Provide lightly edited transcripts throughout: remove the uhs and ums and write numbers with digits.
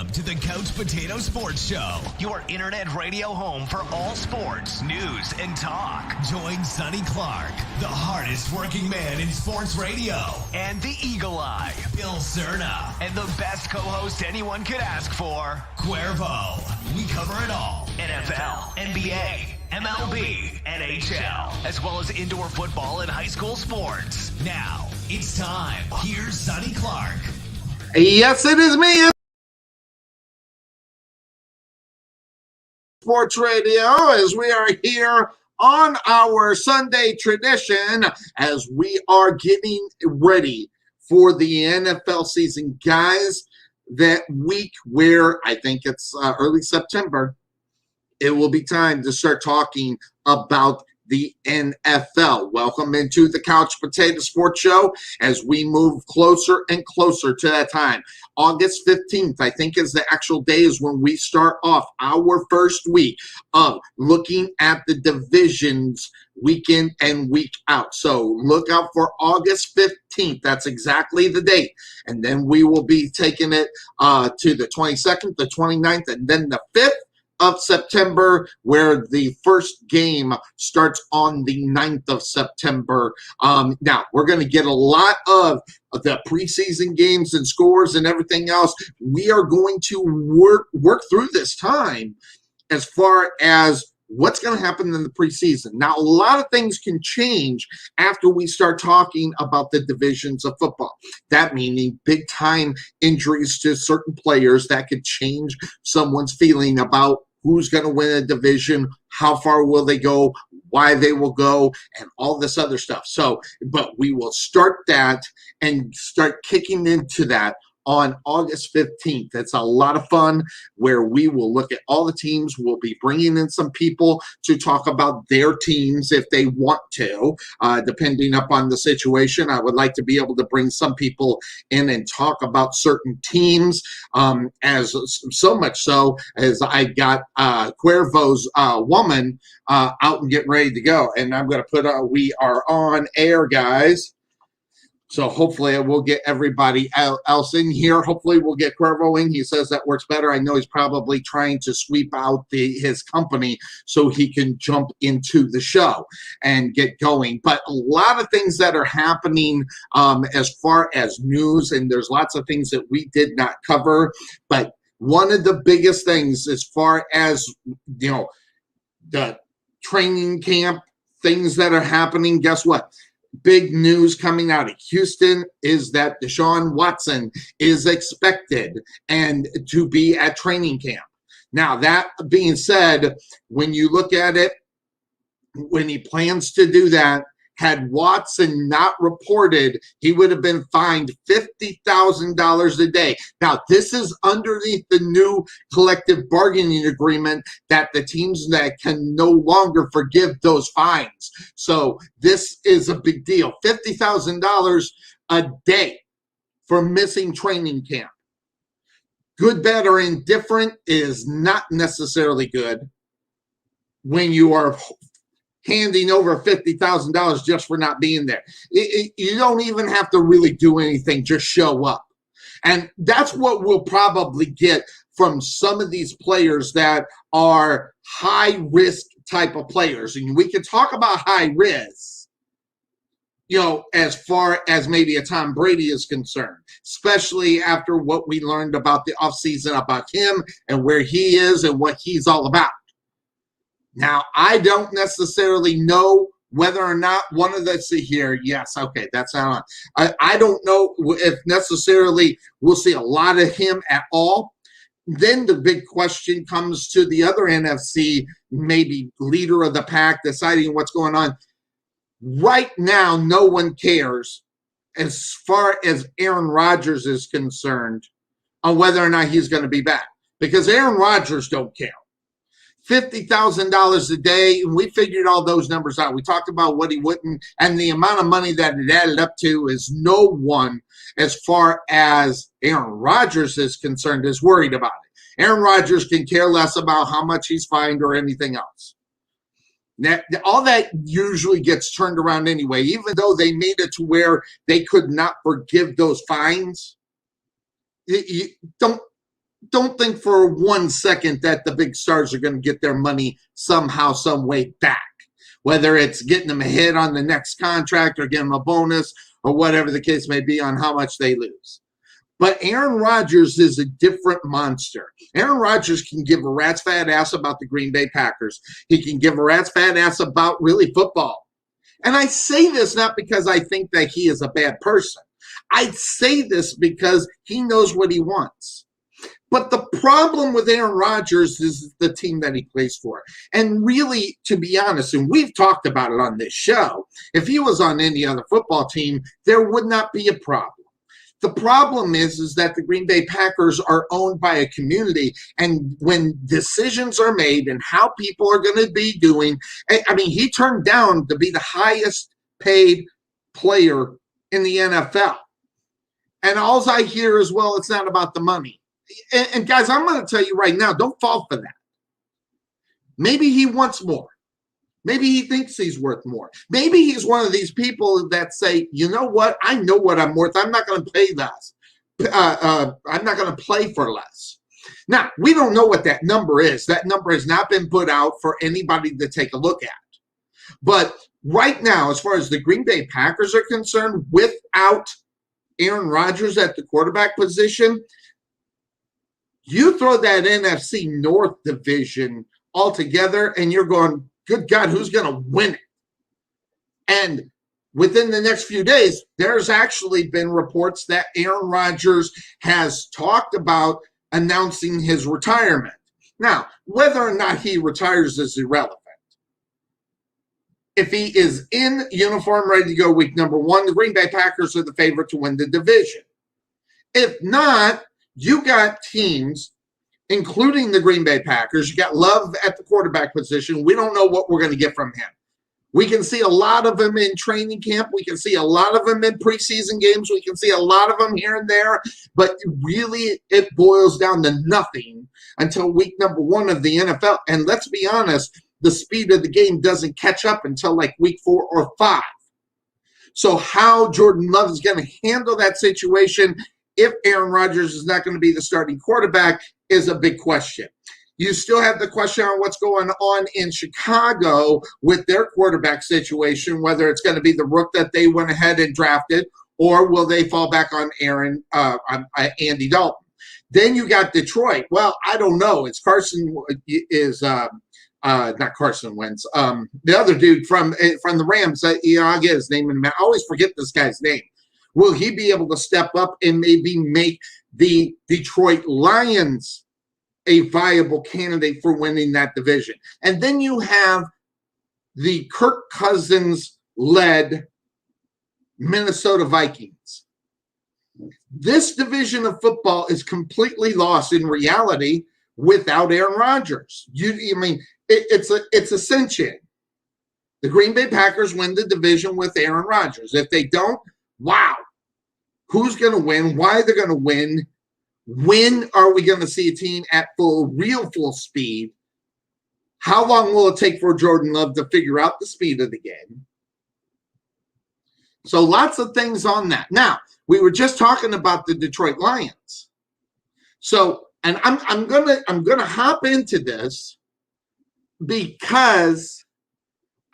Welcome to the Couch Potato Sports Show, your internet radio home for all sports, news, and talk. Join Sonny Clark, the hardest working man in sports radio, and the Eagle Eye, Bill Cerna, and the best co-host anyone could ask for, Cuervo. We cover it all. NFL, NBA, MLB, NHL, as well as indoor football and high school sports. Now, it's time. Here's Sonny Clark. Yes, it is me. Sports Radio, as we are here on our Sunday tradition, as we are getting ready for the NFL season. Guys, that week where I think it's early September, it will be time to start talking about the NFL. Welcome into the Couch Potato Sports Show as we move closer and closer to that time. August 15th, I think, is the actual days when we start off our first week of looking at the divisions week in and week out. So look out for August 15th. That's exactly the date. And then we will be taking it to the 22nd, the 29th, and then the 5th of September, where the first game starts on the 9th of September. Now, we're going to get a lot of the preseason games and scores and everything else. We are going to work through this time as far as what's going to happen in the preseason. Now, a lot of things can change after we start talking about the divisions of football. That meaning big-time injuries to certain players that could change someone's feeling about who's going to win a division, how far will they go, why they will go, and all this other stuff. So, but we will start that and start kicking into that on August 15th. It's a lot of fun where we will look at all the teams. We'll be bringing in some people to talk about their teams if they want to, depending upon the situation. I would like to be able to bring some people in and talk about certain teams, as so much so as I got Cuervo's woman out and getting ready to go. And I'm going to put we are on air, guys. So hopefully we'll get everybody else in here. Hopefully we'll get Cuervo in. He says that works better. I know he's probably trying to sweep out his company so he can jump into the show and get going. But a lot of things that are happening as far as news, and there's lots of things that we did not cover. But one of the biggest things as far as, the training camp, things that are happening, guess what? Big news coming out of Houston is that Deshaun Watson is expected and to be at training camp. Now, that being said, when you look at it, when he plans to do that, had Watson not reported, he would have been fined $50,000 a day. Now, this is underneath the new collective bargaining agreement that the teams that can no longer forgive those fines. So this is a big deal. $50,000 a day for missing training camp. Good, bad, or indifferent is not necessarily good when you are handing over $50,000 just for not being there. You don't even have to really do anything, just show up. And that's what we'll probably get from some of these players that are high-risk type of players. And we can talk about high risk, as far as maybe a Tom Brady is concerned, especially after what we learned about the offseason about him and where he is and what he's all about. Now, I don't necessarily know whether or not one of the here. Yes, okay, that's not on. I don't know if necessarily we'll see a lot of him at all. Then the big question comes to the other NFC, maybe leader of the pack, deciding what's going on. Right now, no one cares as far as Aaron Rodgers is concerned on whether or not he's going to be back, because Aaron Rodgers don't care. $50,000 a day, and we figured all those numbers out. We talked about what he wouldn't, and the amount of money that it added up to is no one, as far as Aaron Rodgers is concerned, is worried about it. Aaron Rodgers can care less about how much he's fined or anything else. Now, all that usually gets turned around anyway, even though they made it to where they could not forgive those fines. You don't don't think for 1 second that the big stars are going to get their money somehow, some way back. Whether it's getting them a hit on the next contract or getting them a bonus or whatever the case may be on how much they lose. But Aaron Rodgers is a different monster. Aaron Rodgers can give a rat's fat ass about the Green Bay Packers. He can give a rat's fat ass about really football. And I say this not because I think that he is a bad person. I say this because he knows what he wants. But the problem with Aaron Rodgers is the team that he plays for. And really, to be honest, and we've talked about it on this show, if he was on any other football team, there would not be a problem. The problem is that the Green Bay Packers are owned by a community, and when decisions are made and how people are going to be doing, I mean, he turned down to be the highest paid player in the NFL. And all I hear is, well, it's not about the money. And guys, I'm going to tell you right now, don't fall for that. Maybe he wants more. Maybe he thinks he's worth more. Maybe he's one of these people that say, you know what? I know what I'm worth. I'm not going to pay less. I'm not going to play for less. Now, we don't know what that number is. That number has not been put out for anybody to take a look at. But right now, as far as the Green Bay Packers are concerned, without Aaron Rodgers at the quarterback position, you throw that NFC North division all together and you're going, good God, who's going to win it? And within the next few days, there's actually been reports that Aaron Rodgers has talked about announcing his retirement. Now, whether or not he retires is irrelevant. If he is in uniform, ready to go week number one, the Green Bay Packers are the favorite to win the division. If not, you got teams, including the Green Bay Packers. You got Love at the quarterback position. We don't know what we're going to get from him. We can see a lot of him in training camp. We can see a lot of him in preseason games. We can see a lot of him here and there. But really, it boils down to nothing until week number one of the NFL. And let's be honest, the speed of the game doesn't catch up until like week 4 or 5. So how Jordan Love is going to handle that situation if Aaron Rodgers is not going to be the starting quarterback is a big question. You still have the question on what's going on in Chicago with their quarterback situation, whether it's going to be the rook that they went ahead and drafted, or will they fall back on Andy Dalton. Then you got Detroit. Well, I don't know. It's Carson is not Carson Wentz. The other dude from the Rams. I'll get his name in a minute. I always forget this guy's name. Will he be able to step up and maybe make the Detroit Lions a viable candidate for winning that division? And then you have the Kirk Cousins-led Minnesota Vikings. This division of football is completely lost in reality without Aaron Rodgers. It's ascension. The Green Bay Packers win the division with Aaron Rodgers. If they don't, wow. Who's going to win? Why they're going to win? When are we going to see a team at real full speed? How long will it take for Jordan Love to figure out the speed of the game? So lots of things on that. Now, we were just talking about the Detroit Lions. So, and I'm gonna hop into this because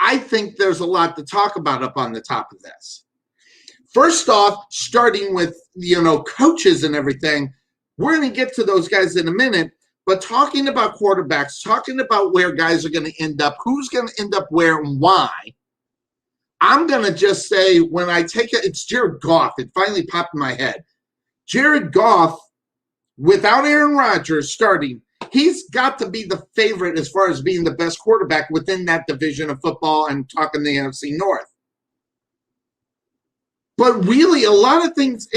I think there's a lot to talk about up on the top of this. First off, starting with, coaches and everything, we're going to get to those guys in a minute, but talking about quarterbacks, talking about where guys are going to end up, who's going to end up where and why, I'm going to just say when I take it, it's Jared Goff. It finally popped in my head. Jared Goff, without Aaron Rodgers starting, he's got to be the favorite as far as being the best quarterback within that division of football and talking the NFC North. But really, a lot of things,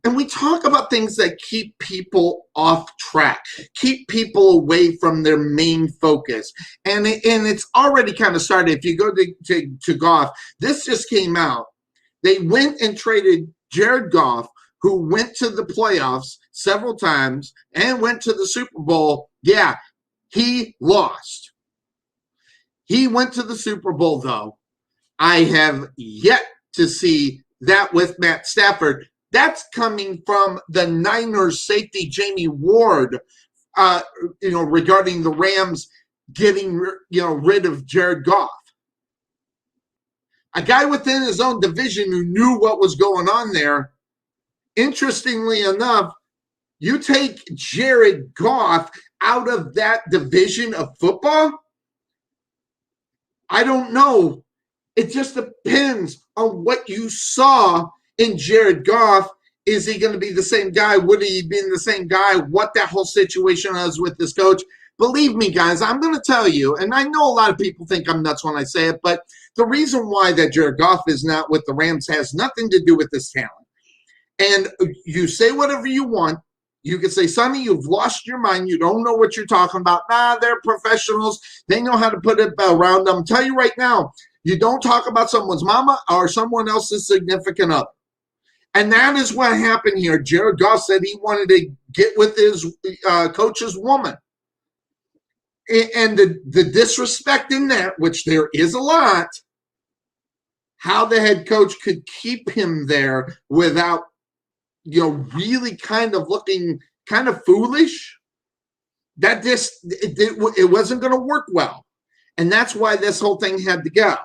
and we talk about things that keep people off track, keep people away from their main focus. And it's already kind of started. If you go to Goff, this just came out. They went and traded Jared Goff, who went to the playoffs several times and went to the Super Bowl. Yeah, he lost. He went to the Super Bowl, though. I have yet to see that with Matt Stafford. That's coming from the Niners safety, Jamie Ward, regarding the Rams getting, rid of Jared Goff. A guy within his own division who knew what was going on there. Interestingly enough, you take Jared Goff out of that division of football, I don't know. It just depends on what you saw in Jared Goff. Is he going to be the same guy? Would he be the same guy? What that whole situation was with this coach? Believe me, guys, I'm going to tell you, and I know a lot of people think I'm nuts when I say it, but the reason why that Jared Goff is not with the Rams has nothing to do with this talent. And you say whatever you want. You can say, Sonny, you've lost your mind. You don't know what you're talking about. Nah, they're professionals. They know how to put it around them. I'll tell you right now, you don't talk about someone's mama or someone else's significant other. And that is what happened here. Jared Goff said he wanted to get with his coach's woman. And the disrespect in that, which there is a lot, how the head coach could keep him there without, really kind of looking kind of foolish, that it wasn't going to work well. And that's why this whole thing had to go.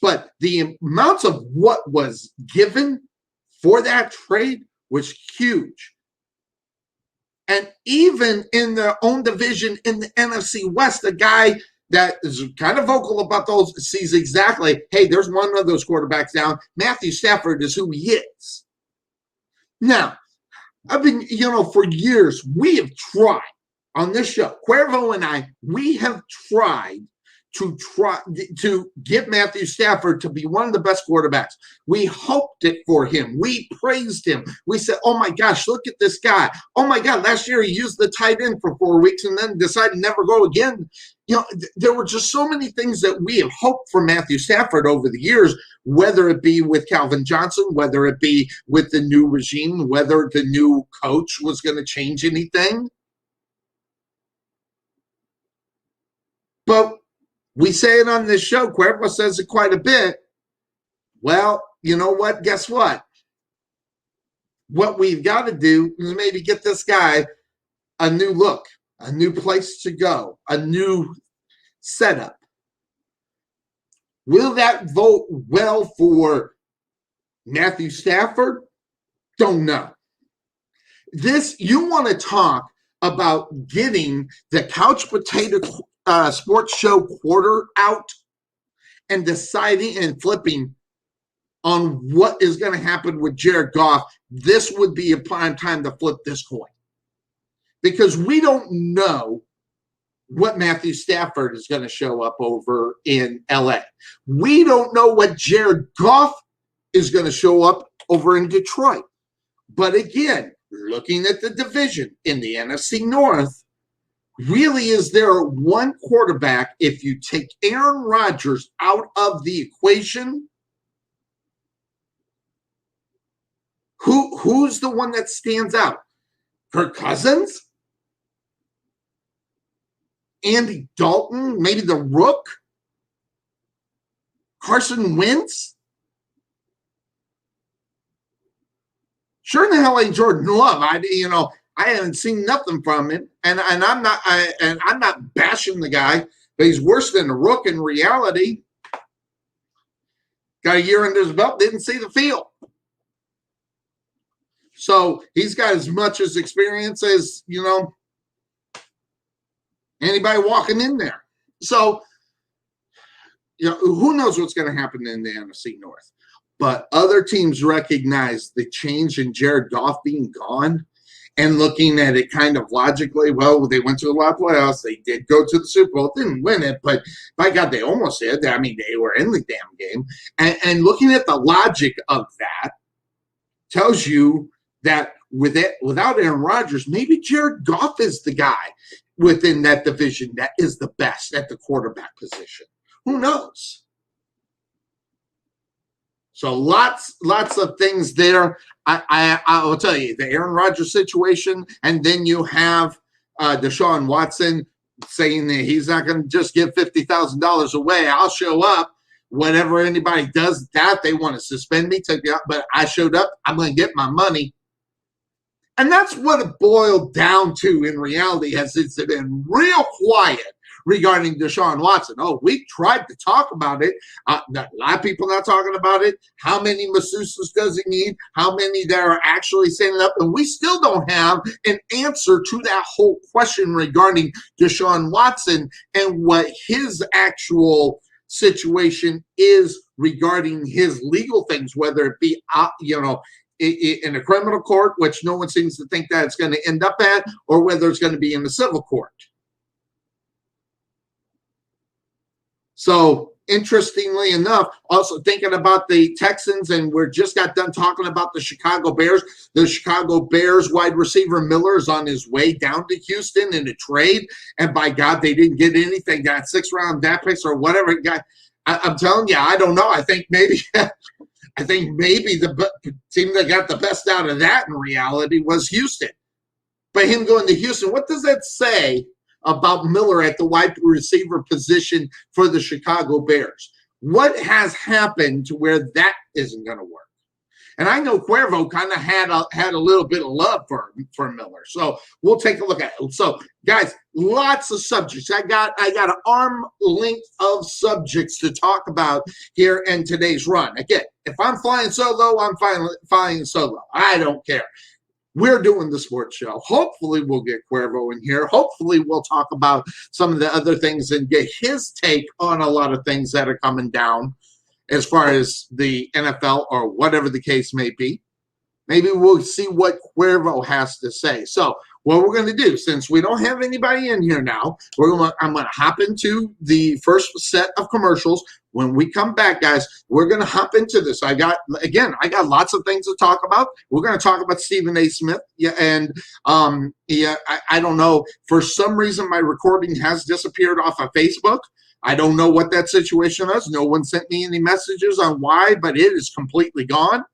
But the amounts of what was given for that trade was huge. And even in their own division in the NFC West, the guy that is kind of vocal about those sees exactly, hey, there's one of those quarterbacks down. Matthew Stafford is who he is. Now, I've been, for years, we have tried on this show, Cuervo and I, we have tried to get Matthew Stafford to be one of the best quarterbacks. We hoped it for him. We praised him. We said, oh my gosh, look at this guy. Oh my God, last year he used the tight end for 4 weeks and then decided to never go again. There were just so many things that we have hoped for Matthew Stafford over the years, whether it be with Calvin Johnson, whether it be with the new regime, whether the new coach was going to change anything. But we say it on this show. Cuervo says it quite a bit. Well, you know what? Guess what? What we've got to do is maybe get this guy a new look, a new place to go, a new setup. Will that vote well for Matthew Stafford? Don't know. You want to talk about getting the couch potato sports show quarter out and deciding and flipping on what is going to happen with Jared Goff. This would be a prime time to flip this coin, because we don't know what Matthew Stafford is going to show up over in LA. We don't know what Jared Goff is going to show up over in Detroit. But again, looking at the division in the NFC North, really, is there one quarterback, if you take Aaron Rodgers out of the equation, who's the one that stands out? Kirk Cousins? Andy Dalton? Maybe the Rook? Carson Wentz? Sure in the hell ain't Jordan Love. I haven't seen nothing from him, and I'm not bashing the guy, but he's worse than a Rook in reality. Got a year under his belt, didn't see the field. So he's got as much as experience as, anybody walking in there. So, who knows what's going to happen in the NFC North. But other teams recognize the change in Jared Goff being gone. And looking at it kind of logically, well, they went to a lot of playoffs. They did go to the Super Bowl. Didn't win it, but by God, they almost did. I mean, they were in the damn game. And looking at the logic of that tells you that without Aaron Rodgers, maybe Jared Goff is the guy within that division that is the best at the quarterback position. Who knows? So lots of things there. I will tell you, the Aaron Rodgers situation, and then you have Deshaun Watson saying that he's not going to just give $50,000 away. I'll show up. whatever anybody does that, they want to suspend me, take me out, but I showed up, I'm going to get my money. And that's what it boiled down to in reality, as it's been real quiet regarding Deshaun Watson. Oh, we tried to talk about it. A lot of people not talking about it. How many masseuses does he need? How many that are actually standing up? And we still don't have an answer to that whole question regarding Deshaun Watson and what his actual situation is regarding his legal things, whether it be, in a criminal court, which no one seems to think that it's going to end up at, or whether it's going to be in the civil court. So, interestingly enough, also thinking about the Texans, and we're just got done talking about the Chicago Bears. The Chicago Bears wide receiver Miller is on his way down to Houston in a trade, and by God, they didn't get anything. Got 6th-round draft picks or whatever. I'm telling you, I don't know. I think maybe the team that got the best out of that in reality was Houston. But him going to Houston, what does that say about Miller at the wide receiver position for the Chicago Bears? What has happened to where that isn't going to work? And I know Cuervo kind of had a little bit of love for Miller. So we'll take a look at it. So, guys, lots of subjects. I got an arm length of subjects to talk about here in today's run. Again, if I'm flying solo, I'm flying solo. I don't care. We're doing the sports show. Hopefully we'll get Cuervo in here. Hopefully we'll talk about some of the other things and get his take on a lot of things that are coming down as far as the NFL or whatever the case may be. Maybe we'll see what Cuervo has to say. So what we're going to do, since we don't have anybody in here now, I'm going to hop into the first set of commercials. When we come back, guys, we're going to hop into this. I got lots of things to talk about. We're going to talk about Stephen A. Smith. Yeah, and I don't know. For some reason, my recording has disappeared off of Facebook. I don't know what that situation is. No one sent me any messages on why, but it is completely gone.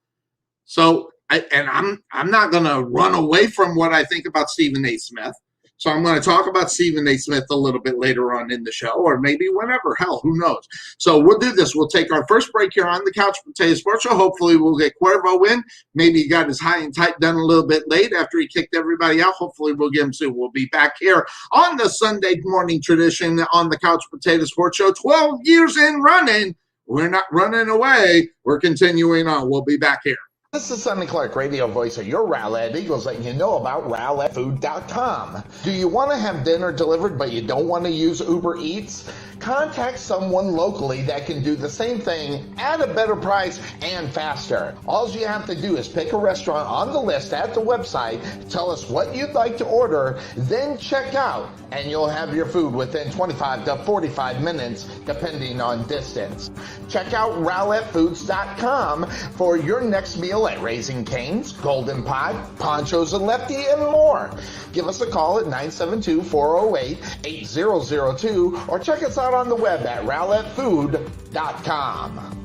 So, I'm not going to run away from what I think about Stephen A. Smith. So I'm going to talk about Stephen A. Smith a little bit later on in the show, or maybe whenever. Hell, who knows? So we'll do this. We'll take our first break here on the Couch Potato Sports Show. Hopefully we'll get Cuervo in. Maybe he got his high and tight done a little bit late after he kicked everybody out. Hopefully we'll get him soon. We'll be back here on the Sunday morning tradition on the Couch Potato Sports Show. 12 years in running. We're not running away. We're continuing on. We'll be back here. This is Sonny Clark, radio voice of your Rowlett Eagles, letting you know about RowlettFood.com. Do you want to have dinner delivered but you don't want to use Uber Eats? Contact someone locally that can do the same thing at a better price and faster. All you have to do is pick a restaurant on the list at the website, tell us what you'd like to order, then check out, and you'll have your food within 25 to 45 minutes, depending on distance. Check out RowlettFoods.com for your next meal at Raising Cane's, Golden Pie, Ponchos and Lefty, and more. Give us a call at 972-408-8002 or check us out on the web at RowlettFood.com.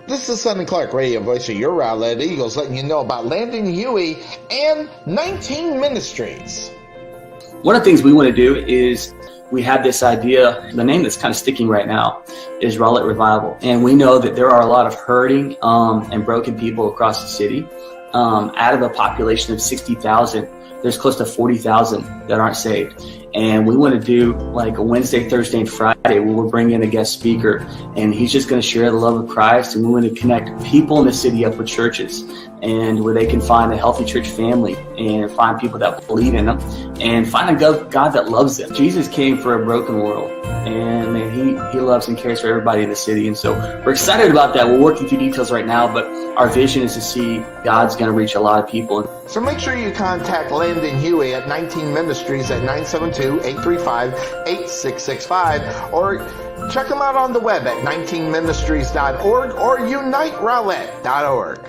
This is Sonny Clark, radio voice of your Rowlett Eagles, letting you know about Landon Huey and 19 Ministries. One of the things we want to do is we have this idea, the name that's kind of sticking right now is Rowlett Revival. And we know that there are a lot of hurting and broken people across the city. Out of a population of 60,000, there's close to 40,000 that aren't saved. And we want to do like a Wednesday, Thursday, and Friday where we'll bring in a guest speaker, and he's just going to share the love of Christ. And we want to connect people in the city up with churches, and where they can find a healthy church family and find people that believe in them and find a God that loves them. Jesus came for a broken world, and man, he loves and cares for everybody in the city. And so we're excited about that. We're working through details right now, but our vision is to see God's going to reach a lot of people. So make sure you contact Landon Huey at 19 Ministries at 972-835-8665 or check them out on the web at 19ministries.org or uniterowlett.org.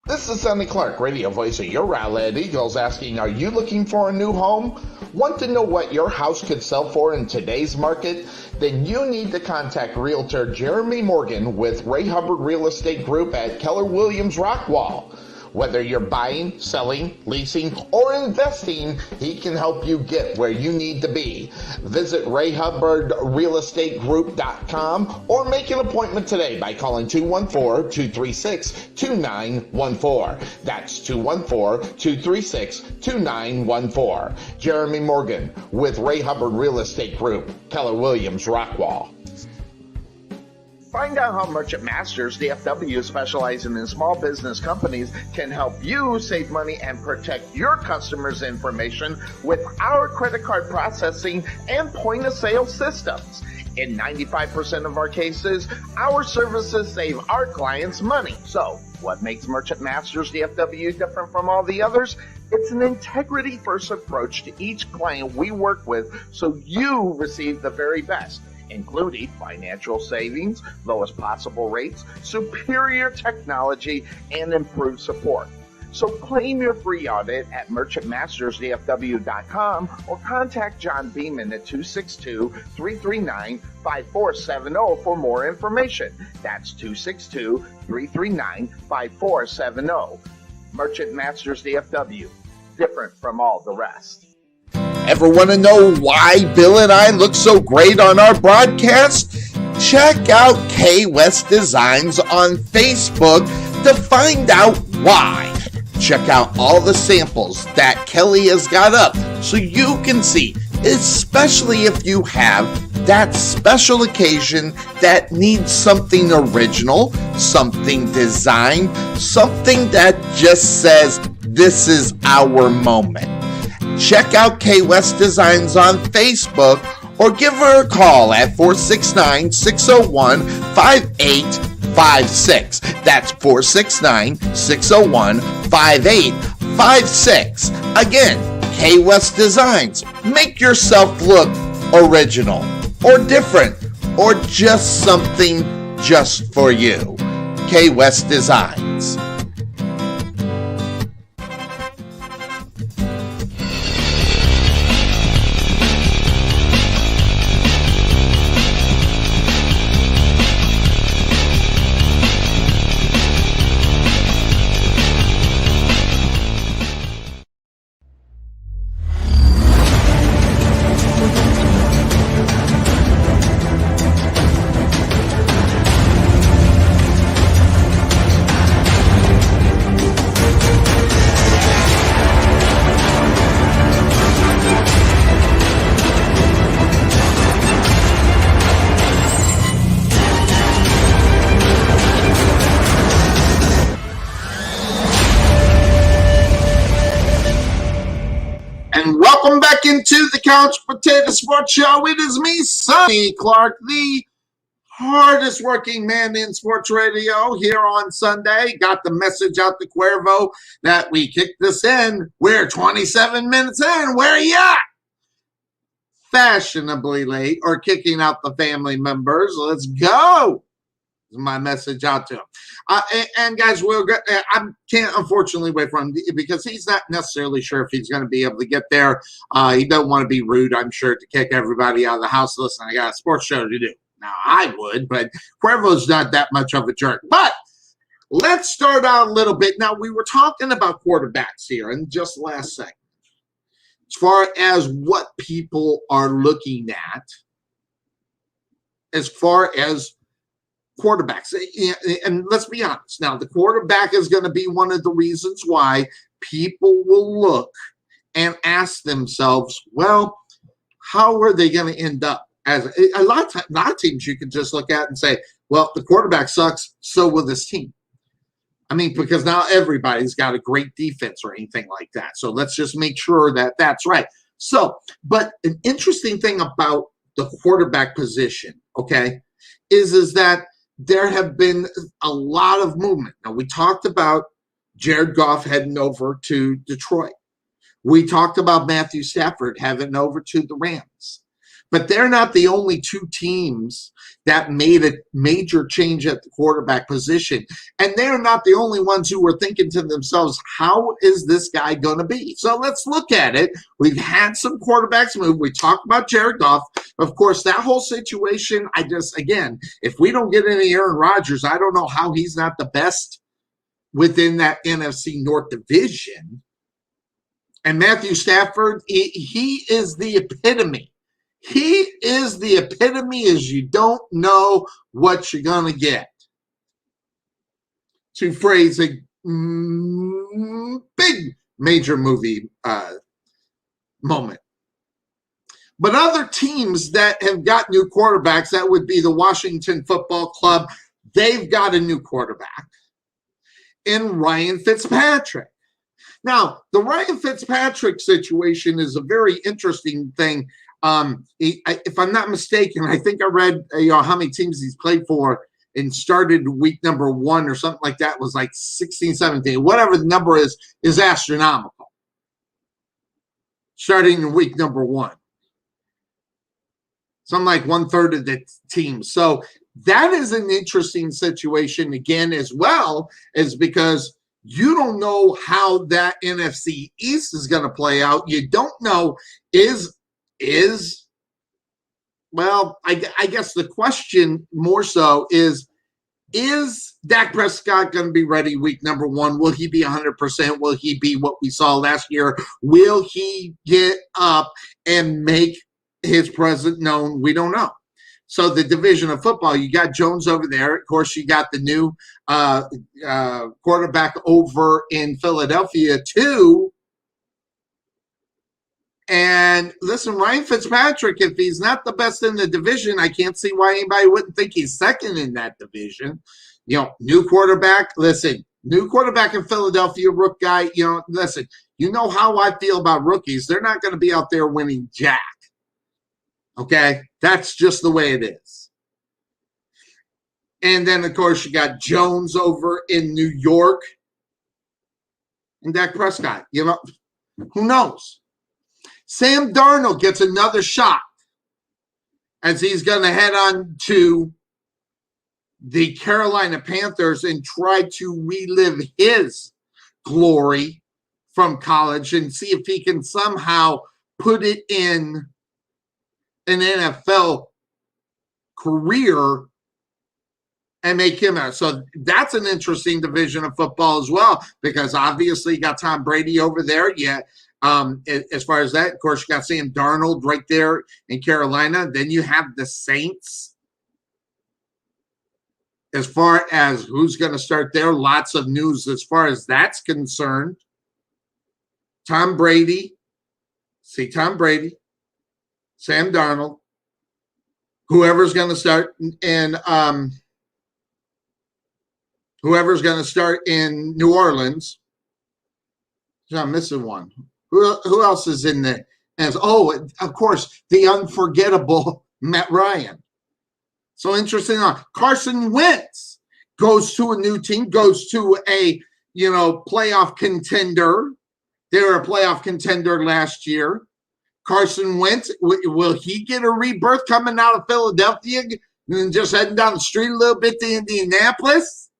This is Sonny Clark, radio voice of your Rowlett Eagles, asking, are you looking for a new home? Want to know what your house could sell for in today's market? Then you need to contact Realtor Jeremy Morgan with Ray Hubbard Real Estate Group at Keller Williams Rockwall. Whether you're buying, selling, leasing, or investing, he can help you get where you need to be. Visit RayHubbardRealEstateGroup.com or make an appointment today by calling 214-236-2914. That's 214-236-2914. Jeremy Morgan with Ray Hubbard Real Estate Group, Keller Williams, Rockwall. Find out how Merchant Masters DFW, specializing in small business companies, can help you save money and protect your customers' information with our credit card processing and point-of-sale systems. In 95% of our cases, our services save our clients money. So, what makes Merchant Masters DFW different from all the others? It's an integrity-first approach to each client we work with so you receive the very best, including financial savings, lowest possible rates, superior technology, and improved support. So claim your free audit at merchantmastersdfw.com or contact John Beeman at 262-339-5470 for more information. That's 262-339-5470. Merchant Masters DFW, different from all the rest. Ever want to know why Bill and I look so great on our broadcast? Check out K West Designs on Facebook to find out why. Check out all the samples that Kelly has got up so you can see, especially if you have that special occasion that needs something original, something designed, something that just says, this is our moment. Check out K West Designs on Facebook or give her a call at 469-601-5856. That's 469-601-5856. Again, K West Designs. Make yourself look original or different or just something just for you. K West Designs. Welcome back into the Couch Potato Sports Show. It is me, Sonny Clark, the hardest working man in sports radio here on Sunday. Got the message out to Cuervo that we kicked this in. We're 27 minutes in. Where are you at? Fashionably late or kicking out the family members. Let's go. My message out to him. And guys, I can't unfortunately wait for him because he's not necessarily sure if he's going to be able to get there. He doesn't want to be rude, I'm sure, to kick everybody out of the house. Listen, I got a sports show to do. Now, I would, but Cuervo's not that much of a jerk. But let's start out a little bit. Now, we were talking about quarterbacks here in just the last segment. As far as what people are looking at, as far as quarterbacks, and let's be honest, now the quarterback is going to be one of the reasons why people will look and ask themselves, well, how are they going to end up? As a lot of teams you can just look at and say, well, the quarterback sucks, so will this team. I mean, because now everybody's got a great defense or anything like that. So let's just make sure that that's right. So, but an interesting thing about the quarterback position, okay, is that there have been a lot of movement. Now, we talked about Jared Goff heading over to Detroit. We talked about Matthew Stafford heading over to the Rams. But they're not the only two teams that made a major change at the quarterback position. And they're not the only ones who were thinking to themselves, how is this guy going to be? So let's look at it. We've had some quarterbacks move. We talked about Jared Goff. Of course, that whole situation, again, if we don't get any Aaron Rodgers, I don't know how he's not the best within that NFC North division. And Matthew Stafford, he is the epitome. He is the epitome as you don't know what you're going to get. To phrase a big major movie moment. But other teams that have got new quarterbacks, that would be the Washington Football Club. They've got a new quarterback in Ryan Fitzpatrick. Now, the Ryan Fitzpatrick situation is a very interesting thing. If I'm not mistaken, I think I read how many teams he's played for and started week number 1 or something like that, was like 16, 17. Whatever the number is astronomical. Starting in week number 1. Something like 1/3 of the team. So that is an interesting situation again, as well, as because you don't know how that NFC East is going to play out. You don't know well, I guess the question more so is Dak Prescott going to be ready week number 1? Will he be 100%? Will he be what we saw last year? Will he get up and make his presence known? We don't know. So the division of football, you got Jones over there. Of course, you got the new quarterback over in Philadelphia too. And listen, Ryan Fitzpatrick, if he's not the best in the division, I can't see why anybody wouldn't think he's second in that division. New quarterback. Listen, new quarterback in Philadelphia, rook guy. Listen, you know how I feel about rookies. They're not going to be out there winning jack. Okay? That's just the way it is. And then, of course, you got Jones over in New York. And Dak Prescott. Who knows? Sam Darnold gets another shot as he's going to head on to the Carolina Panthers and try to relive his glory from college and see if he can somehow put it in an NFL career and make him out. So that's an interesting division of football as well, because obviously you got Tom Brady over there. Yeah. As far as that, of course, you got Sam Darnold right there in Carolina. Then you have the Saints. As far as who's going to start there, lots of news as far as that's concerned. Tom Brady, Sam Darnold, whoever's going to start, and whoever's going to start in New Orleans. I'm missing one. Who else is in there? And of course, the unforgettable Matt Ryan. So interesting. Carson Wentz goes to a new team, goes to a playoff contender. They were a playoff contender last year. Carson Wentz, will he get a rebirth coming out of Philadelphia and just heading down the street a little bit to Indianapolis?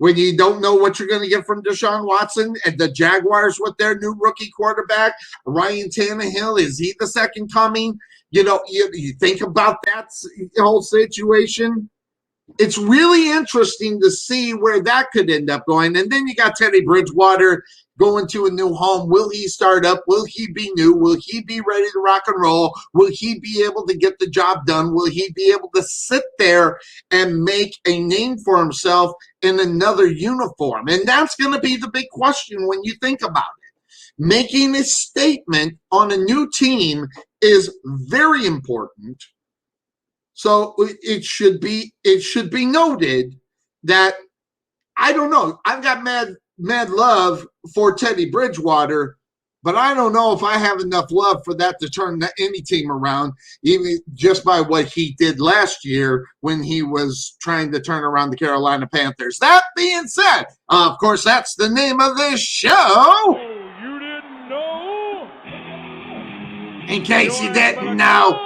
When you don't know what you're going to get from Deshaun Watson and the Jaguars with their new rookie quarterback, Ryan Tannehill, is he the second coming? You think about that whole situation. It's really interesting to see where that could end up going. And then you got Teddy Bridgewater going to a new home. Will he start up? Will he be new? Will he be ready to rock and roll? Will he be able to get the job done? Will he be able to sit there and make a name for himself in another uniform? And that's going to be the big question when you think about it. Making a statement on a new team is very important. So it should be noted that, I don't know, I've got mad love for Teddy Bridgewater, but I don't know if I have enough love for that to turn any team around, even just by what he did last year when he was trying to turn around the Carolina Panthers. That being said, of course, that's the name of this show. Oh, you didn't know? In case you didn't know.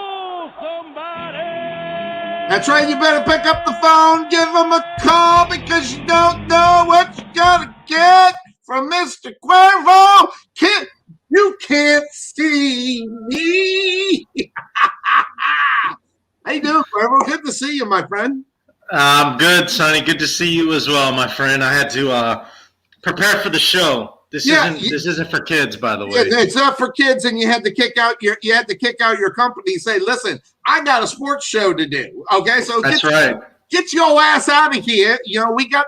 That's right, you better pick up the phone, give him a call, because you don't know what you're going to get from Mr. Cuervo. You can't see me. How you doing, Cuervo? Good to see you, my friend. I'm good, Sonny. Good to see you as well, my friend. I had to prepare for the show. This isn't for kids, by the way. It's not for kids, and you had to kick out your company. Say, listen, I got a sports show to do. Okay, so that's right. Get your ass out of here. We got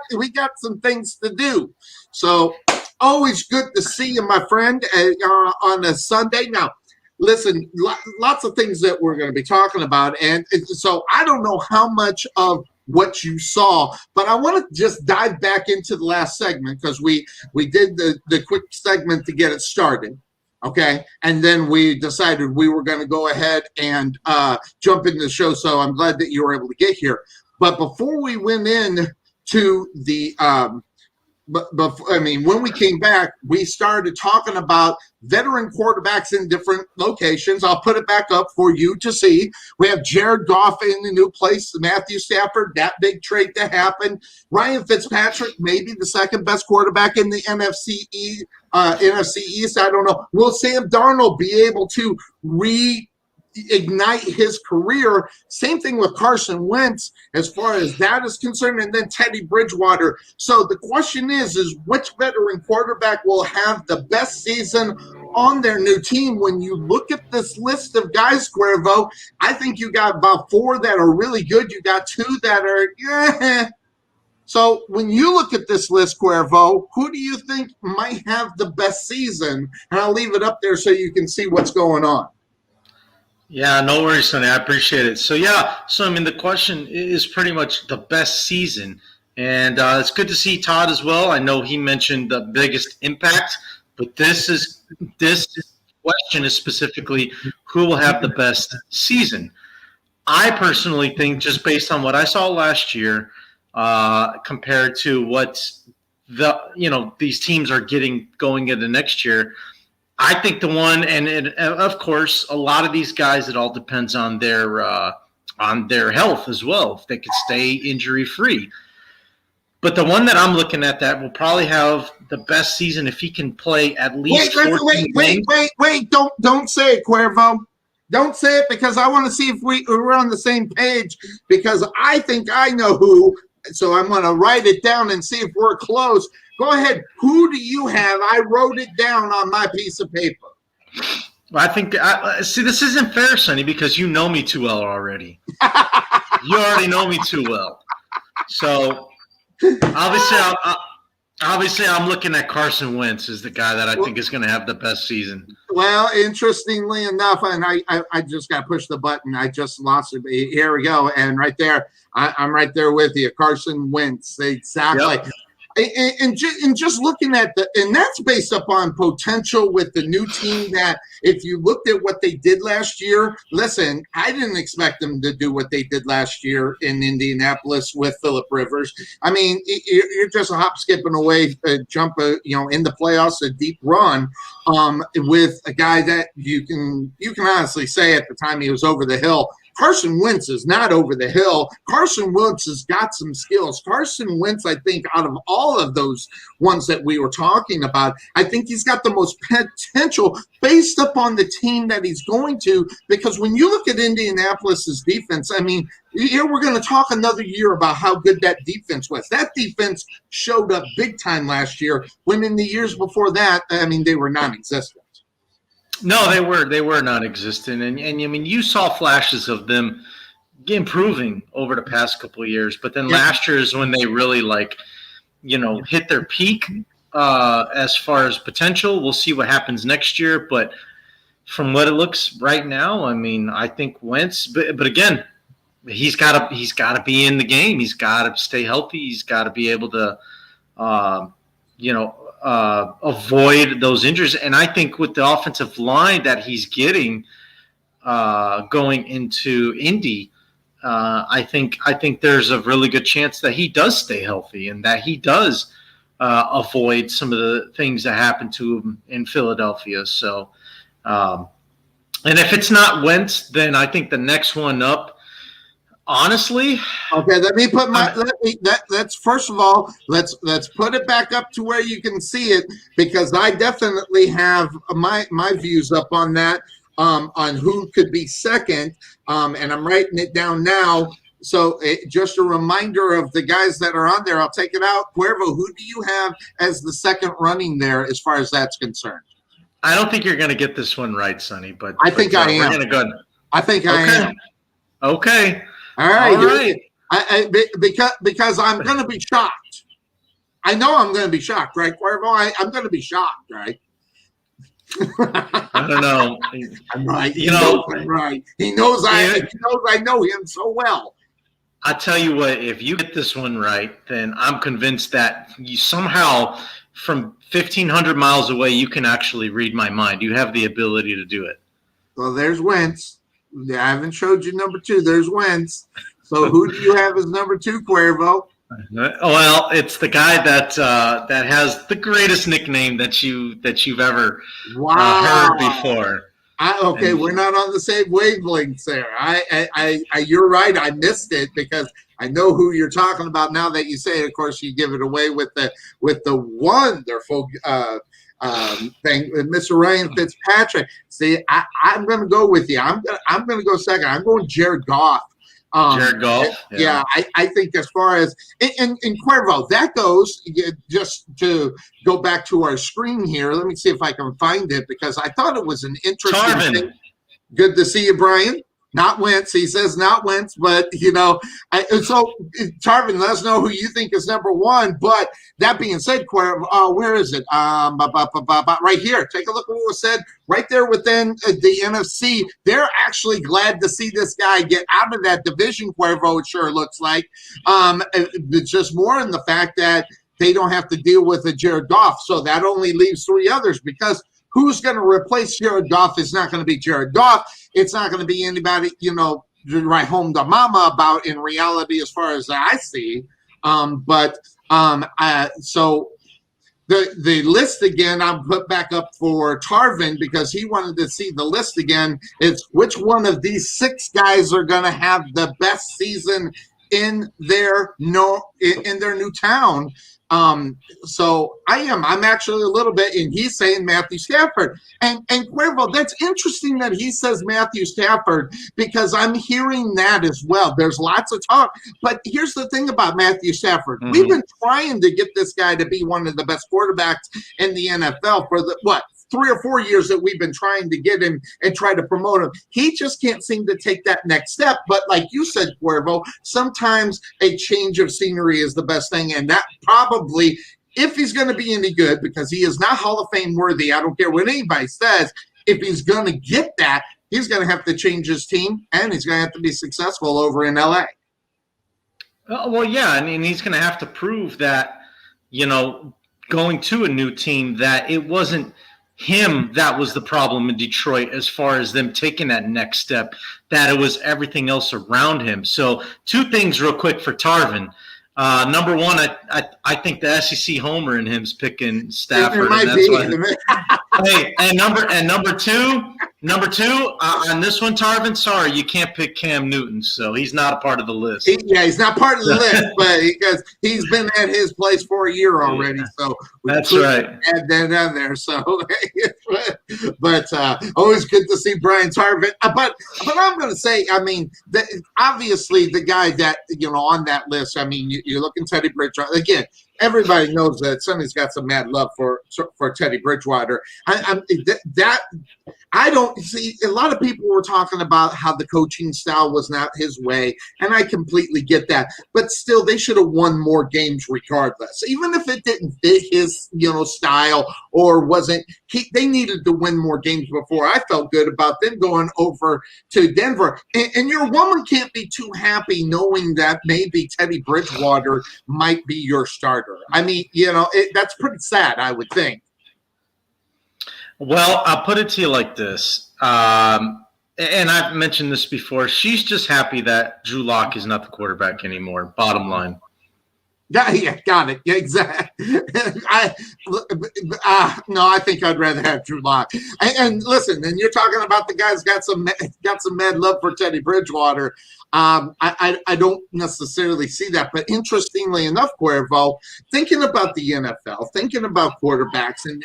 some things to do. So always good to see you, my friend, on a Sunday. Now, listen, lots of things that we're going to be talking about, and so I don't know how much of what you saw, but I want to just dive back into the last segment because we did the quick segment to get it started, okay? And then we decided we were going to go ahead and jump into the show, so I'm glad that you were able to get here. But before we went in to the when we came back, we started talking about veteran quarterbacks in different locations. I'll put it back up for you to see. We have Jared Goff in the new place, Matthew Stafford, that big trade to happen. Ryan Fitzpatrick, maybe the second best quarterback in the NFC East. I don't know. Will Sam Darnold be able to reignite his career? Same thing with Carson Wentz as far as that is concerned, and then Teddy Bridgewater. So the question is which veteran quarterback will have the best season on their new team? When you look at this list of guys, Cuervo, I think you got about 4 that are really good. You got 2 that are So when you look at this list, Cuervo, who do you think might have the best season? And I'll leave it up there so you can see what's going on. Yeah, no worries, Sonny. I appreciate it. So the question is pretty much the best season. And it's good to see Todd as well. I know he mentioned the biggest impact, but this question is specifically who will have the best season. I personally think, just based on what I saw last year, compared to what these teams are getting going into next year, I think the one, and of course, a lot of these guys, it all depends on their health as well, if they could stay injury free. But the one that I'm looking at that will probably have the best season if he can play at least. Wait! Don't say it, Cuervo. Don't say it, because I want to see if we're on the same page, because I think I know who. So I'm going to write it down and see if we're close. Go ahead. Who do you have? I wrote it down on my piece of paper. Well, I think this isn't fair, Sonny, because you know me too well already. You already know me too well. So obviously I'm looking at Carson Wentz as the guy that I think is going to have the best season. Well, interestingly enough, and I just got to push the button. I just lost it. Here we go. And right there, I'm right there with you. Carson Wentz. Exactly. Yep. And just looking at and that's based upon potential with the new team, that if you looked at what they did last year, listen, I didn't expect them to do what they did last year in Indianapolis with Phillip Rivers. I mean, you're just a hop, skipping away, jump, in the playoffs, a deep run with a guy that you can honestly say at the time he was over the hill. Carson Wentz is not over the hill. Carson Wentz has got some skills. Carson Wentz, I think, out of all of those ones that we were talking about, I think he's got the most potential based upon the team that he's going to, because when you look at Indianapolis's defense, I mean, here we're going to talk another year about how good that defense was. That defense showed up big time last year, when in the years before that, I mean, they were non-existent. No, they were non-existent, and I mean, you saw flashes of them improving over the past couple of years, but then last year is when they really hit their peak as far as potential. We'll see what happens next year, but from what it looks right now, I mean, I think Wentz, but again, he's got to be in the game. He's got to stay healthy. He's got to be able to, avoid those injuries. And I think with the offensive line that he's getting going into Indy, I think there's a really good chance that he does stay healthy and that he does avoid some of the things that happened to him in Philadelphia. So, and if it's not Wentz, then I think the next one up, honestly. Okay, let me put let's first of all, let's put it back up to where you can see it, because I definitely have my views up on that, on who could be second, and I'm writing it down now. So just a reminder of the guys that are on there. I'll take it out. Cuervo, who do you have as the second running there as far as that's concerned? I don't think you're going to get this one right, Sonny, but I think I am. We're going to go. I think I am. Okay. All right. All right. Because I'm going to be shocked. I know I'm going to be shocked, right, Cuervo? I'm going to be shocked, right? I don't know. I'm right. I'm right. He knows I know him so well. I tell you what, if you get this one right, then I'm convinced that you somehow from 1,500 miles away, you can actually read my mind. You have the ability to do it. Well, there's Wentz. I haven't showed you number 2. There's Wentz. So who do you have as number 2, Cuervo? Well, it's the guy that has the greatest nickname that you've ever heard before. We're not on the same wavelengths there. You're right. I missed it because I know who you're talking about now that you say it. Of course, you give it away with the wonderful thing with Mr. Ryan Fitzpatrick. See, I'm going to go with you. I'm going to go second. I'm going Jared Goff. Jared Goff. Yeah, I think as far as in Cuervo, that goes, just to go back to our screen here. Let me see if I can find it because I thought it was an interesting thing. Good to see you, Brian. Not Wentz. He says not Wentz, but, so Tarvin, let us know who you think is number 1. But that being said, Cuervo, where is it? Right here. Take a look at what was said right there within the NFC. They're actually glad to see this guy get out of that division, Cuervo, it sure looks like. It's just more in the fact that they don't have to deal with a Jared Goff. So that only leaves 3 others because who's going to replace Jared Goff is not going to be Jared Goff. It's not going to be anybody, to write home to mama about in reality as far as I see. So the list again, I'll put back up for Tarvin because he wanted to see the list again. It's which one of these 6 guys are going to have the best season in their new town. So I'm actually a little bit, and he's saying Matthew Stafford. And Cuervo, that's interesting that he says Matthew Stafford because I'm hearing that as well. There's lots of talk. But here's the thing about Matthew Stafford. Mm-hmm. We've been trying to get this guy to be one of the best quarterbacks in the NFL for 3 or 4 years that we've been trying to get him and try to promote him. He just can't seem to take that next step. But like you said, Cuervo, sometimes a change of scenery is the best thing. And that probably, if he's going to be any good, because he is not Hall of Fame worthy, I don't care what anybody says, if he's going to get that, he's going to have to change his team and he's going to have to be successful over in L.A. Well, yeah. I mean, he's going to have to prove that, going to a new team, that it wasn't him that was the problem in Detroit as far as them taking that next step, that it was everything else around him. So 2 things real quick for Tarvin. Number 1, I think the SEC homer in him's picking Stafford. And that's why. And number two, on this one, Tarvin, sorry, you can't pick Cam Newton, so he's not a part of the list. He's not part of the list, but because he's been at his place for a year already, so that's right. Add that on there. So, but always good to see Brian Tarvin. But I'm going to say, I mean, obviously the guy that on that list. I mean, you're looking Teddy Bridgewater again. Everybody knows that Sonny's got some mad love for Teddy Bridgewater. I don't see a lot of people were talking about how the coaching style was not his way, and I completely get that. But still, they should have won more games regardless, even if it didn't fit his style or wasn't. They needed to win more games before I felt good about them going over to Denver. And your woman can't be too happy knowing that maybe Teddy Bridgewater might be your starter. I mean, that's pretty sad, I would think. Well, I'll put it to you like this. And I've mentioned this before. She's just happy that Drew Lock is not the quarterback anymore, bottom line. Yeah, got it. Yeah, exactly. No, I think I'd rather have Drew Lock. And listen, and you're talking about the guy's got some mad love for Teddy Bridgewater. I don't necessarily see that, but interestingly enough, Cuervo, thinking about the NFL, thinking about quarterbacks, and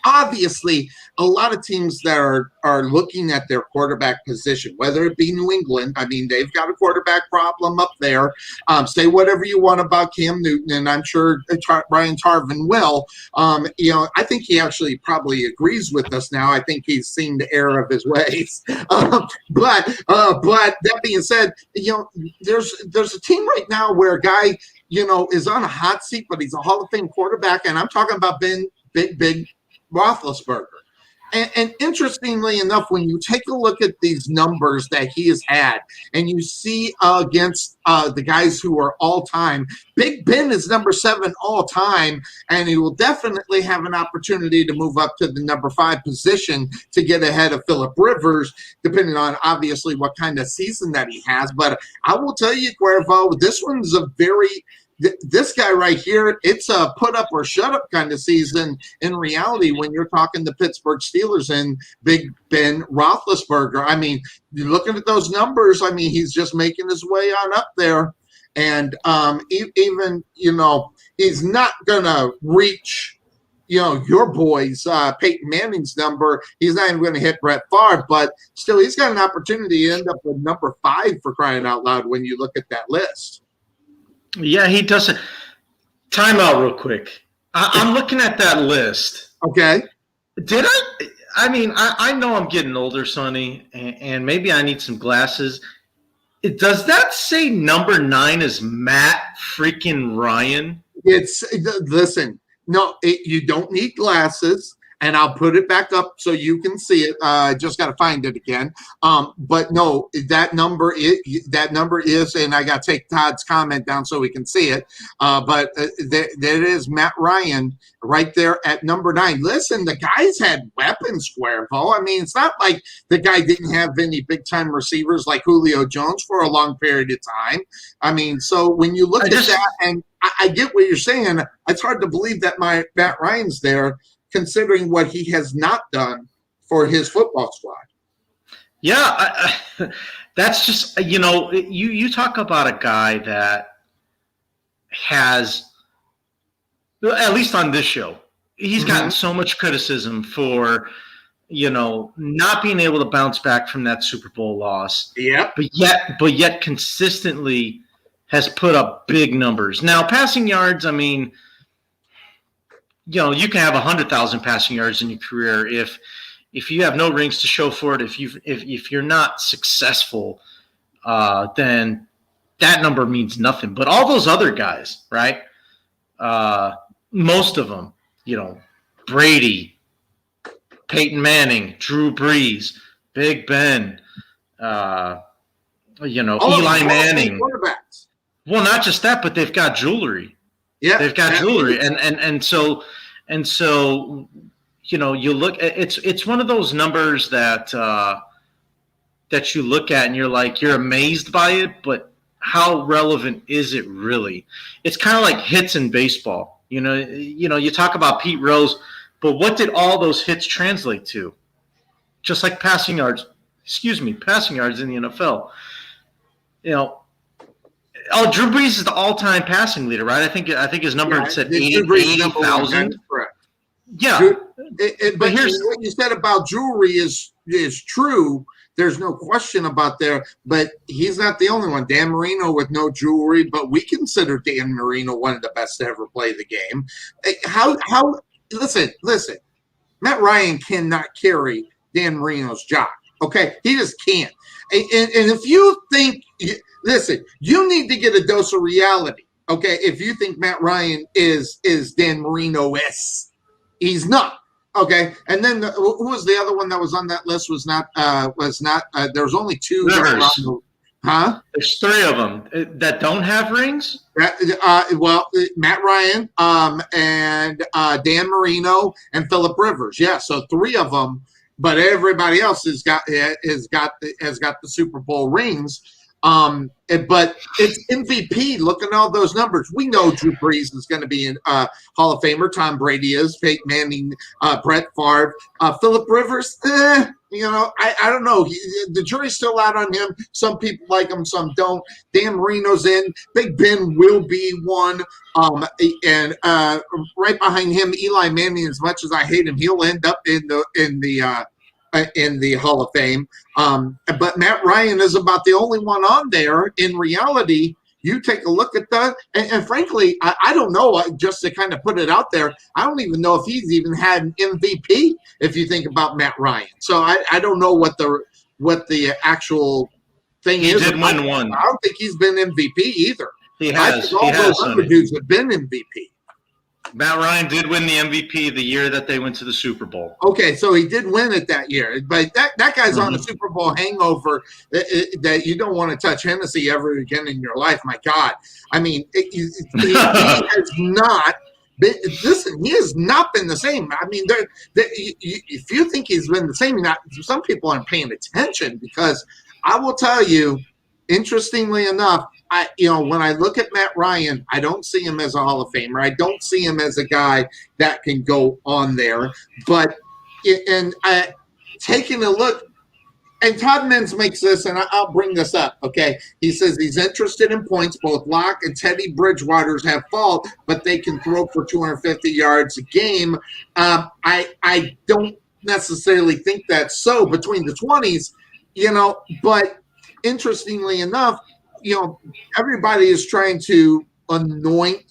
obviously a lot of teams that are looking at their quarterback position, whether it be New England. I mean, they've got a quarterback problem up there. Say whatever you want about Cam Newton, and I'm sure Brian Tarvin will. I think he actually probably agrees with us now. I think he's seen the error of his ways. But that being said, there's a team right now where a guy, is on a hot seat, but he's a Hall of Fame quarterback, and I'm talking about Big Roethlisberger. And interestingly enough, when you take a look at these numbers that he has had, and you see against the guys who are all-time, Big Ben is number 7 all-time, and he will definitely have an opportunity to move up to the number 5 position to get ahead of Phillip Rivers, depending on, obviously, what kind of season that he has. But I will tell you, Cuervo, this one's a very – this guy right here, it's a put up or shut up kind of season in reality when you're talking the Pittsburgh Steelers and Big Ben Roethlisberger. I mean, you're looking at those numbers. I mean, he's just making his way on up there. And even, he's not going to reach, your boys, Peyton Manning's number. He's not even going to hit Brett Favre, but still he's got an opportunity to end up with number 5 for crying out loud when you look at that list. Yeah, he doesn't. Time out real quick. I'm looking at that list. Okay. Did I? I mean, I know I'm getting older, Sonny, and maybe I need some glasses. Does that say number 9 is Matt freaking Ryan? Listen, no, you don't need glasses. And I'll put it back up so you can see it. I just got to find it again. But no, that number is, and I got to take Todd's comment down so we can see it. But there is Matt Ryan right there at number 9. Listen, the guy's had weapons, Cuervo. I mean, it's not like the guy didn't have any big time receivers like Julio Jones for a long period of time. I mean, so when you look at that, and I get what you're saying, it's hard to believe that Matt Ryan's there, considering what he has not done for his football squad. Yeah, that's just, you talk about a guy that has, at least on this show, he's gotten so much criticism for, not being able to bounce back from that Super Bowl loss. Yeah. But yet consistently has put up big numbers. Now, passing yards, I mean, you can have 100,000 passing yards in your career if you have no rings to show for it. If you're not successful, then that number means nothing. But all those other guys, right? Most of them, Brady, Peyton Manning, Drew Brees, Big Ben, Eli Manning. Well, not just that, but they've got jewelry. Yeah, they've got jewelry, and so you look. It's one of those numbers that you look at and you're amazed by it, but how relevant is it really? It's kind of like hits in baseball. You talk about Pete Rose, but what did all those hits translate to? Just like passing yards in the NFL. Oh, Drew Brees is the all-time passing leader, right? I think his number said 80,000. Correct. Yeah. But here's what you said about jewelry is true. There's no question about there. But he's not the only one. Dan Marino with no jewelry, but we consider Dan Marino one of the best to ever play the game. Listen. Matt Ryan cannot carry Dan Marino's job. Okay, he just can't. And if you think. Listen, you need to get a dose of reality, okay? If you think Matt Ryan is Dan Marino-esque, he's not, okay? And then who was the other one that was on that list? Was not. There was only 2. There's 3 of them that don't have rings. Matt Ryan, and Dan Marino, and Phillip Rivers. Yeah, so 3 of them, but everybody else has got the Super Bowl rings. But it's MVP. Look at all those numbers. We know Drew Brees is going to be in Hall of Famer. Tom Brady is. Peyton Manning, Brett Favre, Phillip Rivers. I don't know. The jury's still out on him. Some people like him, some don't. Dan Marino's in. Big Ben will be one. And right behind him, Eli Manning. As much as I hate him, he'll end up in the Hall of Fame. But Matt Ryan is about the only one on there. In reality, you take a look at that, and frankly, I don't know, just to kind of put it out there, I don't even know if he's even had an MVP if you think about Matt Ryan. So I don't know what the actual thing is. He did win one. I don't think he's been MVP either. He has. I think all those other dudes have been MVP. Matt Ryan did win the MVP the year that they went to the Super Bowl. Okay, so he did win it that year. But that guy's on a Super Bowl hangover that you don't want to touch Hennessy ever again in your life. My God. I mean, he has not been – listen, he has not been the same. I mean, if you think he's been the same, some people aren't paying attention because I will tell you, interestingly enough, when I look at Matt Ryan, I don't see him as a Hall of Famer. I don't see him as a guy that can go on there. But taking a look, and Todd Mintz makes this, and I'll bring this up, okay? He says he's interested in points. Both Locke and Teddy Bridgewater have fall, but they can throw for 250 yards a game. I don't necessarily think that's so between the 20s, but interestingly enough, everybody is trying to anoint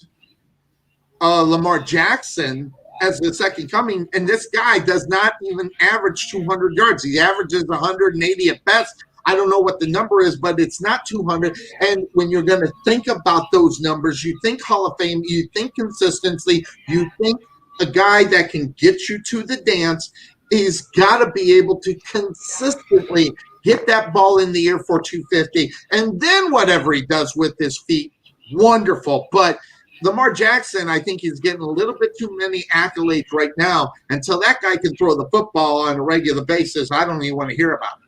Lamar Jackson as the second coming, and this guy does not even average 200 yards. He averages 180 at best. I don't know what the number is, but it's not 200. And when you're going to think about those numbers, you think Hall of Fame, you think consistency, you think a guy that can get you to the dance. He's got to be able to consistently hit that ball in the air for 250, and then whatever he does with his feet, wonderful. But Lamar Jackson, I think he's getting a little bit too many accolades right now. Until that guy can throw the football on a regular basis, I don't even want to hear about it.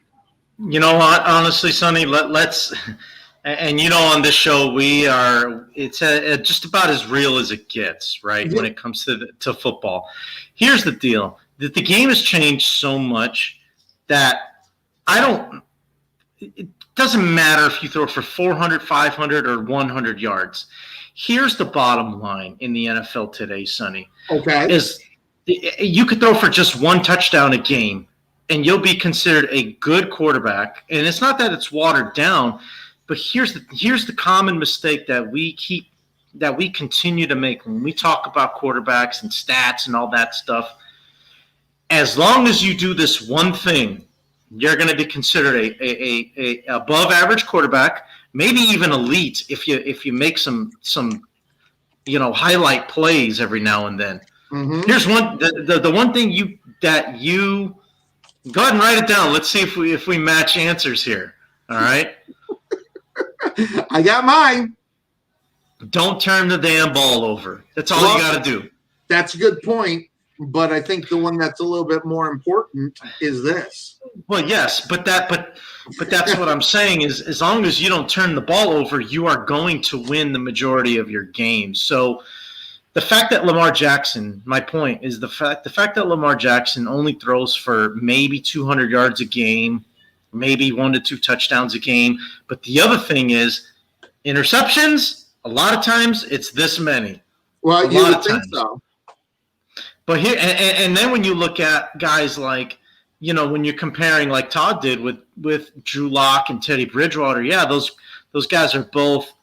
You know what? Honestly, Sonny, let's and on this show it's just about as real as it gets, right? When it comes to football. Here's the deal: that the game has changed so much that it doesn't matter if you throw for 400, 500, or 100 yards. Here's the bottom line in the NFL today, Sonny. Okay. Is you could throw for just one touchdown a game, and you'll be considered a good quarterback. And it's not that it's watered down, but here's the common mistake that we continue to make when we talk about quarterbacks and stats and all that stuff. As long as you do this one thing, you're going to be considered a above average quarterback, maybe even elite if you make some highlight plays every now and then. Mm-hmm. Here's the one thing you go ahead and write it down. Let's see if we match answers here. All right. I got mine. Don't turn the damn ball over. That's all you got to do. That's a good point. But I think the one that's a little bit more important is this. Well, yes, but that's what I'm saying is as long as you don't turn the ball over, you are going to win the majority of your games. So the fact that Lamar Jackson, my point is the fact that Lamar Jackson only throws for maybe 200 yards a game, maybe 1 to 2 touchdowns a game. But the other thing is interceptions, a lot of times it's this many. Well, you would think so. But here, and then when you look at guys like, when you're comparing like Todd did with Drew Lock and Teddy Bridgewater, yeah, those guys are both,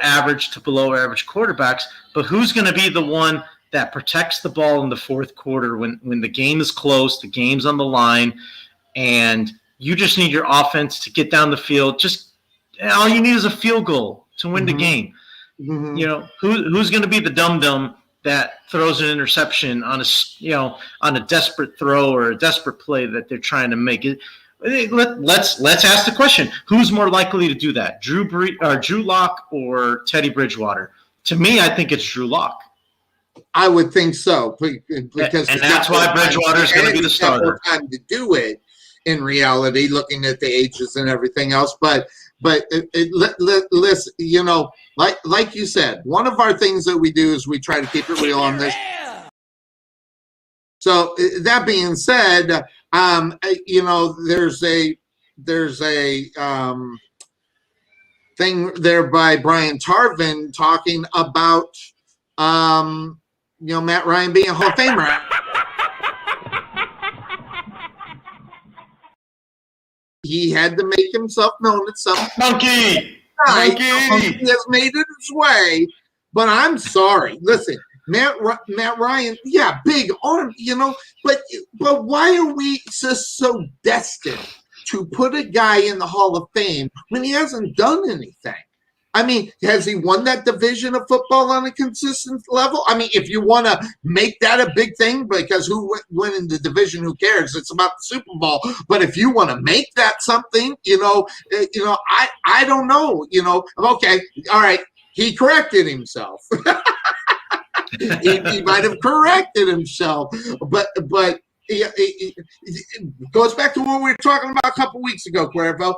average to below average quarterbacks. But who's going to be the one that protects the ball in the fourth quarter when the game is close, the game's on the line, and you just need your offense to get down the field? Just all you need is a field goal to win the game. Mm-hmm. Who's going to be the dum-dum that throws an interception on a desperate throw or a desperate play that they're trying to make? Let's ask the question: who's more likely to do that, Drew Lock or Teddy Bridgewater? To me, I think it's Drew Lock. I would think so, because and that's why Bridgewater is going to be the starter. Time to do it, in reality, looking at the ages and everything else. But listen, like you said, one of our things that we do is we try to keep it real on this. So that being said, there's a thing there by Brian Tarvin talking about Matt Ryan being a Hall of Famer. He had to make himself known at some Monkey has made it his way. But I'm sorry. Listen, Matt Ryan, yeah, big arm, but why are we just so destined to put a guy in the Hall of Fame when he hasn't done anything? I mean, has he won that division of football on a consistent level? I mean, if you want to make that a big thing, because who went in the division, who cares? It's about the Super Bowl. But if you want to make that something, I don't know. Okay, all right. He corrected himself. he might have corrected himself, but it goes back to what we were talking about a couple weeks ago, Cuervo.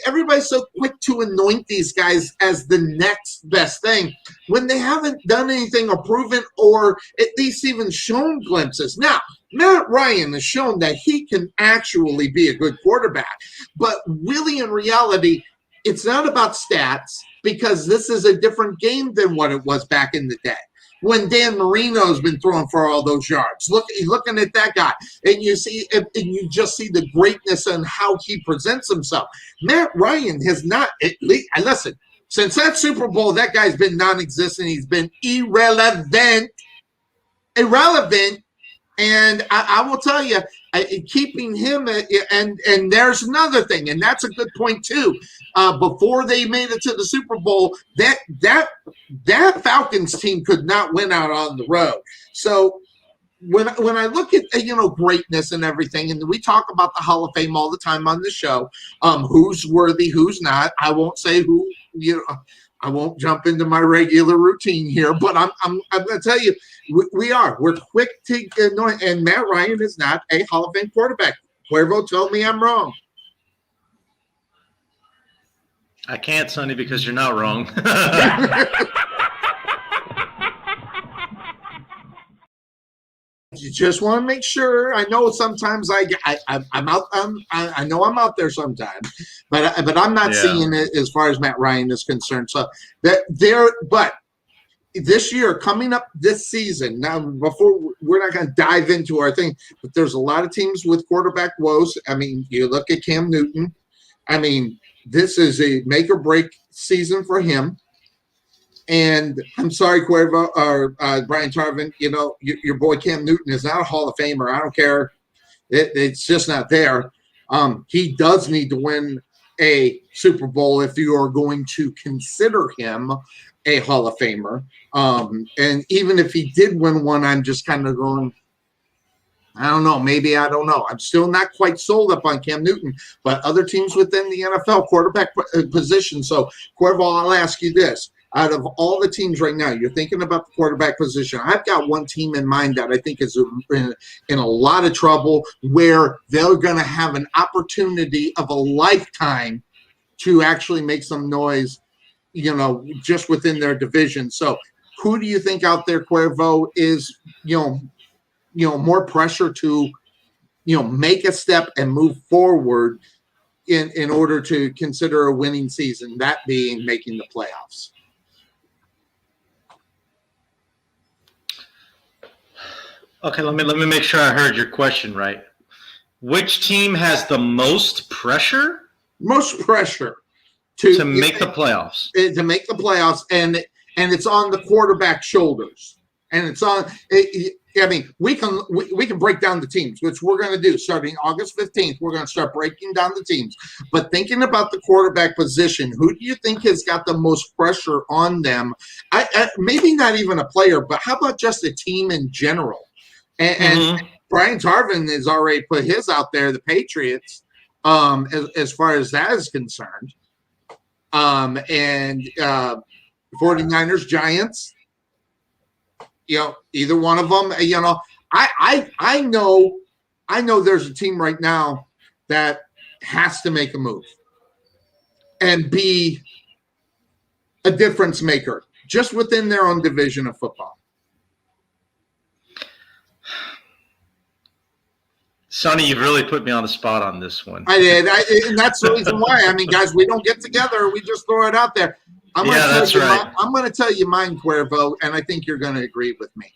Everybody's so quick to anoint these guys as the next best thing when they haven't done anything or proven or at least even shown glimpses. Now, Matt Ryan has shown that he can actually be a good quarterback, but really in reality, it's not about stats because this is a different game than what it was back in the day when Dan Marino's been throwing for all those yards. Looking at that guy, and you just see the greatness and how he presents himself. Matt Ryan has not, at least, listen, since that Super Bowl, that guy's been non-existent. He's been irrelevant. And I will tell you, keeping him, and there's another thing, and that's a good point too. Before they made it to the Super Bowl, that Falcons team could not win out on the road. So when I look at greatness and everything, and we talk about the Hall of Fame all the time on the show, who's worthy, who's not. I won't say who. I won't jump into my regular routine here, but I'm going to tell you, we're quick to annoy, and Matt Ryan is not a Hall of Fame quarterback. Cuervo told me I'm wrong. I can't, Sonny, because you're not wrong. You just want to make sure. I know sometimes I'm out. I know I'm out there sometimes, but I'm not seeing it as far as Matt Ryan is concerned. So but this year, coming up this season, now before we're not going to dive into our thing, but there's a lot of teams with quarterback woes. I mean, you look at Cam Newton. I mean, this is a make or break season for him. And I'm sorry, Cuervo or Brian Tarvin, your boy Cam Newton is not a Hall of Famer. I don't care. It's just not there. He does need to win a Super Bowl if you are going to consider him a Hall of Famer. And even if he did win one, I'm just kind of going, I don't know. Maybe I don't know. I'm still not quite sold up on Cam Newton, but other teams within the NFL quarterback position. So, Cuervo, I'll ask you this. Out of all the teams right now, you're thinking about the quarterback position. I've got one team in mind that I think is in a lot of trouble where they're going to have an opportunity of a lifetime to actually make some noise, just within their division. So who do you think out there, Cuervo, is, more pressure to, make a step and move forward in order to consider a winning season, that being making the playoffs? Okay, let me make sure I heard your question right. Which team has the most pressure? Most pressure to make the playoffs. To make the playoffs, and it's on the quarterback's shoulders. And it's on. I mean, we can break down the teams, which we're going to do starting August 15th. We're going to start breaking down the teams. But thinking about the quarterback position, who do you think has got the most pressure on them? Maybe not even a player, but how about just a team in general? And Brian Tarvin has already put his out there, the Patriots, as far as that is concerned. And 49ers, Giants, either one of them, I know there's a team right now that has to make a move and be a difference maker just within their own division of football? Sonny, you've really put me on the spot on this one. I did. And that's the reason why. I mean, guys, we don't get together. We just throw it out there. I'm going to tell you mine, Cuervo, and I think you're going to agree with me.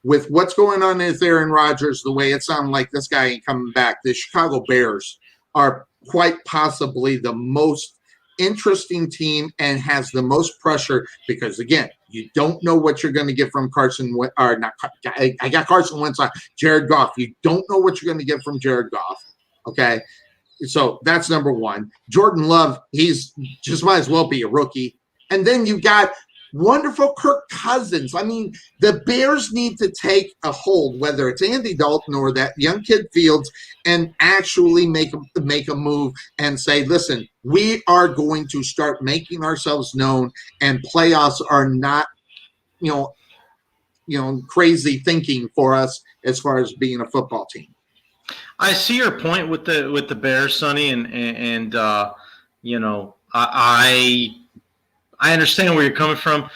With what's going on with Aaron Rodgers, the way it sounded like this guy ain't coming back, the Chicago Bears are quite possibly the most interesting team and has the most pressure because, again, you don't know what you're going to get from Carson – or not – I got Carson Wentz on Jared Goff. You don't know what you're going to get from Jared Goff, okay? So that's number one. Jordan Love, he's just might as well be a rookie. And then you got wonderful Kirk Cousins. I mean, the Bears need to take a hold, whether it's Andy Dalton or that young kid Fields, and actually make a move and say, listen, we are going to start making ourselves known, and playoffs are not, crazy thinking for us as far as being a football team. I see your point with the Bears, Sonny, and I understand where you're coming from.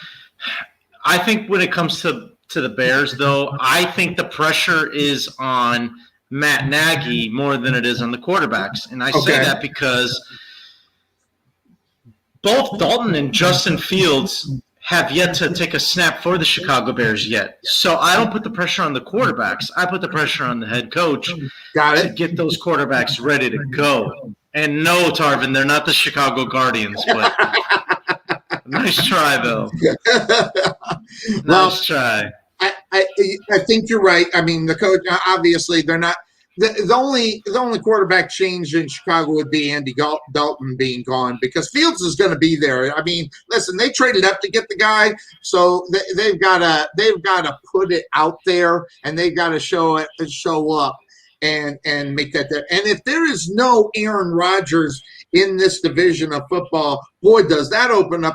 I think when it comes to the Bears, though, I think the pressure is on Matt Nagy more than it is on the quarterbacks. And I say that because both Dalton and Justin Fields have yet to take a snap for the Chicago Bears yet. So I don't put the pressure on the quarterbacks. I put the pressure on the head coach to get those quarterbacks ready to go. And no, Tarvin, they're not the Chicago Guardians, but nice try, though. Nice try. I think you're right. I mean, the coach, obviously, they're not. The only quarterback change in Chicago would be Andy Dalton being gone, because Fields is going to be there. I mean, listen, they traded up to get the guy, so they've got to put it out there, and they've got to show up and make that there. And if there is no Aaron Rodgers in this division of football, boy, does that open up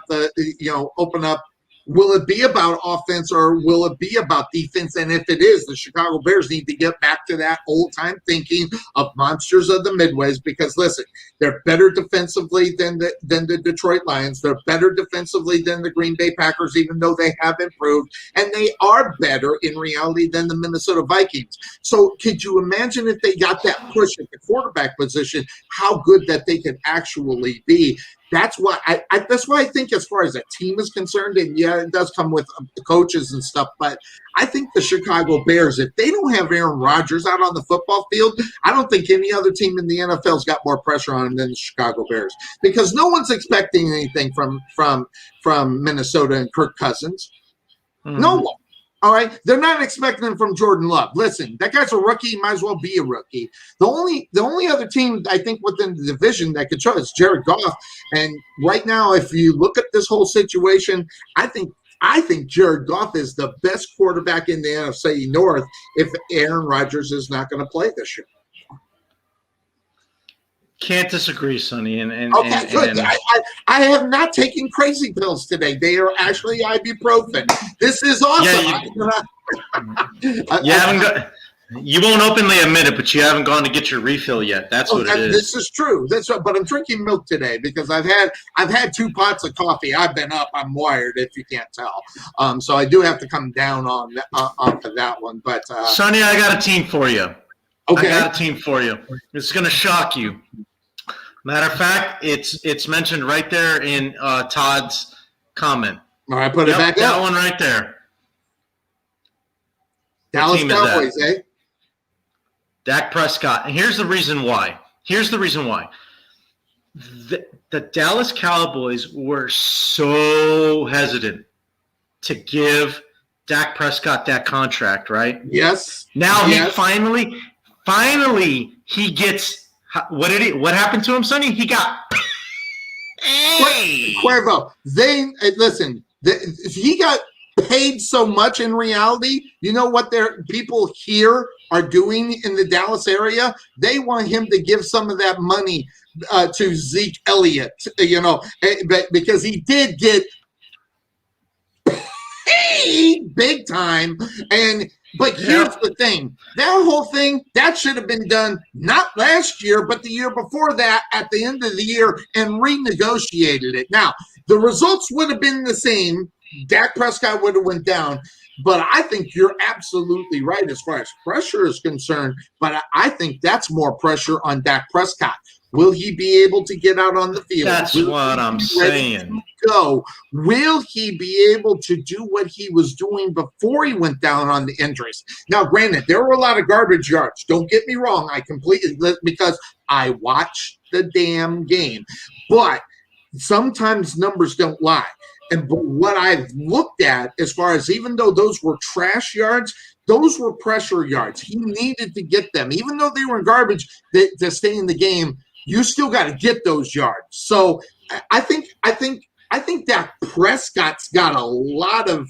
will it be about offense or will it be about defense? And if it is, the Chicago Bears need to get back to that old-time thinking of monsters of the Midwest, because, listen, they're better defensively than the Detroit Lions. They're better defensively than the Green Bay Packers, even though they have improved. And they are better in reality than the Minnesota Vikings. So could you imagine if they got that push at the quarterback position, how good that they could actually be? That's why I think, as far as a team is concerned, and yeah, it does come with the coaches and stuff, but I think the Chicago Bears, if they don't have Aaron Rodgers out on the football field, I don't think any other team in the NFL's got more pressure on them than the Chicago Bears, because no one's expecting anything from Minnesota and Kirk Cousins. Mm-hmm. No one. All right, they're not expecting them from Jordan Love. Listen, that guy's a rookie. He might as well be a rookie. The only other team I think within the division that could show is Jared Goff. And right now, if you look at this whole situation, I think Jared Goff is the best quarterback in the NFC North if Aaron Rodgers is not going to play this year. Can't disagree, Sonny. Okay, good. I have not taken crazy pills today. They are actually ibuprofen. This is awesome. You won't openly admit it, but you haven't gone to get your refill yet. That's what it is. This is true. But I'm drinking milk today because I've had 2 pots of coffee. I've been up. I'm wired, if you can't tell. So I do have to come down on that one. But Sonny, I got a team for you. Okay. I got a team for you. It's going to shock you. Matter of fact, it's mentioned right there in Todd's comment. All right, put it back up. That one right there. Dallas Cowboys, eh? Dak Prescott. And here's the reason why. The Dallas Cowboys were so hesitant to give Dak Prescott that contract, right? Yes. Now he finally he gets – what happened to him, Sonny? He got Cuervo. He got paid so much in reality. You know what people here are doing in the Dallas area? They want him to give some of that money to Zeke Elliott, because he did get paid big time, and But here's the thing. That whole thing, that should have been done not last year, but the year before that at the end of the year and renegotiated it. Now, the results would have been the same. Dak Prescott would have went down. But I think you're absolutely right as far as pressure is concerned. But I think that's more pressure on Dak Prescott. Will he be able to get out on the field? That's what I'm saying. Go. Will he be able to do what he was doing before he went down on the injuries? Now, granted, there were a lot of garbage yards. Don't get me wrong. I completely, because I watched the damn game. But sometimes numbers don't lie. And what I've looked at as far as, even though those were trash yards, those were pressure yards. He needed to get them. Even though they were in garbage to stay in the game, you still got to get those yards. So I think that Prescott's got a lot of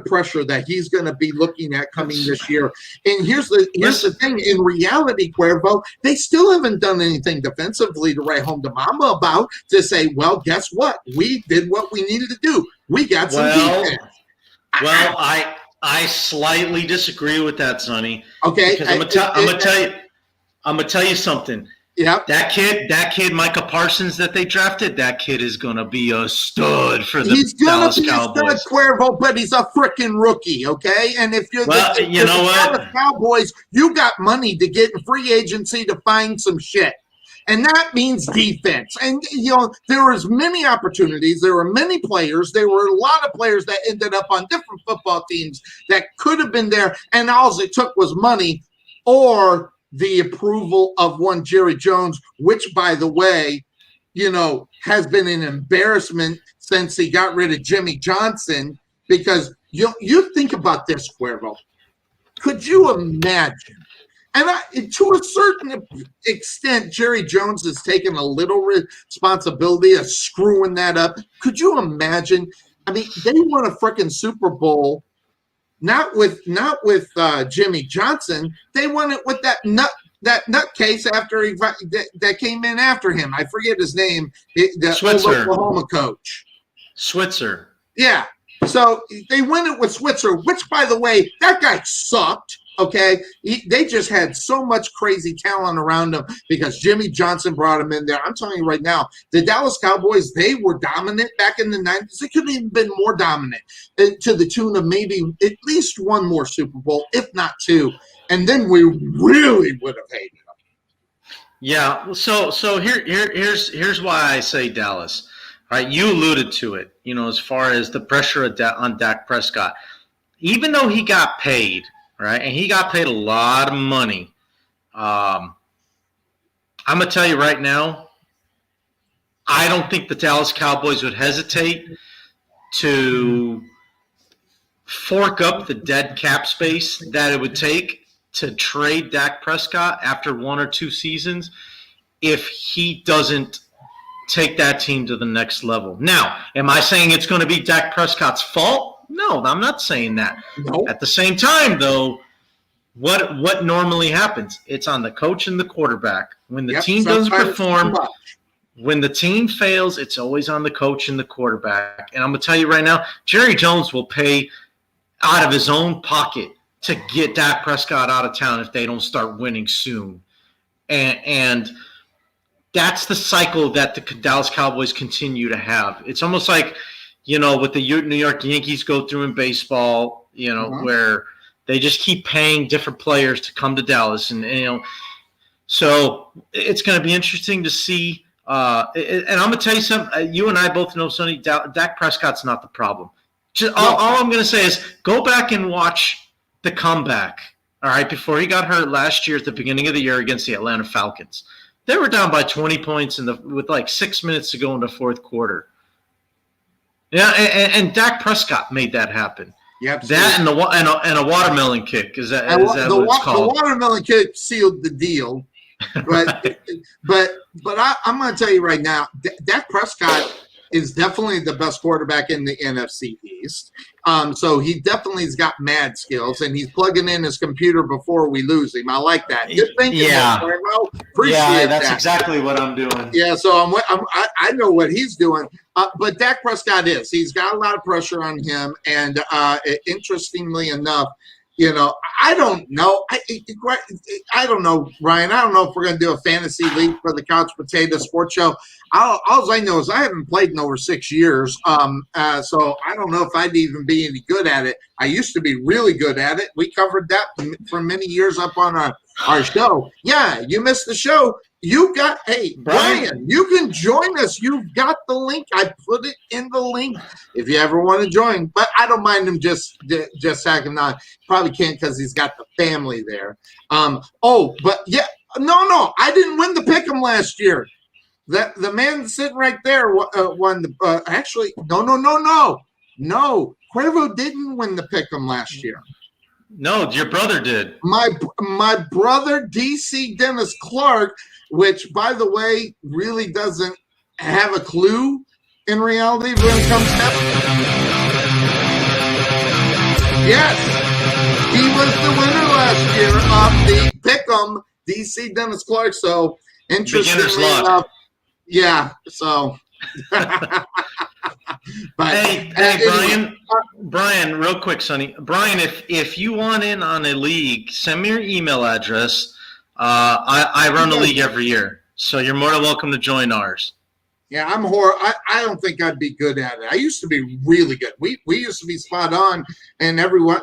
pressure that he's going to be looking at coming this year. And here's the thing. In reality, Cuervo, they still haven't done anything defensively to write home to mama about, to say, well, guess what? We did what we needed to do. We got some defense. Well, I slightly disagree with that, Sonny. Okay. Because I'm gonna tell you something. Yeah, that kid, Micah Parsons, that they drafted, that kid is gonna be a stud for the Dallas Cowboys. He's Cuervo, but he's a freaking rookie, okay? And if you're the Dallas Cowboys, you got money to get in free agency to find some shit. And that means defense. And, there was many opportunities. There were many players. There were a lot of players that ended up on different football teams that could have been there. And all it took was money or the approval of one Jerry Jones, which, by the way, has been an embarrassment since he got rid of Jimmy Johnson. Because you think about this, Cuervo. Could you imagine? And to a certain extent, Jerry Jones has taken a little responsibility of screwing that up. Could you imagine? I mean, they won a freaking Super Bowl. Not with Jimmy Johnson. They won it with that nutcase after that came in after him. I forget his name. The Oklahoma coach. Switzer. Yeah. So they won it with Switzer, which, by the way, that guy sucked. Okay, they just had so much crazy talent around them because Jimmy Johnson brought him in there. I'm telling you right now, the Dallas Cowboys, they were dominant back in the 90s. They couldn't even been more dominant, to the tune of maybe at least one more Super Bowl, if not two. And then we really would have hated them. Yeah, so here's why I say Dallas. All right, you alluded to it, as far as the pressure on Dak Prescott. Even though he got paid, right, and he got paid a lot of money. I'm going to tell you right now, I don't think the Dallas Cowboys would hesitate to fork up the dead cap space that it would take to trade Dak Prescott after 1 or 2 seasons if he doesn't take that team to the next level. Now, am I saying it's going to be Dak Prescott's fault? No, I'm not saying that. Nope. At the same time, though, what normally happens? It's on the coach and the quarterback. When the team doesn't perform, when the team fails, it's always on the coach and the quarterback. And I'm going to tell you right now, Jerry Jones will pay out of his own pocket to get Dak Prescott out of town if they don't start winning soon. And that's the cycle that the Dallas Cowboys continue to have. It's almost like, what the New York Yankees go through in baseball, where they just keep paying different players to come to Dallas. And so it's going to be interesting to see. And I'm going to tell you something. You and I both know, Sonny, Dak Prescott's not the problem. All I'm going to say is go back and watch the comeback, all right, before he got hurt last year at the beginning of the year against the Atlanta Falcons. They were down by 20 points with like 6 minutes to go in the fourth quarter. Yeah, and Dak Prescott made that happen. Yeah, that and a watermelon kick is that what it's called? The watermelon kick sealed the deal, but I'm going to tell you right now, Dak Prescott is definitely the best quarterback in the NFC East. So he definitely has got mad skills, and he's plugging in his computer before we lose him. I like that. Good thinking, Cuervo. Appreciate that's that. exactly what I'm doing. Yeah, so I know what he's doing. But Dak Prescott he's got a lot of pressure on him, and interestingly enough, I don't know. I don't know, Ryan. I don't know if we're going to do a fantasy league for the Couch Potato Sports Show. All I know is I haven't played in over 6 years. So I don't know if I'd even be any good at it. I used to be really good at it. We covered that for many years up on our show. Yeah, you missed the show. Hey, Brian, you can join us. You've got the link. I put it in the link if you ever want to join. But I don't mind him just hacking on. Probably can't because he's got the family there. But yeah, no, I didn't win the pick'em last year. The man sitting right there won the. Actually, no. Cuervo didn't win the pick'em last year. No, your brother did. My brother, DC Dennis Clark, which, by the way, really doesn't have a clue in reality when it comes to Yes, he was the winner last year of the Pick'em, DC Dennis Clark. So, interestingly enough, yeah, so. But, hey, Brian, real quick, Sonny. Brian, if you want in on a league, send me your email address. I run a league every year, so you're more than welcome to join ours. Yeah, I'm horrible. I don't think I'd be good at it. I used to be really good. We used to be spot on, and everyone,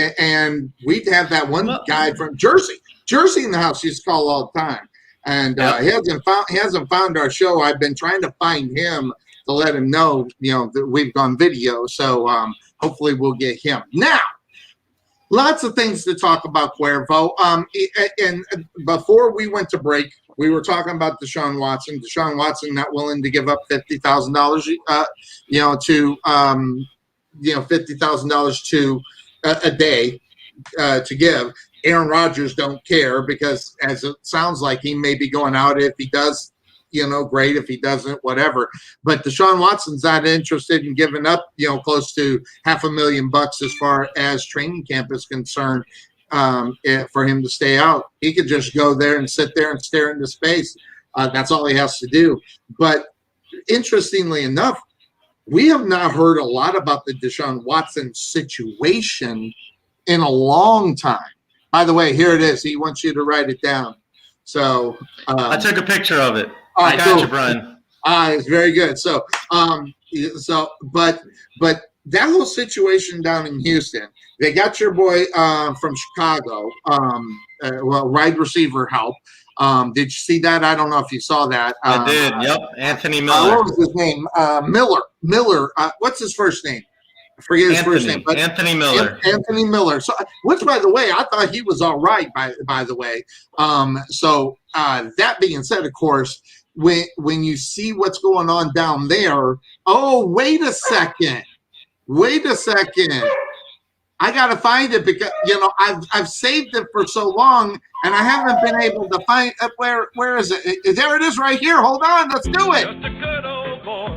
and we'd have that one guy from Jersey in the house. He used to call all the time, and he hasn't found our show. I've been trying to find him to let him know, that we've gone video. So hopefully we'll get him. Now, lots of things to talk about, Cuervo. And before we went to break, we were talking about Deshaun Watson. Deshaun Watson not willing to give up $50,000, to $50,000 to a day to give. Aaron Rodgers don't care because, as it sounds like, he may be going out. If he does, great. If he doesn't, whatever. But Deshaun Watson's not interested in giving up, close to $500,000 as far as training camp is concerned, for him to stay out. He could just go there and sit there and stare into space. That's all he has to do. But interestingly enough, we have not heard a lot about the Deshaun Watson situation in a long time. By the way, here it is. He wants you to write it down. So I took a picture of it. I got you, Brian. It's very good. So, but that whole situation down in Houston, they got your boy from Chicago, wide receiver help. Did you see that? I don't know if you saw that. I did. Yep, Anthony Miller. What was his name? Miller. What's his first name? I forget his first name. But Anthony Miller. Anthony Miller. So, which, by the way, I thought he was all right. By the way, that being said, of course, when you see what's going on down there, wait a second. I gotta find it because I've saved it for so long and I haven't been able to find it. Where is it? There it is, right here. Hold on, let's do it. Just a good old boy,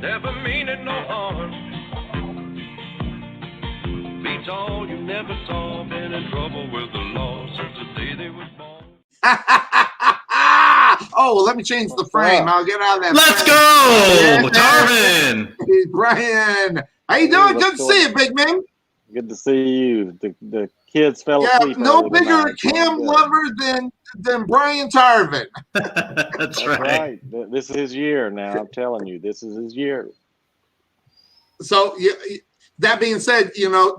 never meaning no harm. Beats all you never saw, been in trouble with the law since the day they was born. Let me change the frame. I'll get out of that. Let's frame. go, Tarvin. Hey, Brian. How you doing? Good to see you, big man. Good to see you. The kids fell asleep. No bigger Cam lover than Brian Tarvin. That's right. This is his year now. I'm telling you, this is his year. So, that being said,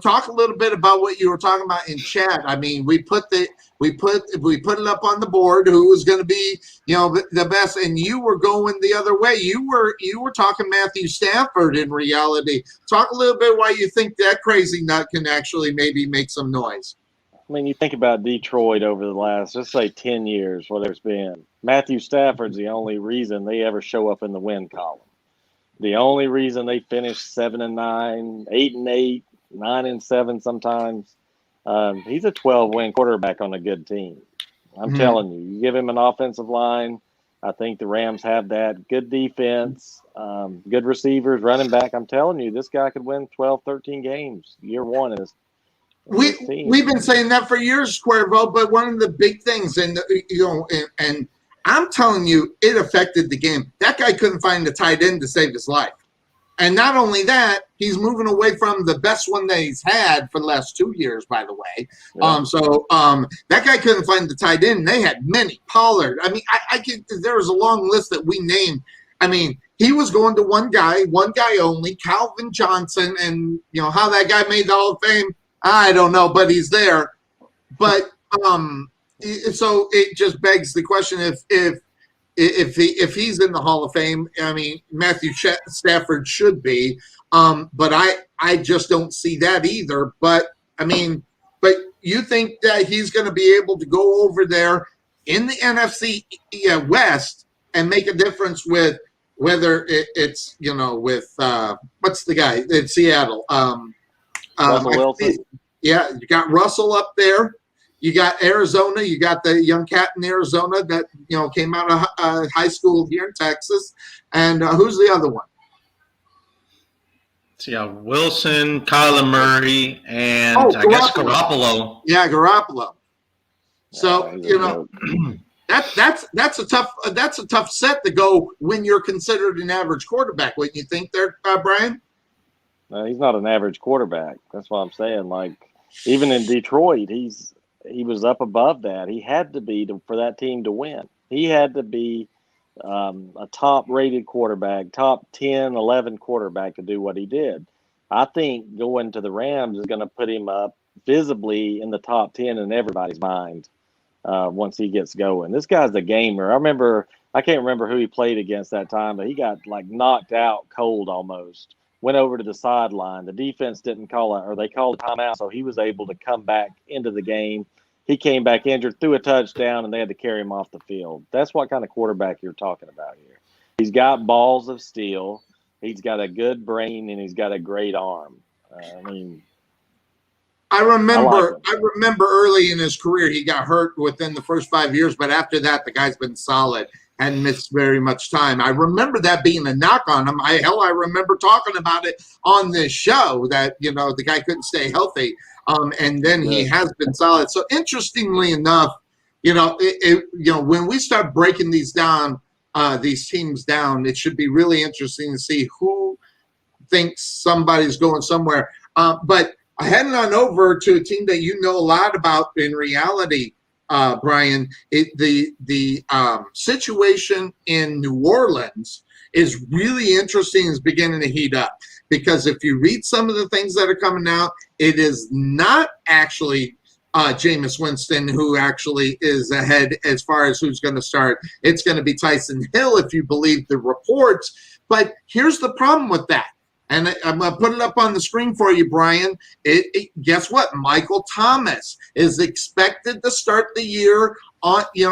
talk a little bit about what you were talking about in chat. I mean, we put it up on the board who was going to be, the best, and you were going the other way. You were talking Matthew Stafford in reality. Talk a little bit why you think that crazy nut can actually maybe make some noise. I mean, you think about Detroit over the last, let's say, 10 years, where there's been Matthew Stafford's the only reason they ever show up in the win column. The only reason they finish 7-9, 8-8, 9-7 sometimes. He's a 12-win quarterback on a good team. I'm telling you, you give him an offensive line. I think the Rams have that. Good defense, good receivers, running back. I'm telling you, this guy could win 12, 13 games year one. We've been saying that for years, Cuervo, but one of the big things, and I'm telling you, it affected the game. That guy couldn't find a tight end to save his life. And not only that, he's moving away from the best one that he's had for the last 2 years, by the way. Yeah. That guy couldn't find the tight end. They had many. Pollard. I mean, there was a long list that we named. I mean, he was going to one guy only, Calvin Johnson, and how that guy made the Hall of Fame, I don't know, but he's there. But so it just begs the question if he's in the Hall of Fame. I mean, Matthew Stafford should be, but I just don't see that either. But I mean, but you think that he's going to be able to go over there in the NFC West and make a difference with whether it's with what's the guy in Seattle? Russell Wilson. Yeah, you got Russell up there. You got Arizona. You got the young cat in Arizona that came out of high school here in Texas. And who's the other one? So yeah, Wilson, Kyler Murray, and I guess Garoppolo. Yeah, Garoppolo. So that's a tough set to go when you're considered an average quarterback. Wouldn't you think there, Brian? No, he's not an average quarterback. That's what I'm saying. Like, even in Detroit, he was up above that. He had to be for that team to win. He had to be a top-rated quarterback, top 10, 11 quarterback to do what he did. I think going to the Rams is going to put him up visibly in the top 10 in everybody's mind once he gets going. This guy's a gamer. I can't remember who he played against that time, but he got like knocked out cold almost. Went over to the sideline. The defense didn't call it, or they called a timeout, so he was able to come back into the game. He came back injured, threw a touchdown, and they had to carry him off the field. That's what kind of quarterback you're talking about here. He's got balls of steel. He's got a good brain, and he's got a great arm. I remember early in his career he got hurt within the first 5 years, but after that the guy's been solid. Hadn't missed very much time. I remember that being a knock on him. I remember talking about it on this show that, the guy couldn't stay healthy. And then he has been solid. So interestingly enough, when we start breaking these down, these teams down, it should be really interesting to see who thinks somebody's going somewhere. But heading on over to a team that you know a lot about in reality, Brian, the situation in New Orleans is really interesting. It's beginning to heat up because if you read some of the things that are coming out, it is not actually Jameis Winston who actually is ahead as far as who's going to start. It's going to be Tyson Hill if you believe the reports. But here's the problem with that. And I'm going to put it up on the screen for you, Brian. Guess what? Michael Thomas is expected to start the year on, he's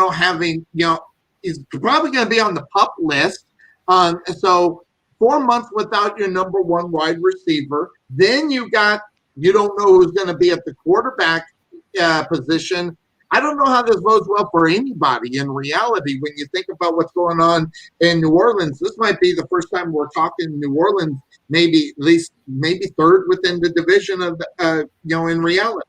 probably going to be on the PUP list. So 4 months without your number one wide receiver. Then you don't know who's going to be at the quarterback position. I don't know how this bodes well for anybody in reality. When you think about what's going on in New Orleans, this might be the first time we're talking New Orleans, maybe third within the division of in reality.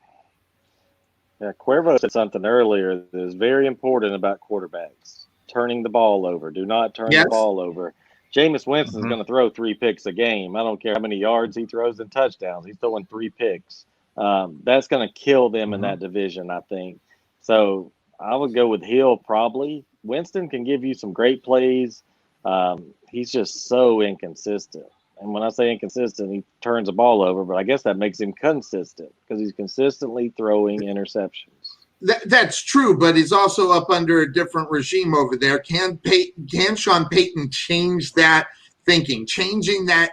Yeah, Cuervo said something earlier that is very important about quarterbacks: turning the ball over. Do not turn the ball over. Jameis Winston's going to throw 3 picks a game. I don't care how many yards he throws and touchdowns. He's throwing 3 picks. That's going to kill them in that division, I think. So I would go with Hill probably. Winston can give you some great plays. He's just so inconsistent. And when I say inconsistent, he turns the ball over, but I guess that makes him consistent because he's consistently throwing interceptions. That's true, but he's also up under a different regime over there. Can Sean Payton change that thinking, changing that,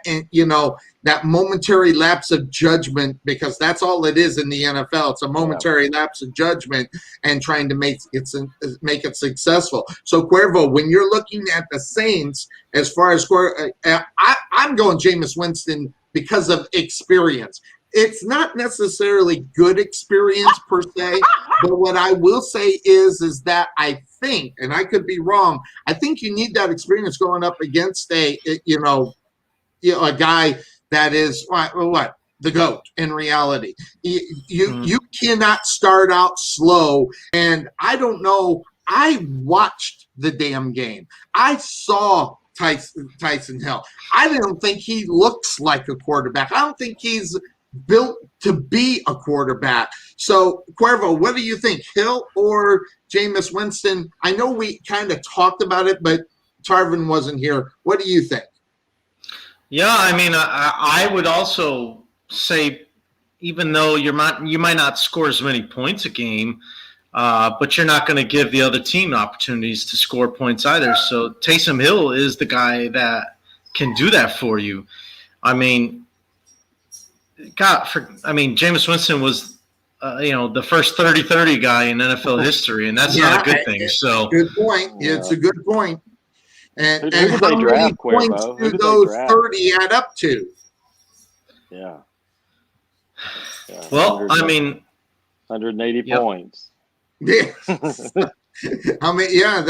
that momentary lapse of judgment, because that's all it is in the NFL. It's a momentary lapse of judgment and trying to make it successful. So Cuervo, when you're looking at the Saints, as far as I'm going Jameis Winston because of experience. It's not necessarily good experience per se, but what I will say is that I think, and I could be wrong, I think you need that experience going up against a guy that is what the GOAT in reality. You cannot start out slow, and I don't know. I watched the damn game. I saw Tyson Hill. I don't think he looks like a quarterback. I don't think he's built to be a quarterback. So, Cuervo, what do you think, Hill or Jameis Winston? I know we kind of talked about it, but Tarvin wasn't here. What do you think? Yeah, I mean, I would also say, even though you might not score as many points a game, but you're not going to give the other team opportunities to score points either. So Taysom Hill is the guy that can do that for you. I mean, Jameis Winston was, the first 30-30 guy in NFL history, and that's not a good thing. So good point. It's a good point. And Who did how they many draft, points Cuervo? do Who did those they draft? 30 add up to? Yeah. Well, I mean, 180 points. Yeah. I mean, yeah,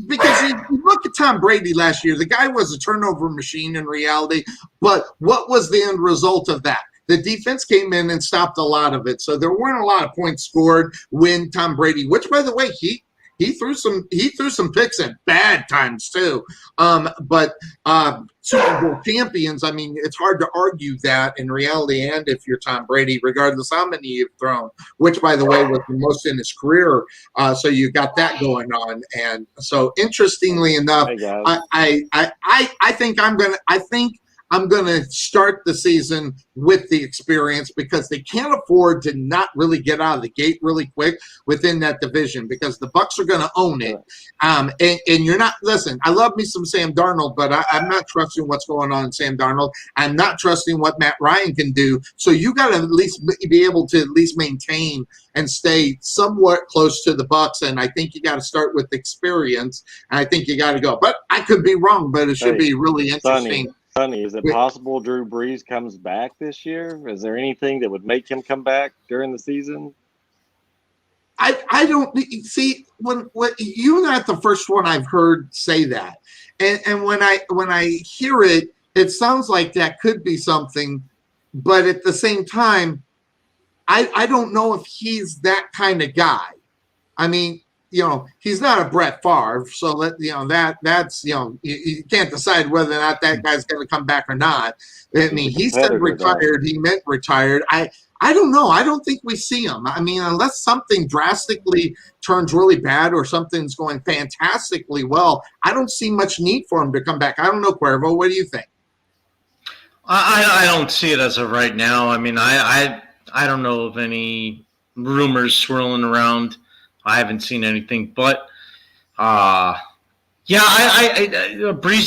because you look at Tom Brady last year, the guy was a turnover machine in reality, but what was the end result of that? The defense came in and stopped a lot of it. So there weren't a lot of points scored when Tom Brady, which by the way, he threw some picks at bad times too. But Super Bowl champions, I mean, it's hard to argue that in reality. And if you're Tom Brady, regardless how many you've thrown, which by the way was the most in his career, so you got that going on. And so interestingly enough, I think I'm gonna start the season with the experience because they can't afford to not really get out of the gate really quick within that division because the Bucs are gonna own it. And you're not listen. I love me some Sam Darnold, but I'm not trusting what's going on in Sam Darnold. I'm not trusting what Matt Ryan can do. So you got to at least be able to at least maintain and stay somewhat close to the Bucs. And I think you got to start with experience. And I think you got to go. But I could be wrong. But it should be really interesting. Sonny, is it possible Drew Brees comes back this year? Is there anything that would make him come back during the season? I don't see when you're not the first one I've heard say that, and when I hear it, it sounds like that could be something, but at the same time, I don't know if he's that kind of guy. I mean, he's not a Brett Favre, so that's you can't decide whether or not that guy's going to come back or not. I mean, he said retired. He meant retired. I don't know. I don't think we see him. I mean, unless something drastically turns really bad or something's going fantastically well, I don't see much need for him to come back. I don't know, Cuervo. What do you think? I don't see it as of right now. I mean, I don't know of any rumors swirling around. I haven't seen anything, but Brees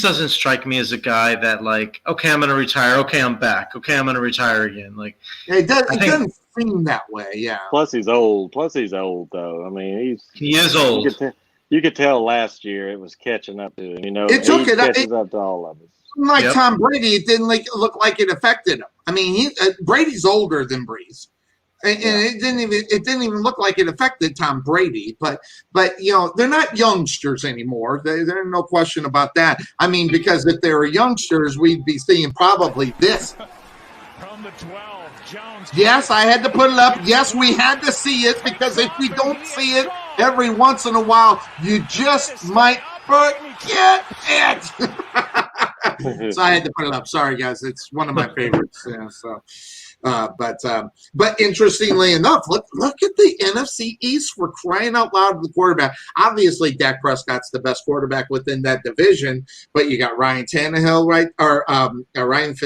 doesn't strike me as a guy that okay, I'm going to retire. Okay, I'm back. Okay, I'm going to retire again. It doesn't seem that way. Yeah. Plus he's old, though. I mean, he is old. You could tell last year it was catching up to him. It took it catches up to all of us. Like Tom Brady, it didn't look like it affected him. I mean, Brady's older than Brees. And it didn't even look like it affected Tom Brady, but they're not youngsters anymore. There's no question about that. I mean, because if they were youngsters, we'd be seeing probably this. From the 12, Jones. Yes, I had to put it up. Yes, we had to see it because if we don't see it every once in a while, you just might forget it. So I had to put it up. Sorry, guys. It's one of my favorites. Yeah, so. But interestingly enough, look at the NFC East for crying out loud with the quarterback. Obviously, Dak Prescott's the best quarterback within that division, but you got Ryan Tannehill, right? Or Ryan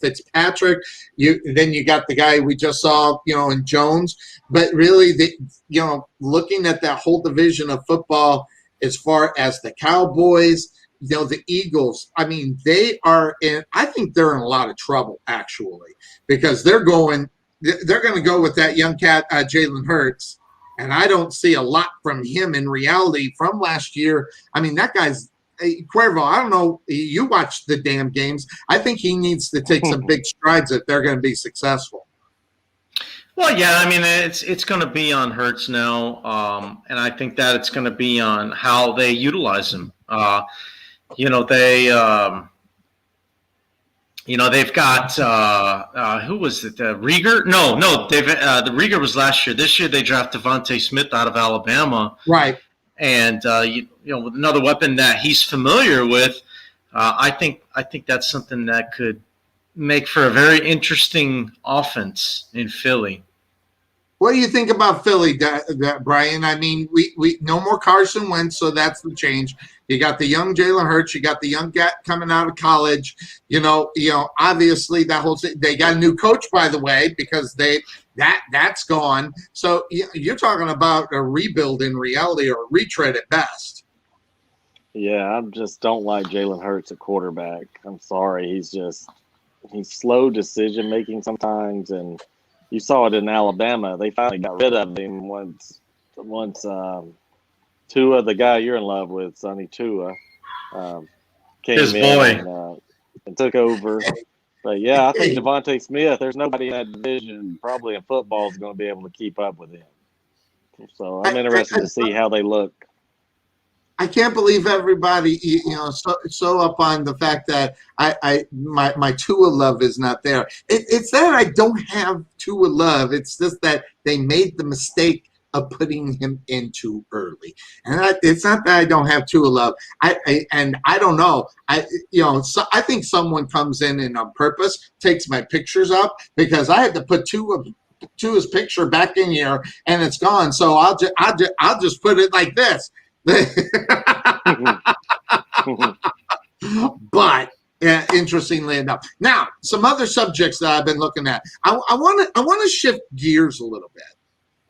Fitzpatrick. Then you got the guy we just saw, in Jones. But really, looking at that whole division of football, as far as the Cowboys. The Eagles, I mean, I think they're in a lot of trouble, actually, because they're going to go with that young cat, Jalen Hurts, and I don't see a lot from him in reality from last year. I mean, that guy's Cuervo, I don't know, you watch the damn games. I think he needs to take some big strides if they're going to be successful. Well, yeah, I mean, it's going to be on Hurts now, and I think that it's going to be on how they utilize him. They've got who was it? Rieger? No. The Rieger was last year. This year they draft Devontae Smith out of Alabama, right? and with another weapon that he's familiar with, I think that's something that could make for a very interesting offense in Philly. What do you think about Philly, Brian? I mean, we no more Carson Wentz, so that's the change. You got the young Jalen Hurts. You got the young guy coming out of college. Obviously that whole thing. They got a new coach, by the way, because that's gone. So you're talking about a rebuild in reality, or a retread at best. Yeah, I just don't like Jalen Hurts at quarterback. I'm sorry, he's slow decision making sometimes, and you saw it in Alabama. They finally got rid of him once Tua, the guy you're in love with, Sonny Tua, came His in boy. and took over. But yeah, I think Devontae Smith, there's nobody in that division probably in football is going to be able to keep up with him. So I'm interested to see how they look. I can't believe everybody, so up on the fact that my Tua love is not there. It's that I don't have Tua love. It's just that they made the mistake of putting him in too early, and it's not that I don't have Tua love. I don't know. I think someone comes in and on purpose takes my pictures up, because I had to put Tua's picture back in here and it's gone. So I'll just put it like this. But interestingly enough, now some other subjects that I've been looking at. I want to shift gears a little bit.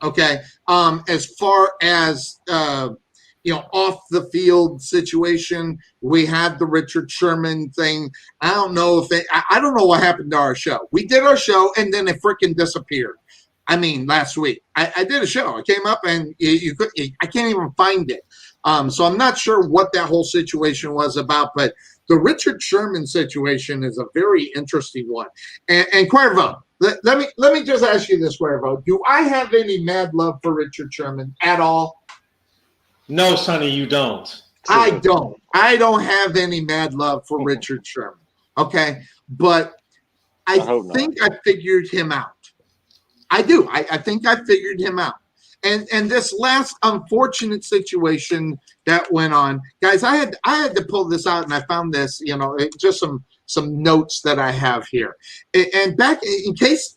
Okay, as far as off the field situation, we had the Richard Sherman thing. I don't know I don't know what happened to our show. We did our show and then it freaking disappeared. I mean, last week I did a show. I came up and I can't even find it. So I'm not sure what that whole situation was about, but the Richard Sherman situation is a very interesting one. And Cuervo, let me just ask you this, Cuervo. Do I have any mad love for Richard Sherman at all? No, Sonny, you don't. I don't. I don't have any mad love for Richard Sherman. Okay, but I think I figured him out. I do. I think I figured him out. And this last unfortunate situation that went on, guys, I had to pull this out, and I found this, just some notes that I have here. And back in case,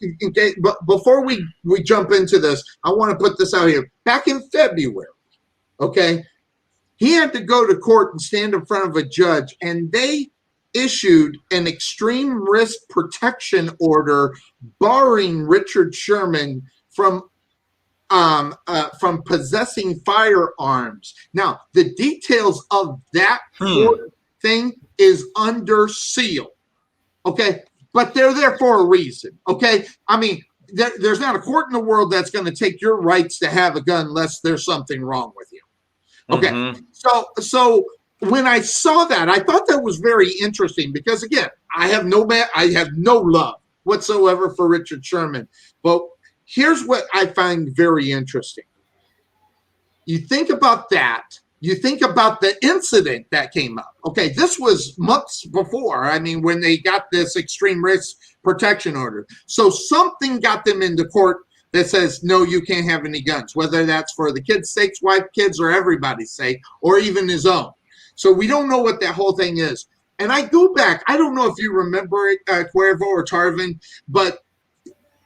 but before we jump into this, I want to put this out here. Back in February, okay, he had to go to court and stand in front of a judge, and they issued an extreme risk protection order barring Richard Sherman from possessing firearms. Now, the details of that thing is under seal, okay? But they're there for a reason, okay? I mean, there's not a court in the world that's going to take your rights to have a gun unless there's something wrong with you, okay? Mm-hmm. So when I saw that, I thought that was very interesting because, again, I have no love whatsoever for Richard Sherman, but here's what I find very interesting. You think about that. You think about the incident that came up. Okay, this was months before. I mean, when they got this extreme risk protection order. So something got them into court that says, no, you can't have any guns, whether that's for the kid's sake, wife, kids, or everybody's sake, or even his own. So we don't know what that whole thing is. And I go back. I don't know if you remember it, Cuervo or Tarvin, but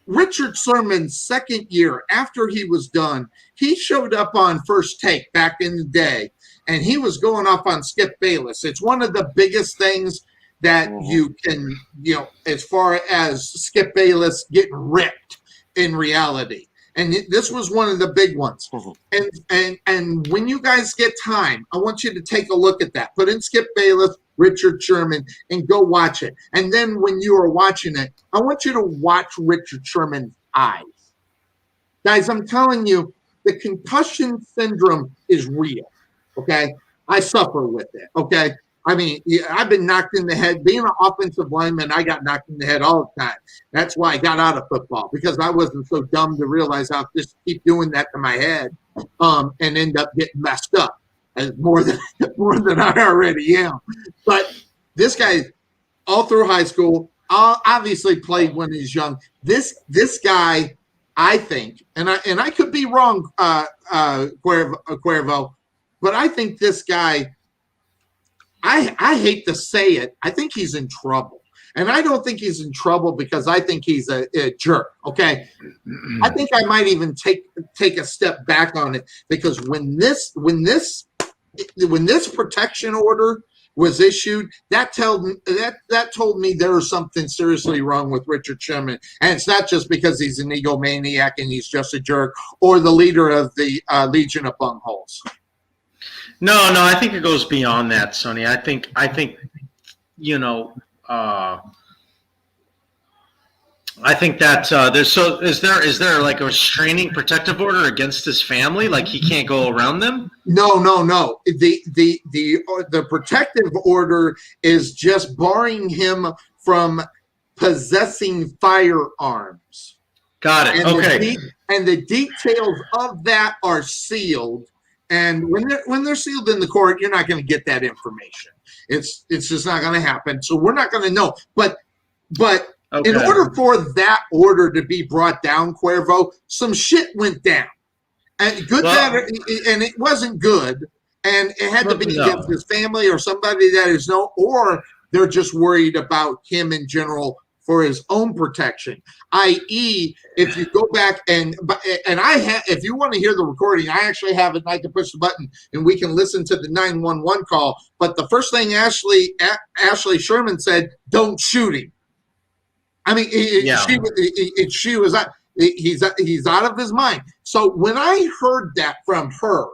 Richard Sherman's second year after he was done, he showed up on First Take back in the day, and he was going off on Skip Bayless. It's one of the biggest things that you can, as far as Skip Bayless getting ripped in reality. And this was one of the big ones. And when you guys get time, I want you to take a look at that. Put in Skip Bayless, Richard Sherman, and go watch it. And then when you are watching it, I want you to watch Richard Sherman's eyes. Guys, I'm telling you, the concussion syndrome is real, okay? I suffer with it, okay? I mean, I've been knocked in the head. Being an offensive lineman, I got knocked in the head all the time. That's why I got out of football, because I wasn't so dumb to realize I'll just keep doing that to my head and end up getting messed up. More than I already am. But this guy, all through high school, obviously played when he was young. This guy, I think, and I could be wrong, Cuervo, But I think this guy, I hate to say it, I think he's in trouble. And I don't think he's in trouble because I think he's a jerk. Okay. I think I might even take a step back on it, because when this protection order was issued, that told me there was something seriously wrong with Richard Sherman. And it's not just because he's an egomaniac and he's just a jerk, or the leader of the Legion of Bungholes. No, I think it goes beyond that, Sonny. I think I think that is there like a restraining protective order against his family? Like he can't go around them? No. The protective order is just barring him from possessing firearms. Got it. And okay. The details of that are sealed. And when they're sealed in the court, you're not going to get that information. It's just not going to happen. So we're not going to know. But in order for that order to be brought down, Cuervo, some shit went down. And and it wasn't good. And it had to be against his family or somebody that is known, or they're just worried about him in general for his own protection. I.e., if you go back if you want to hear the recording, I actually have it. And I can push the button and we can listen to the 911 call. But the first thing Ashley Sherman said, "Don't shoot him." I mean, she was he's out of his mind. So when I heard that from her,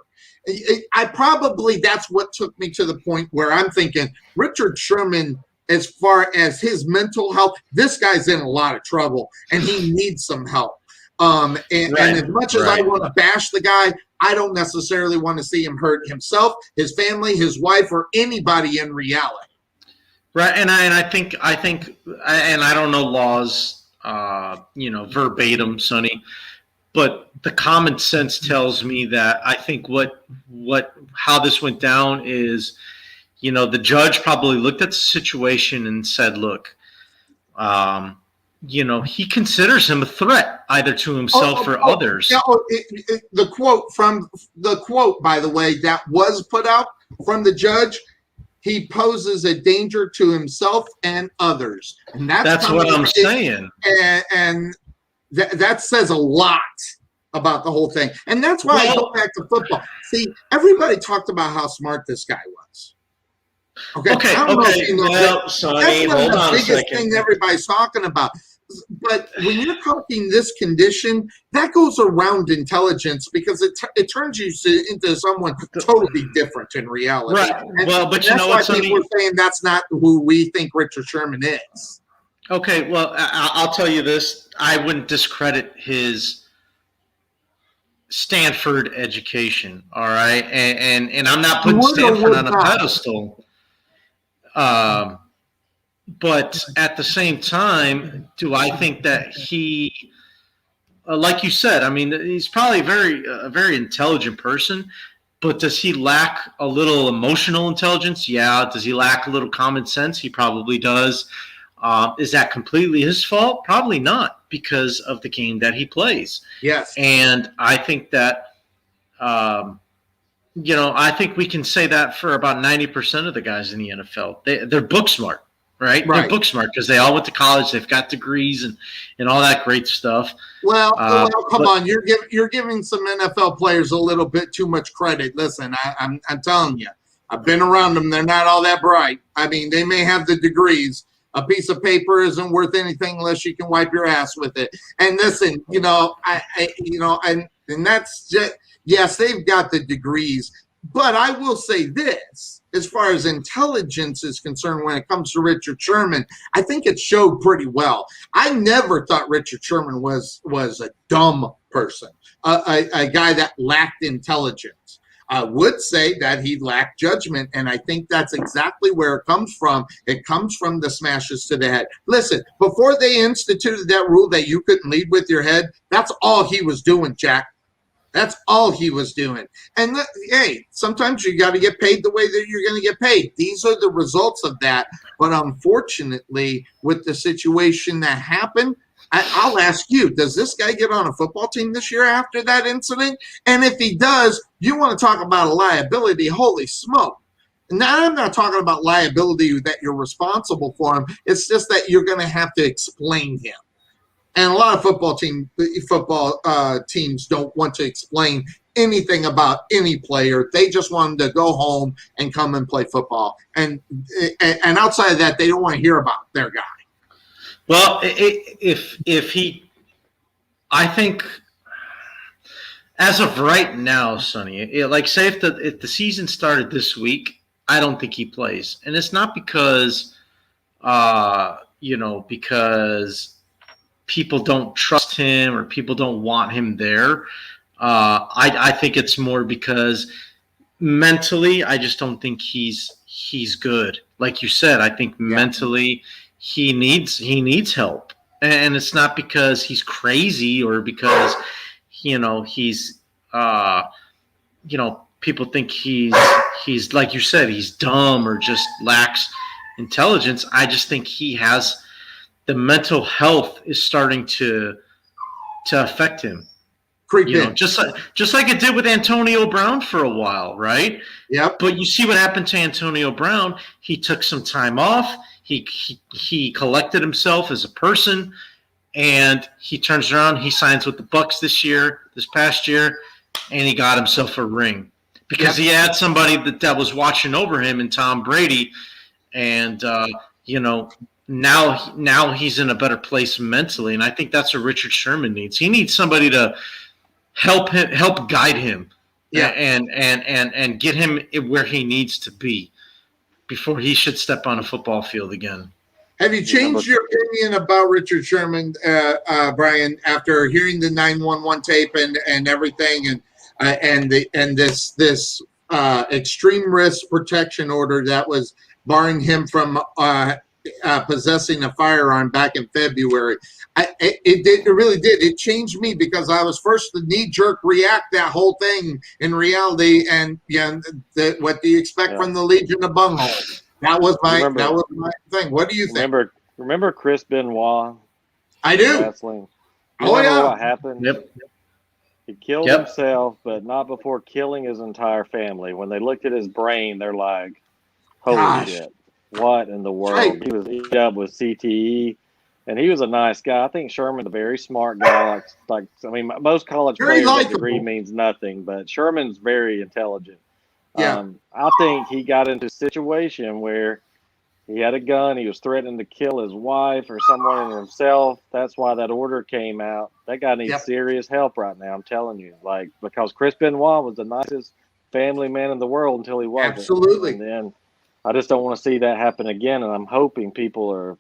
that's what took me to the point where I'm thinking Richard Sherman, as far as his mental health, this guy's in a lot of trouble and he needs some help. And as much as I want to bash the guy, I don't necessarily want to see him hurt himself, his family, his wife, or anybody in reality. Right, and I think, and I don't know laws, verbatim, Sonny, but the common sense tells me that I think how this went down is, the judge probably looked at the situation and said, look, he considers him a threat either to himself or others. The quote, by the way, that was put out from the judge, he poses a danger to himself and others. And that's what I'm saying. And that says a lot about the whole thing. And that's why I go back to football. See, everybody talked about how smart this guy was. Okay. I don't know if you know Sonny, that's the biggest thing everybody's talking about. But when you're talking this condition, that goes around intelligence because it turns you into someone totally different in reality. Right. But that's why people are saying that's not who we think Richard Sherman is. Okay. Well, I'll tell you this. I wouldn't discredit his Stanford education. All right. And I'm not putting Stanford on a pedestal. But at the same time, do I think that he, like you said, I mean, he's probably a very intelligent person, but does he lack a little emotional intelligence? Yeah. Does he lack a little common sense? He probably does. Is that completely his fault? Probably not, because of the game that he plays. Yes. And I think that, I think we can say that for about 90% of the guys in the NFL. They're book smart. Right? They're book smart because they all went to college. They've got degrees and all that great stuff. Well, come on. You're giving some NFL players a little bit too much credit. Listen, I'm telling you, I've been around them. They're not all that bright. I mean, they may have the degrees. A piece of paper isn't worth anything unless you can wipe your ass with it. And listen, and that's just, yes, they've got the degrees. But I will say this. As far as intelligence is concerned, when it comes to Richard Sherman, I think it showed pretty well. I never thought Richard Sherman was a dumb person, a guy that lacked intelligence. I would say that he lacked judgment, and I think that's exactly where it comes from. It comes from the smashes to the head. Listen, before they instituted that rule that you couldn't lead with your head, that's all he was doing, Jack. That's all he was doing. And hey, sometimes you got to get paid the way that you're going to get paid. These are the results of that. But unfortunately, with the situation that happened, I'll ask you, does this guy get on a football team this year after that incident? And if he does, you want to talk about a liability, holy smoke. Now, I'm not talking about liability that you're responsible for him. It's just that you're going to have to explain him. And a lot of football teams don't want to explain anything about any player. They just want them to go home and come and play football. And outside of that, they don't want to hear about their guy. Well, I think as of right now, Sonny, like say if the season started this week, I don't think he plays, and it's not because, because people don't trust him or people don't want him there. I think it's more because mentally, I just don't think he's good. Like you said, I think mentally he needs help, and it's not because he's crazy or because he's people think he's like you said, he's dumb or just lacks intelligence. I just think he has the mental health is starting to affect him. Just like it did with Antonio Brown for a while, right? Yep. But you see what happened to Antonio Brown. He took some time off. He collected himself as a person, and he turns around. He signs with the Bucs this past year, and he got himself a ring because he had somebody that was watching over him in Tom Brady, and now he's in a better place mentally, and I think that's what Richard Sherman needs. He needs somebody to help guide him, and get him where he needs to be before he should step on a football field again. Have you changed your opinion about Richard Sherman, Brian, after hearing the 911 tape and everything, and this extreme risk protection order that was barring him from possessing a firearm back in February? It really did. It changed me because I was first the knee-jerk react that whole thing in reality, and what do you expect from the Legion of Bunghole? That was my thing. What do you think? Remember Chris Benoit? I do. Wrestling. Remember what happened? Yep. He killed himself, but not before killing his entire family. When they looked at his brain, they're like, "Holy shit! What in the world?" Right. He was eaten up with CTE. And he was a nice guy. I think Sherman's a very smart guy. Most college players' degree means nothing, but Sherman's very intelligent. Yeah. I think he got into a situation where he had a gun. He was threatening to kill his wife or someone and himself. That's why that order came out. That guy needs serious help right now. I'm telling you, because Chris Benoit was the nicest family man in the world until he wasn't. Absolutely. And then I just don't want to see that happen again. And I'm hoping people are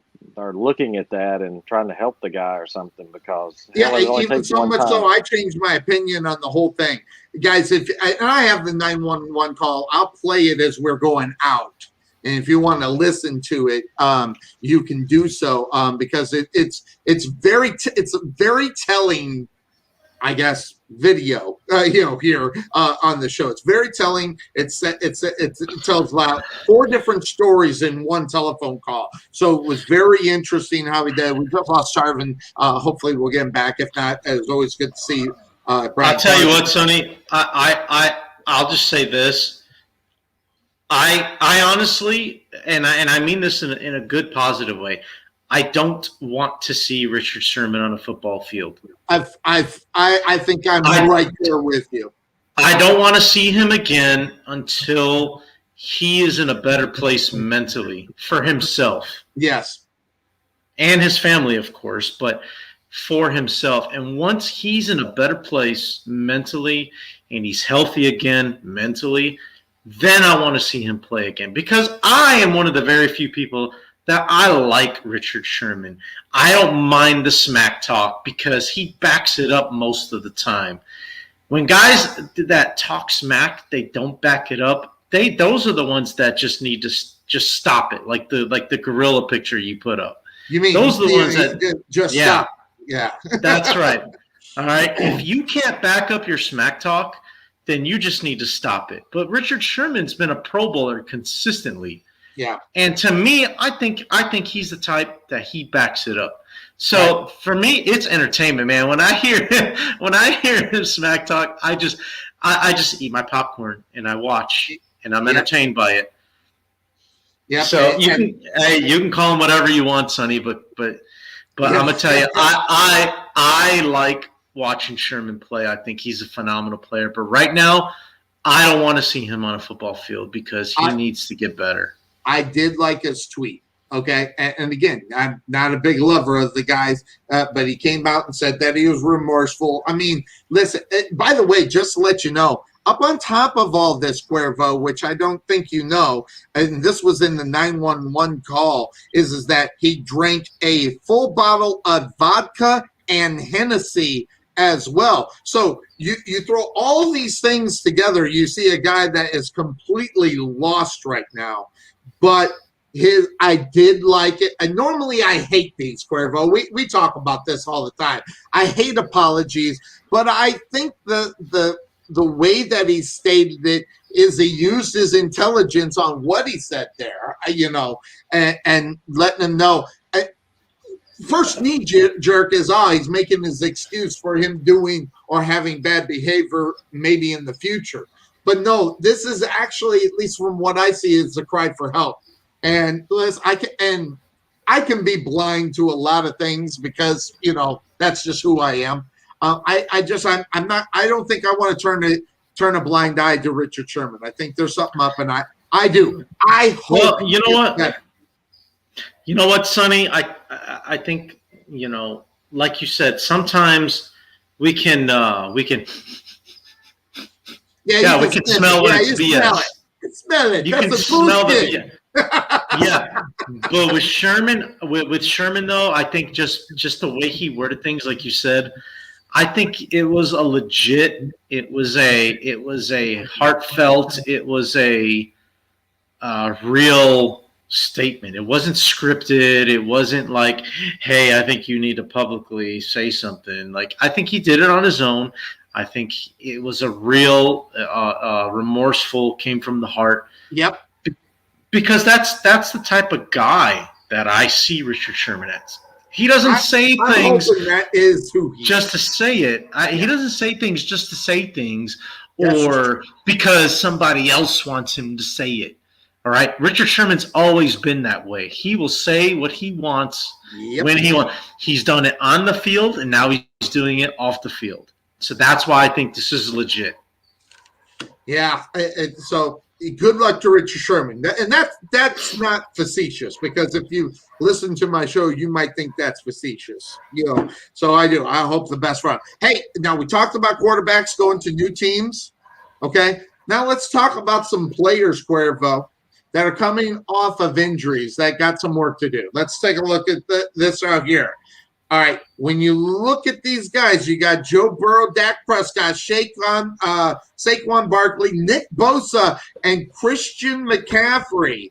looking at that and trying to help the guy or something, because even so much so I changed my opinion on the whole thing, guys. If I have the 911 call, I'll play it as we're going out, and if you want to listen to it, you can do so, because it's a very telling, I guess, video, here on the show. It's very telling. It tells about 4 different stories in one telephone call. So it was very interesting how he did. We just lost Sharvin. Hopefully we'll get him back. If not, it's always good to see Brian. I'll tell you what, Sonny. I'll just say this. I honestly, and I mean this in a good, positive way, I don't want to see Richard Sherman on a football field. I think I'm right there with you. I don't want to see him again until he is in a better place mentally for himself. Yes. And his family, of course, but for himself. And once he's in a better place mentally and he's healthy again mentally, then I want to see him play again. Because I am one of the very few people that I like Richard Sherman. I don't mind the smack talk because he backs it up most of the time. When guys that talk smack, they don't back it up. Those are the ones that just need to just stop it, like the gorilla picture you put up. You mean those are the ones that just stop? Yeah, that's right. All right. If you can't back up your smack talk, then you just need to stop it. But Richard Sherman's been a Pro Bowler consistently. Yeah. And to me, I think he's the type that he backs it up. So for me, it's entertainment, man. When I hear him smack talk, I just eat my popcorn and I watch, and I'm entertained by it. Yeah. So you can call him whatever you want, Sonny, but I'm gonna tell you, I like watching Sherman play. I think he's a phenomenal player. But right now, I don't want to see him on a football field because he needs to get better. I did like his tweet. Okay. And again, I'm not a big lover of the guys, but he came out and said that he was remorseful. I mean, listen, by the way, just to let you know, up on top of all this, Cuervo, which I don't think you know, and this was in the 911 call, is that he drank a full bottle of vodka and Hennessy as well. So you throw all these things together, you see a guy that is completely lost right now. But I did like it. And normally I hate these, Cuervo. We talk about this all the time. I hate apologies, but I think the way that he stated it is he used his intelligence on what he said there, and letting him know. First knee jerk is he's making his excuse for him doing or having bad behavior maybe in the future. But no, this is actually, at least from what I see, is a cry for help. And listen, I can be blind to a lot of things because that's just who I am. I don't think I want to turn a blind eye to Richard Sherman. I think there's something up, and I do. I hope. Well, you know what? Better. You know what, Sonny? I think like you said, sometimes we can we can smell when it's BS. Smell it. You can smell the yeah. But with Sherman, though, I think just the way he worded things, like you said, I think it was a legit. It was a heartfelt. It was a real statement. It wasn't scripted. It wasn't like, hey, I think you need to publicly say something. Like, I think he did it on his own. I think it was a real remorseful, came from the heart. Yep. Because that's the type of guy that I see Richard Sherman as. He doesn't say things that is who he just to say it. He doesn't say things just to say things or because somebody else wants him to say it. All right? Richard Sherman's always been that way. He will say what he wants when he wants. He's done it on the field, and now he's doing it off the field. So that's why I think this is legit. Yeah. So good luck to Richard Sherman. And that's not facetious, because if you listen to my show, you might think that's facetious. So I do. I hope the best for him. Hey, now we talked about quarterbacks going to new teams. Okay. Now let's talk about some players, Cuervo, that are coming off of injuries that got some work to do. Let's take a look at this out here. All right, when you look at these guys, you got Joe Burrow, Dak Prescott, Saquon Barkley, Nick Bosa, and Christian McCaffrey.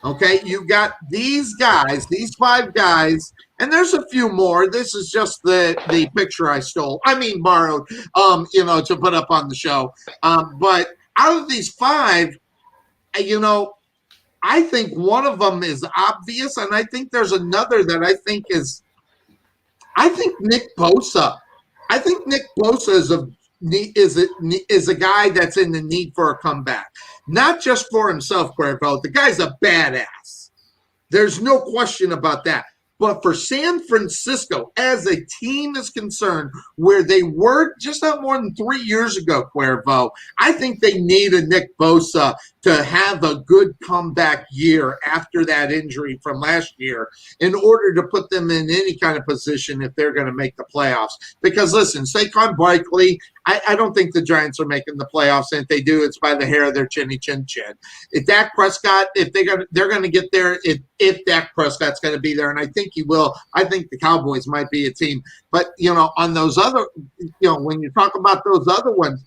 Okay, you got these guys, these 5 guys, and there's a few more. This is just the picture I borrowed, to put up on the show. But out of these 5, I think one of them is obvious, and I think there's another that I think Nick Bosa. I think Nick Bosa is a guy that's in the need for a comeback. Not just for himself, Cuervo. The guy's a badass. There's no question about that. But for San Francisco, as a team is concerned, where they were just not more than 3 years ago, Cuervo, I think they need a Nick Bosa to have a good comeback year after that injury from last year in order to put them in any kind of position if they're going to make the playoffs. Because, listen, Saquon Barkley, I don't think the Giants are making the playoffs, and if they do, it's by the hair of their chinny chin chin. If Dak Prescott, they're going to get there if Dak Prescott's going to be there, and I think he will. I think the Cowboys might be a team. But, on those other, when you talk about those other ones,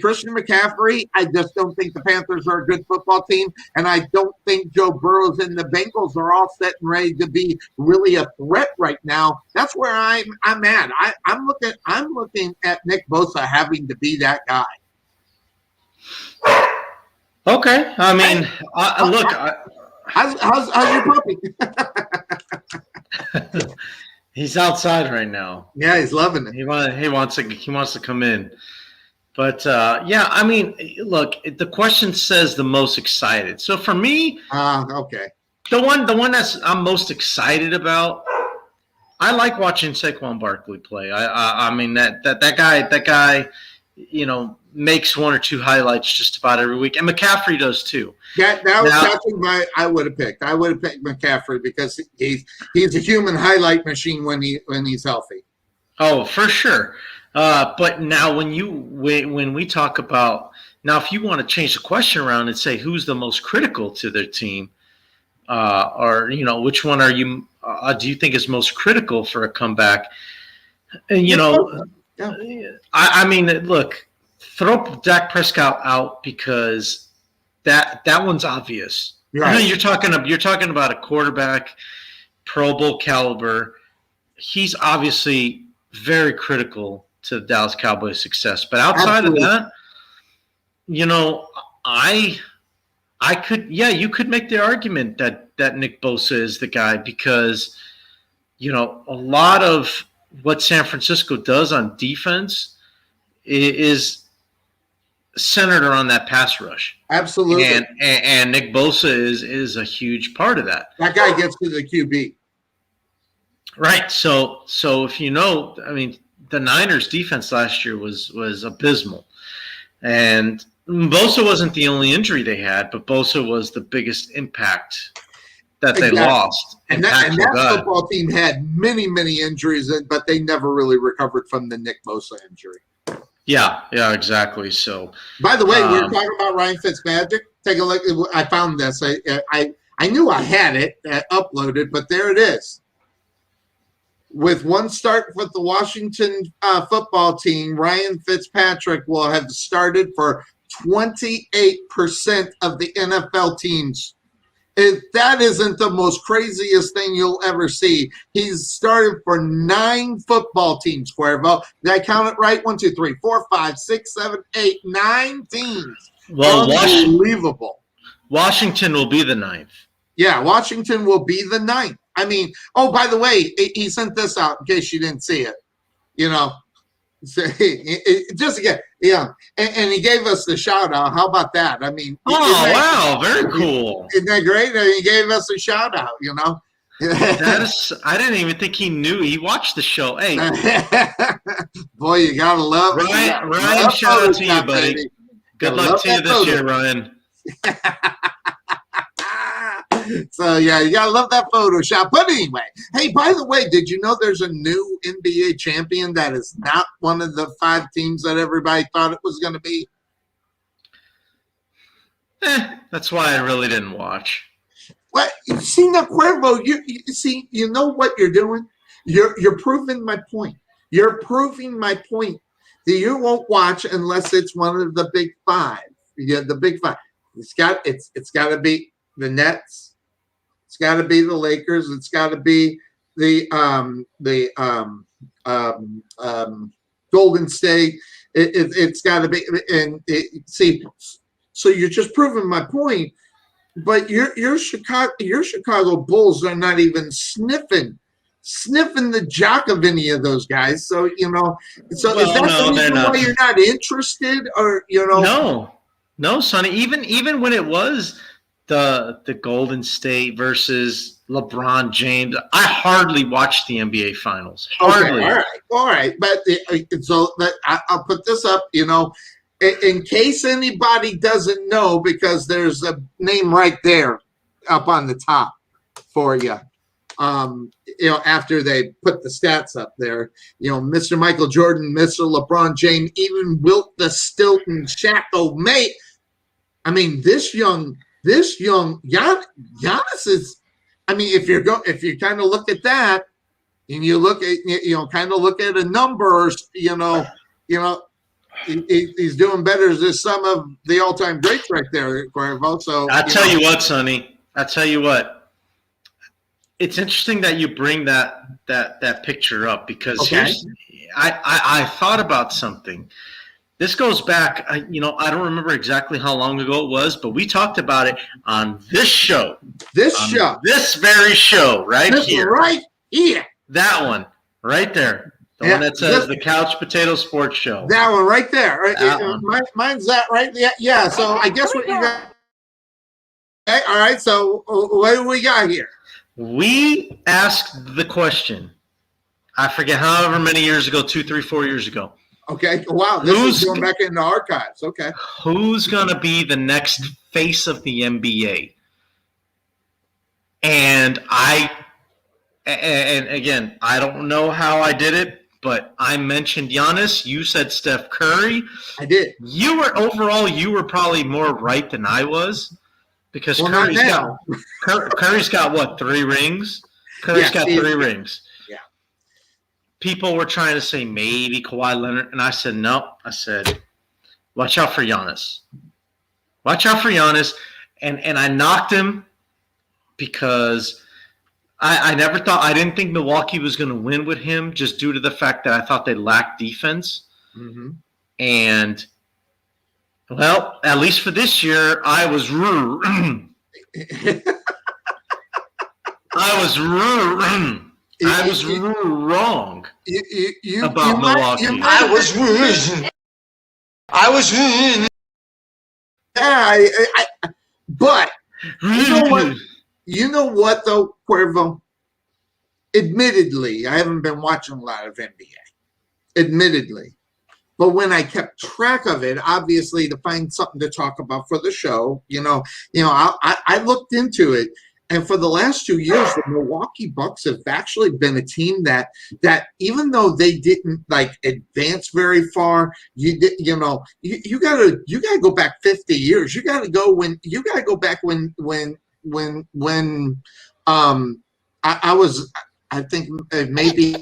Christian McCaffrey, I just don't think the Panthers are a good football team, and I don't think Joe Burrows and the Bengals are all set and ready to be really a threat right now. That's where I'm at. I'm looking at Nick Bosa having to be that guy. Okay, How's your puppy? He's outside right now. Yeah, he's loving it. He wants to come in. But yeah, I mean, look, the question says the most excited. So for me, okay. The one I'm most excited about. I like watching Saquon Barkley play. I mean that guy, makes one or two highlights just about every week, and McCaffrey does too. That's what I would have picked. I would have picked McCaffrey because he's a human highlight machine when he's healthy. Oh, for sure. But now when we talk about now, if you want to change the question around and say who's the most critical to their team, or which one are you? Do you think is most critical for a comeback? And I mean, look, throw Dak Prescott out because that one's obvious. Right. You're talking about a quarterback, Pro Bowl caliber. He's obviously very critical to the Dallas Cowboys' success. But outside of that, you could make the argument that Nick Bosa is the guy because, a lot of what San Francisco does on defense is centered around that pass rush. Absolutely. And Nick Bosa is a huge part of that. That guy gets to the QB. Right. So if I mean, the Niners defense last year was abysmal. And Bosa wasn't the only injury they had, but Bosa was the biggest impact that they lost. And that football team had many, many injuries, but they never really recovered from the Nick Bosa injury. Yeah, exactly. So, by the way, we were talking about Ryan Fitzmagic. Take a look. I found this. I knew I had it uploaded, but there it is. With one start with the Washington football team, Ryan Fitzpatrick will have started for 28% of the NFL teams. If that isn't the most craziest thing you'll ever see. He's started for 9 football teams, Cuervo. Did I count it right? 1, 2, 3, 4, 5, 6, 7, 8, 9 teams. Well, unbelievable. Washington will be the 9th. Yeah, Washington will be the 9th. I mean, oh, by the way, he sent this out in case you didn't see it. Just again, yeah. And he gave us the shout out. How about that? I mean, wow, very cool. Isn't that great? And he gave us a shout out, I didn't even think he knew. He watched the show. Hey, boy, you gotta love Ryan, shout out to you, buddy. Baby. Good luck to you this year, Ryan. So, yeah, you got to love that Photoshop. But anyway, hey, by the way, did you know there's a new NBA champion that is not one of the 5 teams that everybody thought it was going to be? That's why I really didn't watch. Well, you see, now, Cuervo, you see, you know what you're doing? You're proving my point. You're proving my point that you won't watch unless it's one of the big 5. Yeah, the big 5. It's got to be the Nets. It's got to be the Lakers. It's got to be the Golden State. It's got to be see. So you're just proving my point. But your Chicago Bulls are not even sniffing the jock of any of those guys. So So is that the reason why you're not interested, or No, Sonny. Even when it was the Golden State versus LeBron James, I hardly watched the NBA Finals. Hardly. Okay, all right. But so I'll put this up. In case anybody doesn't know, because there's a name right there up on the top for you. After they put the stats up there, Mr. Michael Jordan, Mr. LeBron James, even Wilt the Stilton, Shaq O'Mate. I mean, this young Giannis is. I mean, if you kind of look at that, and you look at kind of look at a numbers, he's doing better than some of the all-time greats right there, Cuervo. So I tell you what, Sonny. I tell you what. It's interesting that you bring that picture up because I thought about something. This goes back, I don't remember exactly how long ago it was, but we talked about it on this show. This very show right here. Right here. That one right there. The one that says the Couch Potato Sports Show. That one right there. One. Mine's that right there. Yeah, so I guess what you got. Okay, all right, so what do we got here? We asked the question, I forget however many years ago, 2, 3, 4 years ago. Okay, wow, this is going back in the archives. Okay. Who's going to be the next face of the NBA? And again, I don't know how I did it, but I mentioned Giannis. You said Steph Curry. I did. You were probably more right than I was, because Curry's got what, 3 rings? Curry's got 3 rings. Yeah. People were trying to say maybe Kawhi Leonard, and I said no. I said, watch out for Giannis. Watch out for Giannis. And I knocked him because I didn't think Milwaukee was going to win with him, just due to the fact that I thought they lacked defense. Mm-hmm. And, well, at least for this year, I was wrong about Milwaukee. I was yeah, but you know what though, Cuervo? Admittedly, I haven't been watching a lot of NBA. Admittedly. But when I kept track of it, obviously to find something to talk about for the show, I looked into it. And for the last 2 years, the Milwaukee Bucks have actually been a team that even though they didn't advance very far, you gotta go back 50 years. You gotta go back when I think maybe.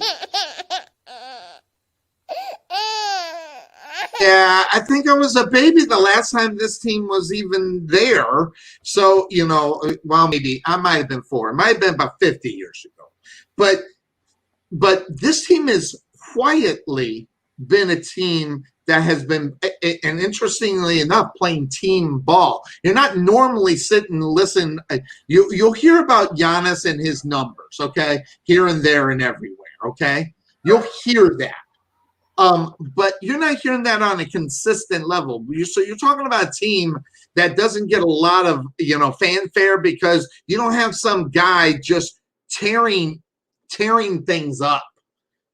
Yeah, I think I was a baby the last time this team was even there. So, maybe I might have been 4. It might have been about 50 years ago. But this team has quietly been a team that has been, and interestingly enough, playing team ball. You're not normally sitting and listen. You'll hear about Giannis and his numbers, okay, here and there and everywhere, okay? You'll hear that. But you're not hearing that on a consistent level. So you're talking about a team that doesn't get a lot of fanfare because you don't have some guy just tearing things up,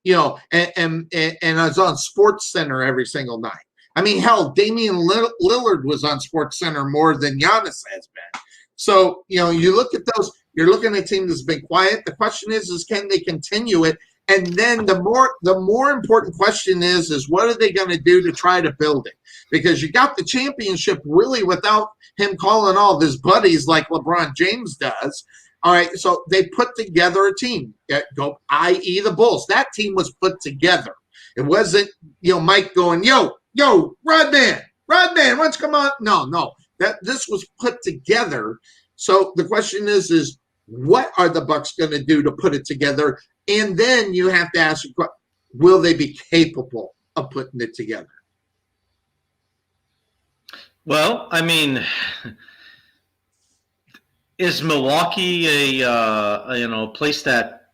and it's on Sports Center every single night. I mean, hell, Damian Lillard was on Sports Center more than Giannis has been. So you look at those. You're looking at a team that's been quiet. The question is can they continue it? And then the more important question is what are they going to do to try to build it? Because you got the championship really without him calling all of his buddies like LeBron James does. All right, so they put together a team, i.e. the Bulls. That team was put together. It wasn't, Mike going, yo, Rodman, why don't you come on? No, this was put together. So the question is what are the Bucks going to do to put it together? And then you have to ask, will they be capable of putting it together? Well, I mean, is Milwaukee a place that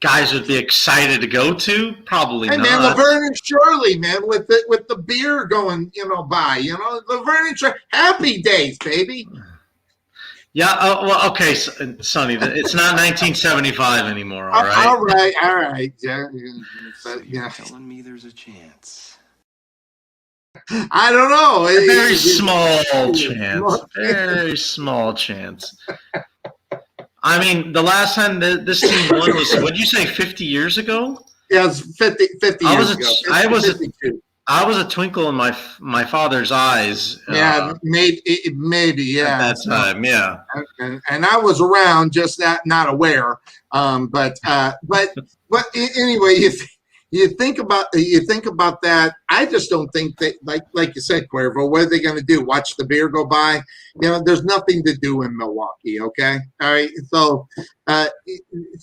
guys would be excited to go to? Probably not. Man, Laverne and Shirley, man, with the beer going, by, Laverne and Shirley, happy days, baby. Yeah, well, okay, Sonny, it's not 1975 anymore, all right? All right. Yeah. You're telling me there's a chance. I don't know. A very small chance. Very small chance. I mean, the last time this team won was, what did you say, 50 years ago? Yeah, it was 50 years ago. I was a twinkle in my father's eyes. Yeah, maybe, yeah. At that time, yeah. And I was around, just not aware. But anyway, you think about that. I just don't think that, like you said, Cuervo, what are they going to do? Watch the beer go by? There's nothing to do in Milwaukee. Okay, all right. So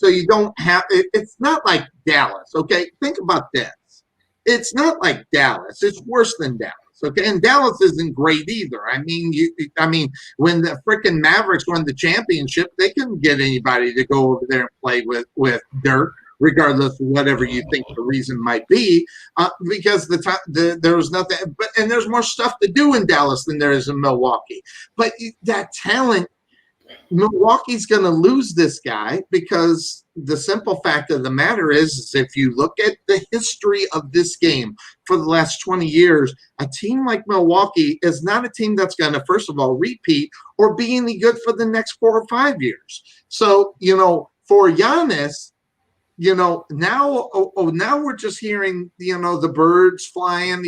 you don't have. It's not like Dallas. Okay, think about this. It's not like Dallas. It's worse than Dallas. Okay, and Dallas isn't great either. I mean, when the freaking Mavericks won the championship, they couldn't get anybody to go over there and play with Dirk, regardless of whatever you think the reason might be, because there was nothing. And there's more stuff to do in Dallas than there is in Milwaukee. But that talent, Milwaukee's going to lose this guy because the simple fact of the matter is if you look at the history of this game for the last 20 years, a team like Milwaukee is not a team that's going to, first of all, repeat or be any good for the next 4 or 5 years. So, for Giannis, now we're just hearing, the birds flying,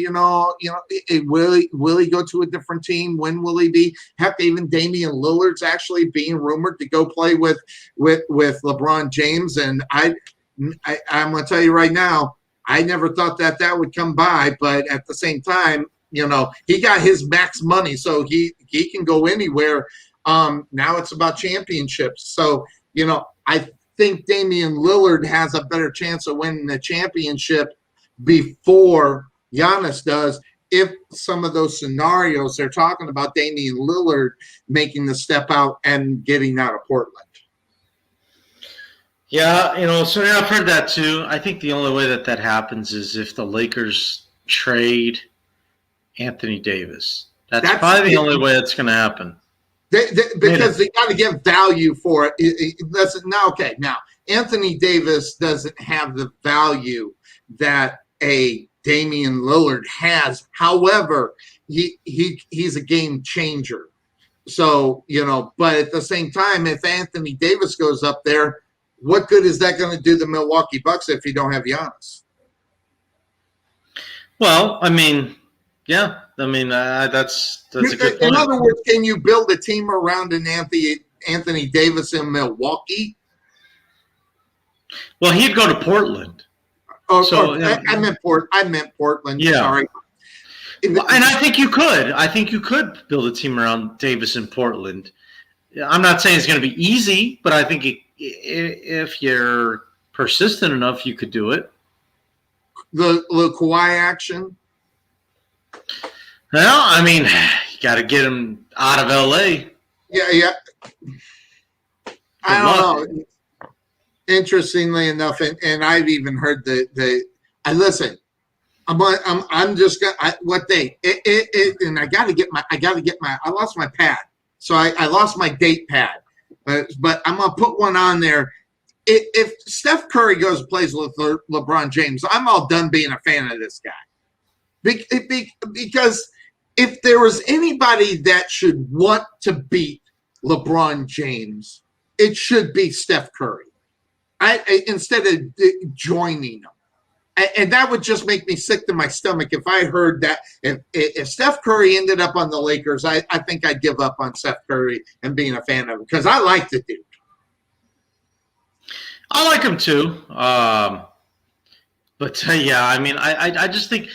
will he go to a different team? When will he be? Heck, even Damian Lillard's actually being rumored to go play with LeBron James. And I'm going to tell you right now, I never thought that would come by, but at the same time, he got his max money, so he can go anywhere. Now it's about championships. So, I think Damian Lillard has a better chance of winning the championship before Giannis does if some of those scenarios they're talking about Damian Lillard making the step out and getting out of Portland. Yeah, so I've heard that too. I think the only way that happens is if the Lakers trade Anthony Davis. That's probably the only way it's going to happen. Because they got to get value for it. Now Anthony Davis doesn't have the value that a Damian Lillard has. However, he's a game changer. So, but at the same time, if Anthony Davis goes up there, what good is that going to do the Milwaukee Bucks if you don't have Giannis? Well, yeah. That's a good point. In other words, can you build a team around an Anthony Davis in Milwaukee? Well, he'd go to Portland. I meant Portland. Yeah. Sorry. And I think you could. I think you could build a team around Davis in Portland. I'm not saying it's going to be easy, but I think if you're persistent enough, you could do it. The Kawhi action. Well, you got to get him out of L.A. Yeah. I don't know. Interestingly enough, and I've even heard listen. I'm just gonna what day? And I lost my pad, so I lost my date pad, but I'm gonna put one on there. If Steph Curry goes and plays with LeBron James, I'm all done being a fan of this guy, because if there was anybody that should want to beat LeBron James, it should be Steph Curry. Instead of joining them. And that would just make me sick to my stomach if I heard that. If Steph Curry ended up on the Lakers, I think I'd give up on Steph Curry and being a fan of him because I like the dude. I like him too. But yeah, I just think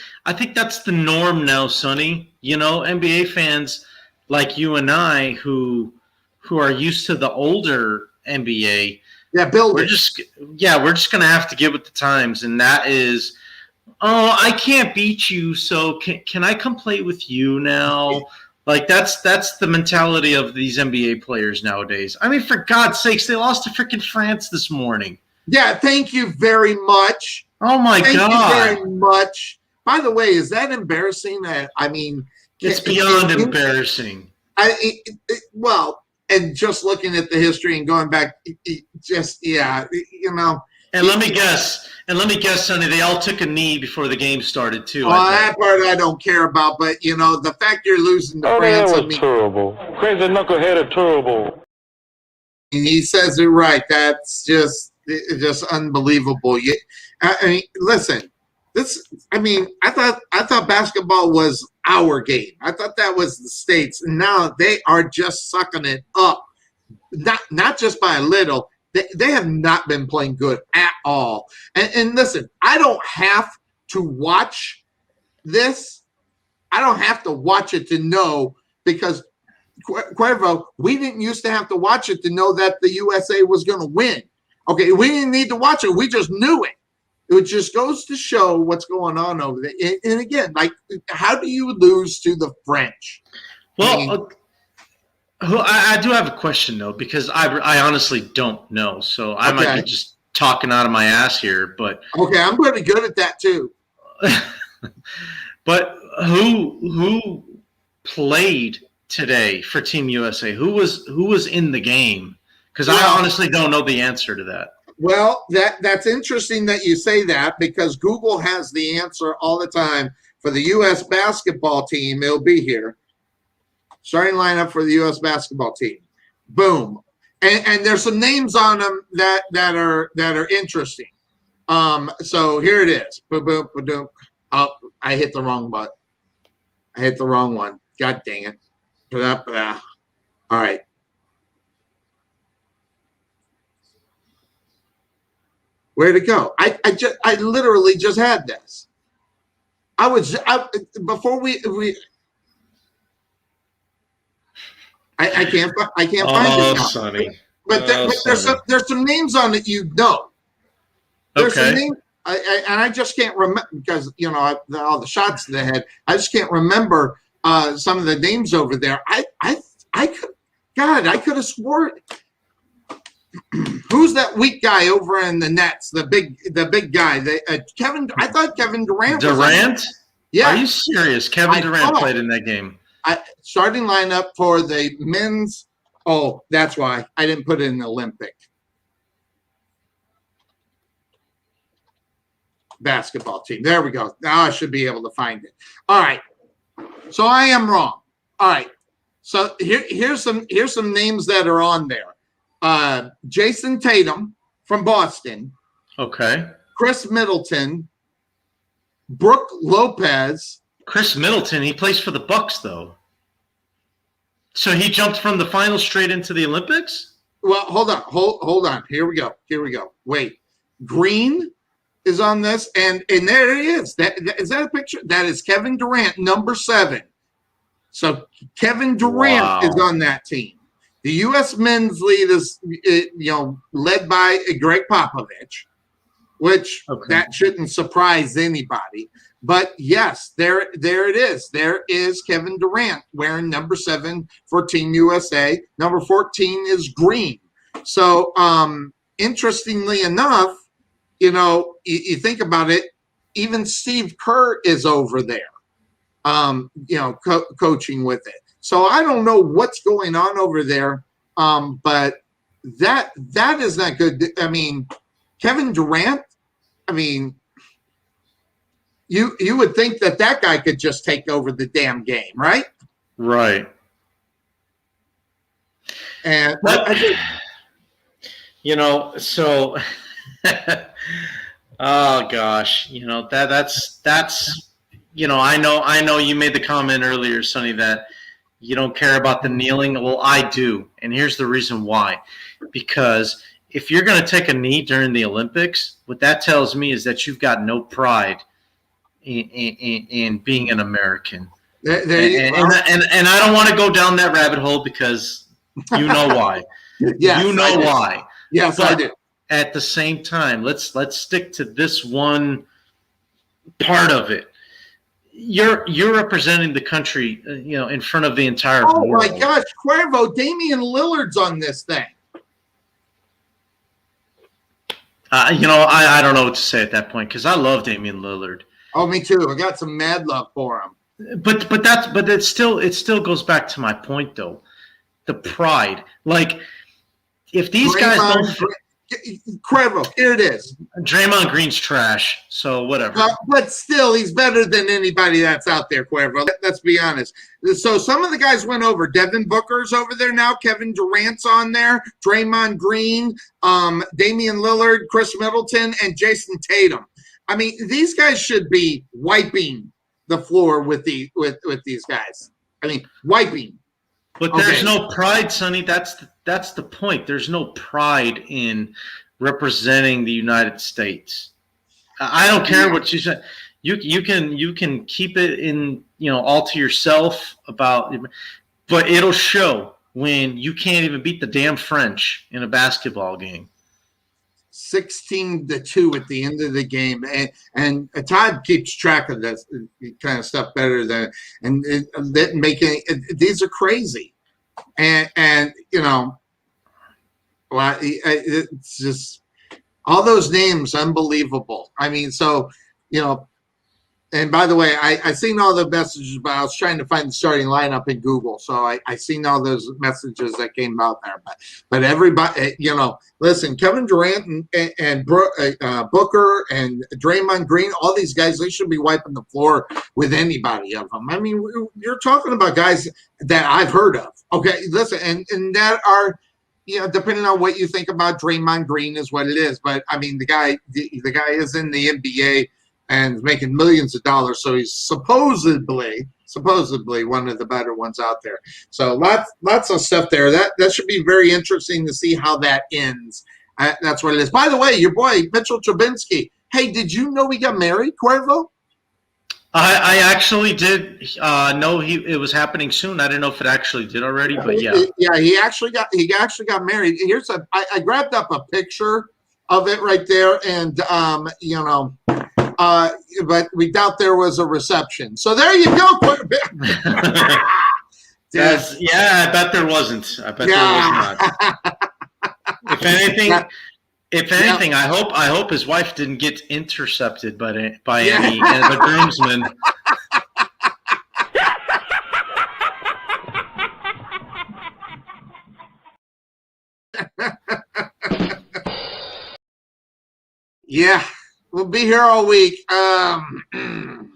that's the norm now, Sonny. NBA fans like you and I who are used to the older NBA. Yeah, we're just going to have to get with the times, and that is, I can't beat you, so can I come play with you now? Like that's the mentality of these NBA players nowadays. For God's sakes, they lost to freaking France this morning. Yeah, thank you very much. Oh my God. Thank you very much. By the way, is that embarrassing? It's beyond embarrassing. And just looking at the history and going back, And let me guess, Sonny, they all took a knee before the game started too. That part I don't care about, but the fact you're losing to France. That was terrible. Crazy knucklehead are terrible. And he says it right. That's just unbelievable. Listen. I thought basketball was our game. I thought that was the States. And now they are just sucking it up. Not just by a little. They have not been playing good at all. And listen, I don't have to watch this. I don't have to watch it to know, because Cuervo, we didn't used to have to watch it to know that the USA was going to win. Okay, we didn't need to watch it. We just knew it. It just goes to show what's going on over there. And again, like, how do you lose to the French? Well, I do have a question, though, because I honestly don't know. So I might be just talking out of my ass here. But okay, I'm pretty good at that, too. But who played today for Team USA? Who was in the game? Because I honestly don't know the answer to that. Well, that's interesting that you say that, because Google has the answer all the time. For the U.S. basketball team, it'll be here. Starting lineup for the U.S. basketball team. Boom. And there's some names on them that are interesting. So here it is. Boom, boom, boom. Oh, I hit the wrong button. I hit the wrong one. God dang it. All right. Where'd it go? I literally just had this. Before we I can't find it now. Sonny. But there's some names on it, you know. There's some names, and I just can't remember, because all the shots they had. I just can't remember some of the names over there. I could have swore. Who's that weak guy over in the Nets? The big guy. Kevin. I thought Kevin Durant. Durant? Yeah. Are you serious? Kevin Durant played in that game. Starting lineup for the men's. Oh, that's why I didn't put it in the Olympic basketball team. There we go. Now I should be able to find it. All right. So I am wrong. All right. So here's some names that are on there. Jason Tatum from Boston. Okay. Chris Middleton. Brooke Lopez. Chris Middleton, he plays for the Bucks, though. So he jumped from the finals straight into the Olympics? Well, hold on. Here we go. Wait. Green is on this, and there it is. Is that a picture? That is Kevin Durant, number 7. So Kevin Durant is on that team. The U.S. men's lead is, led by Greg Popovich, which that shouldn't surprise anybody. But yes, there it is. There is Kevin Durant wearing number 7 for Team USA. Number 14 is green. So interestingly enough, you think about it, even Steve Kerr is over there, coaching with it. So I don't know what's going on over there, but that is not good. I mean, Kevin Durant, I mean, you would think that guy could just take over the damn game, right? Right. And so oh gosh, that's I know you made the comment earlier, Sonny, that you don't care about the kneeling. Well, I do, and here's the reason why. Because if you're going to take a knee during the Olympics, what that tells me is that you've got no pride in being an American. And I don't want to go down that rabbit hole, because you know why. Yes, you know why. Yes, but I do. At the same time, let's stick to this one part of it. You're representing the country, in front of the entire world. Oh my gosh, Cuervo, Damian Lillard's on this thing. I don't know what to say at that point, because I love Damian Lillard. Oh, me too. I got some mad love for him. But it still goes back to my point, though. The pride. Like, if these guys don't. Cuervo, here it is. Draymond Green's trash, so whatever. But still, he's better than anybody that's out there, Cuervo. Let's be honest. So some of the guys went over. Devin Booker's over there now. Kevin Durant's on there. Draymond Green, Damian Lillard, Chris Middleton, and Jason Tatum. I mean, these guys should be wiping the floor with these guys. I mean, wiping. But there's no pride, Sonny. That's the point. There's no pride in representing the United States. I don't care what you say. You can keep it in, all to yourself but it'll show when you can't even beat the damn French in a basketball game. 16-2 at the end of the game, and Todd keeps track of this kind of stuff better than and making these are crazy, and you know, well, it's just all those names unbelievable. I mean, so you know. And by the way, I seen all the messages, but I was trying to find the starting lineup in Google. So I seen all those messages that came out there. But everybody, you know, listen, Kevin Durant and Booker and Draymond Green, all these guys, they should be wiping the floor with anybody of them. I mean, you're talking about guys that I've heard of. Okay, listen, and that are, you know, depending on what you think about Draymond Green is what it is. But I mean, the guy is in the NBA and making millions of dollars, so he's supposedly one of the better ones out there. So lots of stuff there. That should be very interesting to see how that ends. That's what it is. By the way, your boy Mitchell Trubinsky. Hey, did you know he got married, Cuervo? I actually did know it was happening soon. I didn't know if it actually did already, but yeah. Yeah, he actually got married. Here's I grabbed up a picture of it right there, and you know. But we doubt there was a reception. So there you go. Yes, yeah, I bet there wasn't. I bet there was not. If anything, I hope his wife didn't get intercepted by any of the groomsmen. Yeah. We'll be here all week. You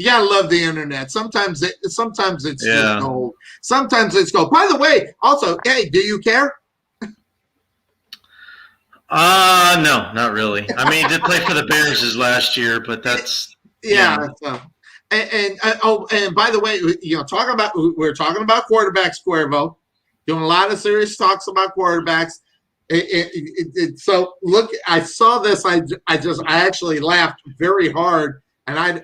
gotta love the internet. Sometimes it's just gold. Sometimes it's gold. By the way, also, hey, do you care? No, not really. I mean, he did play for the Bears last year, but that's So, and by the way, you know, we're talking about quarterbacks, Cuervo, doing a lot of serious talks about quarterbacks. So look, I saw this. I actually laughed very hard, and I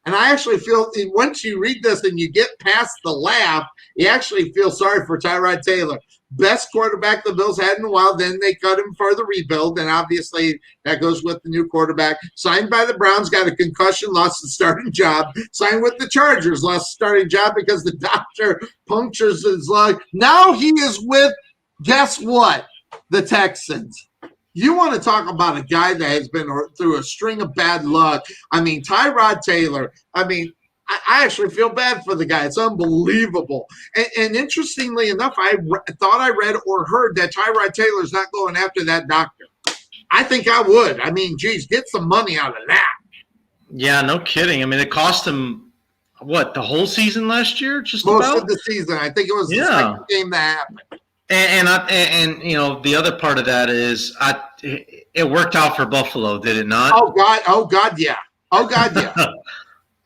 actually feel once you read this and you get past the laugh, you actually feel sorry for Tyrod Taylor, best quarterback the Bills had in a while. Then they cut him for the rebuild, and obviously that goes with the new quarterback. Signed by the Browns, got a concussion, lost the starting job. Signed with the Chargers, lost the starting job because the doctor punctures his lung. Now he is with. Guess what? The Texans. You want to talk about a guy that has been through a string of bad luck. I mean, Tyrod Taylor. I mean, I actually feel bad for the guy. It's unbelievable. And interestingly enough, I thought I read or heard that Tyrod Taylor's not going after that doctor. I think I would. I mean, geez, get some money out of that. Yeah, no kidding. I mean, it cost him, what, the whole season last year? Just most about? Of the season. I think it was the second game that happened. And you know, the other part of that is it worked out for Buffalo, did it not? Oh God, yeah. I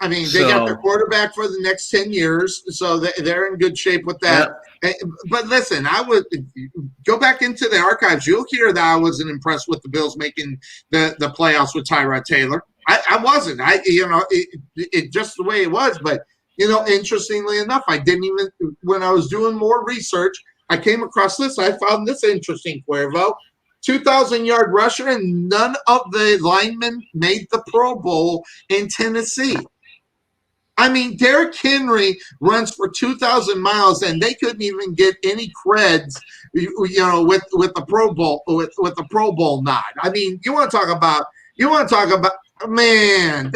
mean, they got their quarterback for the next 10 years, so they're in good shape with that. Yep. But listen, I would go back into the archives. You'll hear that I wasn't impressed with the Bills making the playoffs with Tyrod Taylor. I wasn't. It just the way it was. But you know, interestingly enough, I didn't even when I was doing more research. I came across this. I found this interesting, Cuervo. 2,000-yard rusher, and none of the linemen made the Pro Bowl in Tennessee. I mean, Derrick Henry runs for 2,000 miles, and they couldn't even get any creds, you know, with the Pro Bowl with the Pro Bowl nod. I mean, you want to talk about man,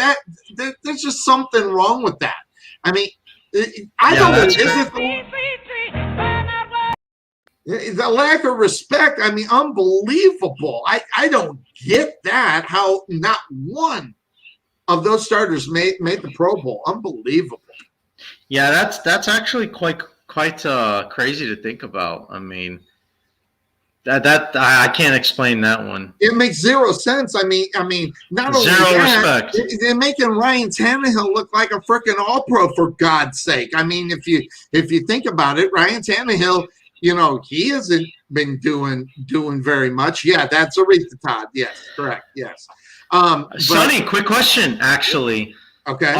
there's just something wrong with that. I mean, I don't know. Is it the lack of respect? I mean, unbelievable. I don't get that. How not one of those starters made the Pro Bowl. Unbelievable. Yeah, that's actually quite crazy to think about. I mean, that I can't explain that one. It makes zero sense. I mean, not only that, they're making Ryan Tannehill look like a freaking All-Pro, for God's sake. I mean, if you think about it, Ryan Tannehill, you know, he hasn't been doing very much. Yeah, that's Aretha Todd. Yes, correct. Yes. Sonny, quick question, actually. Okay.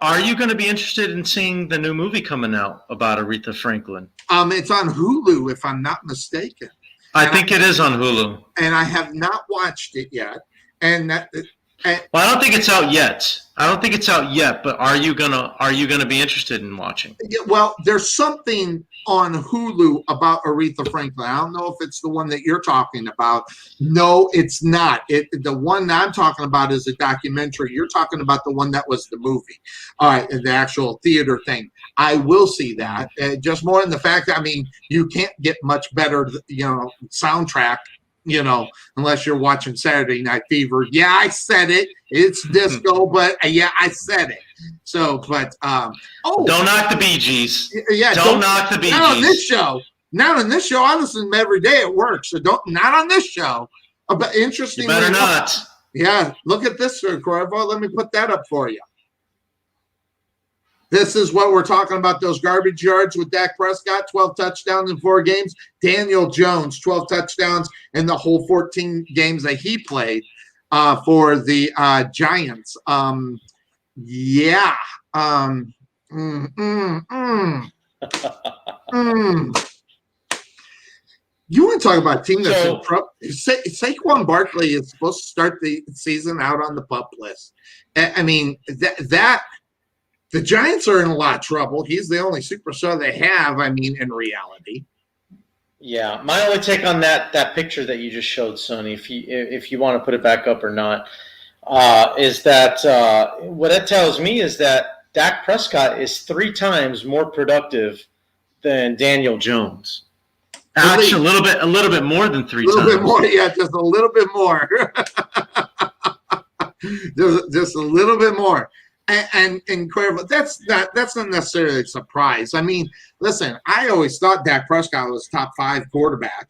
Are you going to be interested in seeing the new movie coming out about Aretha Franklin? It's on Hulu, if I'm not mistaken. I think it is on Hulu. And I have not watched it yet. And that. Well, I don't think it's out yet. But are you gonna be interested in watching? Well, there's something on Hulu about Aretha Franklin. I don't know if it's the one that you're talking about. No, it's not. The one that I'm talking about is a documentary. You're talking about the one that was the movie, all right, the actual theater thing. I will see that. Just more in the fact that, I mean, you can't get much better, soundtrack, unless you're watching Saturday Night Fever. Yeah, I said it. It's disco, but yeah, I said it. So, but don't knock the Bee Gees. Yeah, don't knock the Bee Gees. Not on this show. Not on this show. I listen to them every day at work. So not on this show. But interesting. You better not. Yeah, look at this, Sir Cuervo. Let me put that up for you. This is what we're talking about, those garbage yards with Dak Prescott, 12 touchdowns in 4 games. Daniel Jones, 12 touchdowns in the whole 14 games that he played for the Giants. You want to talk about a team that's in trouble? Saquon Barkley is supposed to start the season out on the PUP list. I mean, that the Giants are in a lot of trouble. He's the only superstar they have, I mean, in reality. Yeah, my only take on that picture that you just showed, Sonny, if you want to put it back up or not, is that what it tells me is that Dak Prescott is 3 times more productive than Daniel Jones. Actually, a little bit more than 3 times. A little bit more, yeah, just a little bit more. just a little bit more. And Cuervo, that's not necessarily a surprise. I mean, listen, I always thought Dak Prescott was top 5 quarterback.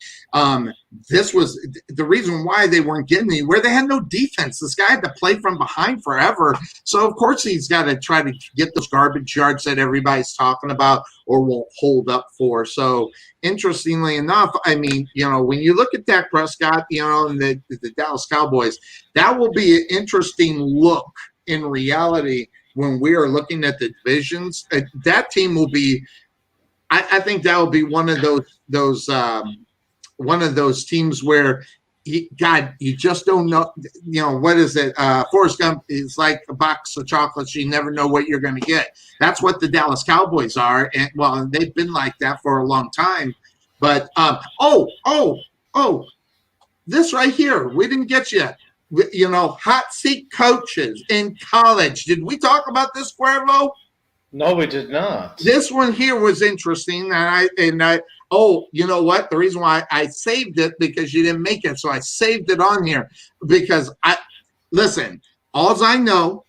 This was the reason why they weren't getting anywhere. They had no defense. This guy had to play from behind forever. So, of course, he's got to try to get those garbage yards that everybody's talking about or won't hold up for. So, interestingly enough, I mean, when you look at Dak Prescott, and the Dallas Cowboys, that will be an interesting look in reality when we are looking at the divisions. That team will be, I think that will be one of those teams where you just don't know, what is it? Forrest Gump is like a box of chocolates. You never know what you're going to get. That's what the Dallas Cowboys are. And they've been like that for a long time. But, this right here, we didn't get yet. Hot seat coaches in college. Did we talk about this, Cuervo? No, we did not. This one here was interesting, you know what? The reason why I saved it, because you didn't make it, so I saved it on here because all I know,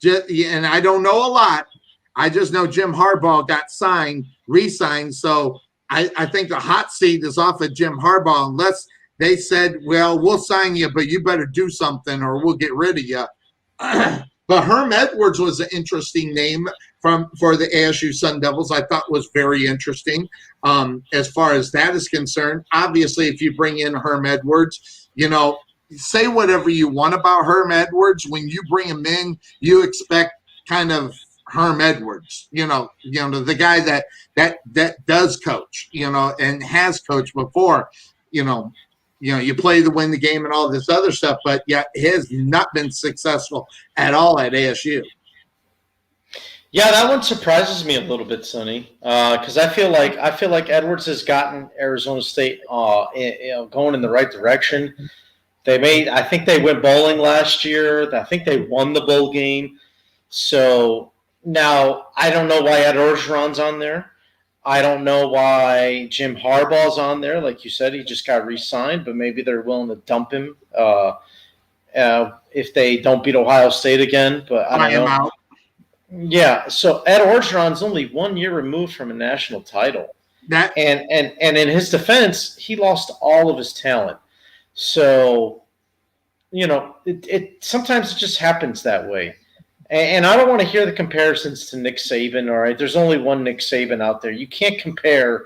and I don't know a lot. I just know Jim Harbaugh got re-signed. So I think the hot seat is off of Jim Harbaugh, unless they said, well, we'll sign you, but you better do something or we'll get rid of you. But Herm Edwards was an interesting name for the ASU Sun Devils. I thought was very interesting as far as that is concerned. Obviously, if you bring in Herm Edwards, say whatever you want about Herm Edwards. When you bring him in, you expect kind of Herm Edwards, the guy that does coach, and has coached before, you play to win the game and all this other stuff, but yet he has not been successful at all at ASU. Yeah, that one surprises me a little bit, Sonny, because I feel like Edwards has gotten Arizona State going in the right direction. I think they went bowling last year. I think they won the bowl game. So now I don't know why Ed Orgeron's on there. I don't know why Jim Harbaugh's on there. Like you said, he just got re-signed, but maybe they're willing to dump him if they don't beat Ohio State again. But I don't know. Yeah, so Ed Orgeron's only 1 year removed from a national title. And in his defense, he lost all of his talent. So, it sometimes it just happens that way. And I don't want to hear the comparisons to Nick Saban. All right, there's only one Nick Saban out there. You can't compare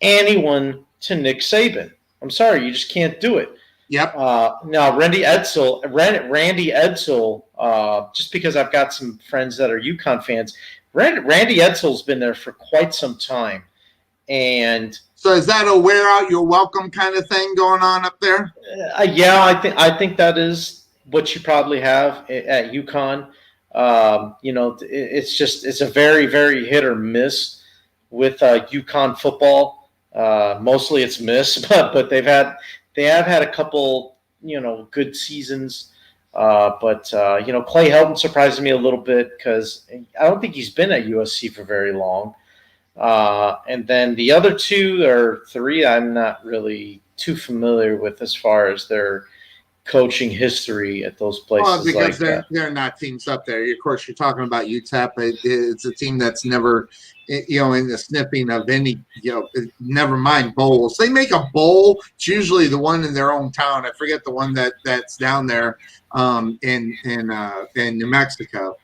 anyone to Nick Saban. I'm sorry, you just can't do it. Yep. Now, Randy Edsall, just because I've got some friends that are UConn fans, Randy Edsall's been there for quite some time. And so is that a wear out your welcome kind of thing going on up there? Yeah, I think that is what you probably have at UConn. It's a very, very hit or miss with UConn football. Mostly it's miss, but they have had a couple good seasons. But Clay Helton surprises me a little bit because I don't think he's been at USC for very long. And then the other two or three, I'm not really too familiar with as far as their coaching history at those places. Well, because they're not teams up there. Of course, you're talking about UTEP. It's a team that's never, in the snipping of any, never mind bowls. They make a bowl. It's usually the one in their own town. I forget the one that's down there in New Mexico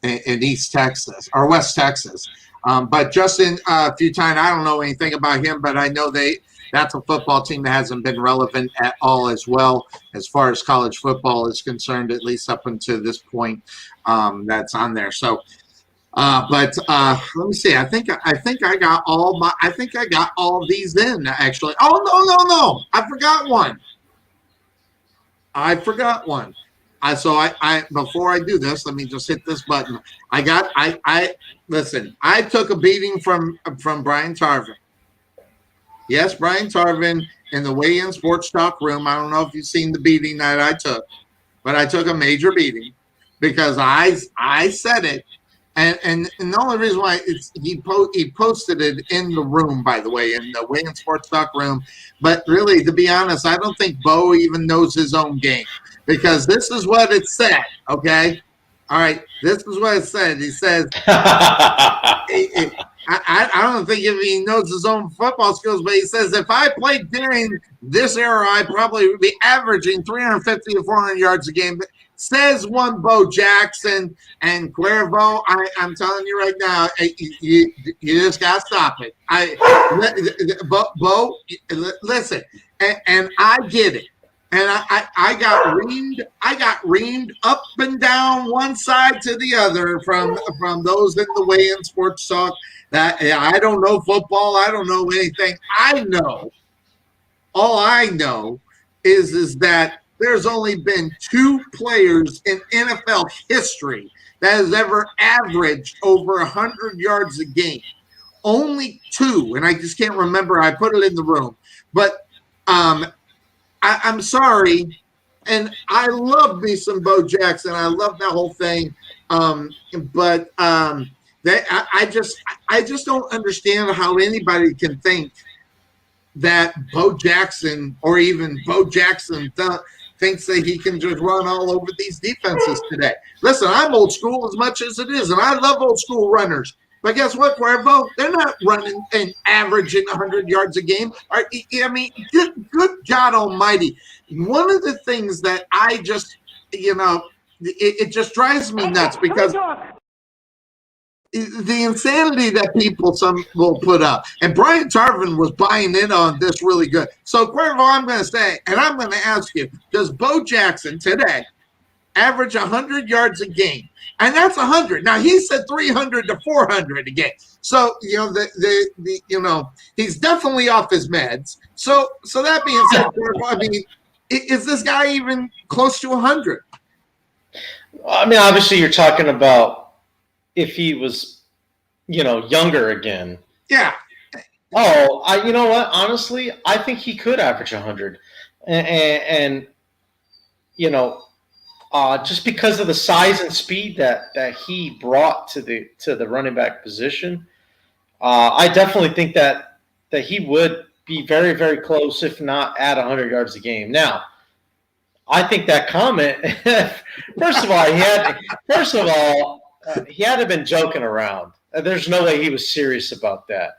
in East Texas or West Texas. But Justin Futine, I don't know anything about him, but I know that's a football team that hasn't been relevant at all as well as far as college football is concerned, at least up until this point. That's on there. So, but let me see. I think I got all these in actually. Oh no! I forgot one. So I before I do this, let me just hit this button. Listen. I took a beating from Brian Tarvin. Yes, Brian Tarvin in the weigh-in sports talk room. I don't know if you've seen the beating that I took, but I took a major beating because I said it, and the only reason why he posted it in the room, by the way, in the weigh-in sports talk room. But really, to be honest, I don't think Bo even knows his own game. Because this is what it said, okay? All right, this is what it said. He says, I don't think if he knows his own football skills, but he says, if I played during this era, I probably would be averaging 350 to 400 yards a game. Says one Bo Jackson and Cuervo. I'm telling you right now, you just got to stop it. Bo, listen, and I get it. And I got reamed up and down one side to the other from those in the weigh-in sports talk that I don't know football, I don't know anything. All I know is that there's only been 2 players in NFL history that has ever averaged over 100 yards a game. Only 2, and I just can't remember. I put it in the room, but I'm sorry, and I love me some Bo Jackson. I love that whole thing, but I just don't understand how anybody can think that Bo Jackson or even Bo Jackson thinks that he can just run all over these defenses today. Listen, I'm old school as much as it is, and I love old school runners. But guess what, Cuervo? They're not running and averaging 100 yards a game. I mean, good God almighty. One of the things that I just, it just drives me nuts because the insanity that some will put up. And Brian Tarvin was buying in on this really good. So, Cuervo, I'm going to say, and I'm going to ask you, does Bo Jackson today average 100 yards a game? And that's 100. Now he said 300 to 400 a game. So he's definitely off his meds. So that being said, I mean, is this guy even close to 100? I mean, obviously, you're talking about if he was, younger again. Yeah. Oh, you know what? Honestly, I think he could average 100, and just because of the size and speed that he brought to the running back position, I definitely think that he would be very, very close, if not at 100 yards a game. Now, I think that comment, first of all, he had to have been joking around. There's no way he was serious about that.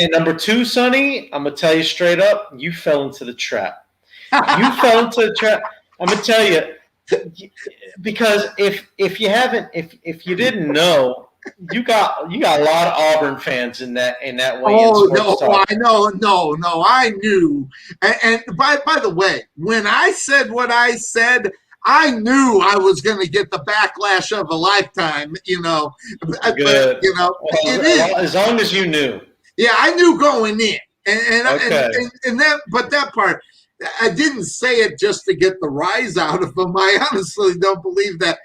Number 2, Sonny, I'm gonna tell you straight up, you fell into the trap. You fell into the trap. I'm gonna tell you, because if you didn't know, you got a lot of Auburn fans in that way. Oh no, I knew. And by the way, when I said what I said, I knew I was going to get the backlash of a lifetime, Good. But, it is. As long as you knew. Yeah, I knew going in. Okay. And that part, I didn't say it just to get the rise out of him. I honestly don't believe that.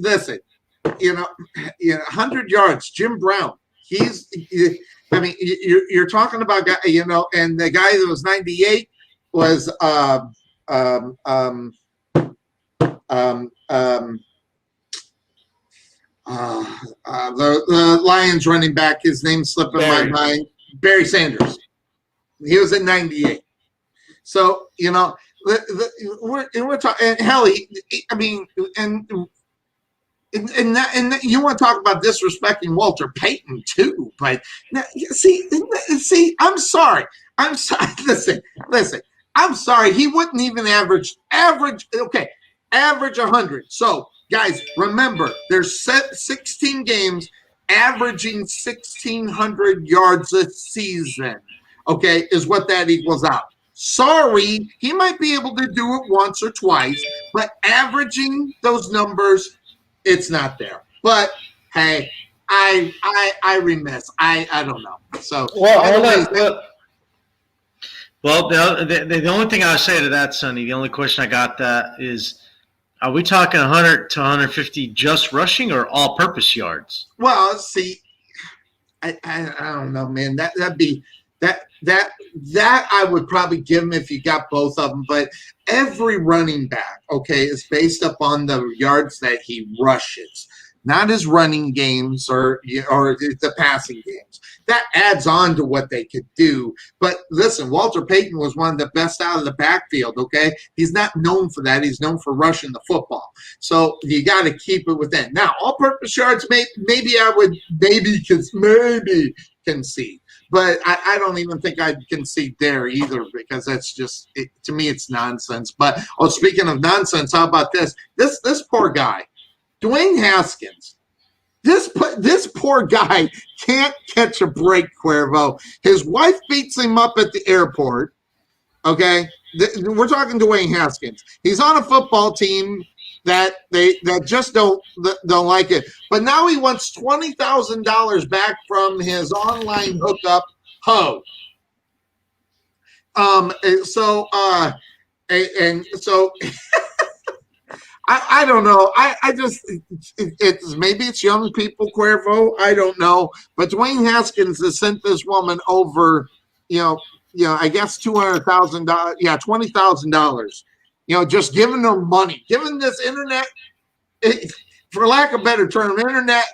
Listen, 100 yards, Jim Brown. You're talking about, and the guy that was 98 was the Lions running back. His name slipped in my mind. Barry Sanders. He was in 98. So we're talking. And hell, and you want to talk about disrespecting Walter Payton too, but see, I'm sorry. Listen. I'm sorry. He wouldn't even average 100. So, guys, remember, there's 16 games averaging 1,600 yards a season, okay, is what that equals out. Sorry, he might be able to do it once or twice, but averaging those numbers, it's not there. But, hey, I remiss. I don't know. So, Well, the only thing I'll say to that, Sonny, the only question I got that is, are we talking 100 to 150 just rushing or all-purpose yards? Well, see, I don't know, man. That'd be that I would probably give him if you got both of them. But every running back, okay, is based upon the yards that he rushes, not his running games or the passing games. That adds on to what they could do. But listen, Walter Payton was one of the best out of the backfield, okay? He's not known for that. He's known for rushing the football. So you got to keep it within. Now, all-purpose yards, maybe I would concede. But I don't even think I'd concede there either, because that's just to me, it's nonsense. But, speaking of nonsense, how about this? This poor guy, Dwayne Haskins. This poor guy can't catch a break, Cuervo. His wife beats him up at the airport. Okay, we're talking Dwayne Haskins. He's on a football team that just don't like it. But now he wants $20,000 back from his online hookup hoe. So I don't know. I just it's maybe it's young people, Cuervo. I don't know. But Dwayne Haskins has sent this woman over, I guess $200,000. Yeah, $20,000. Just giving her money, giving this internet, for lack of a better term, internet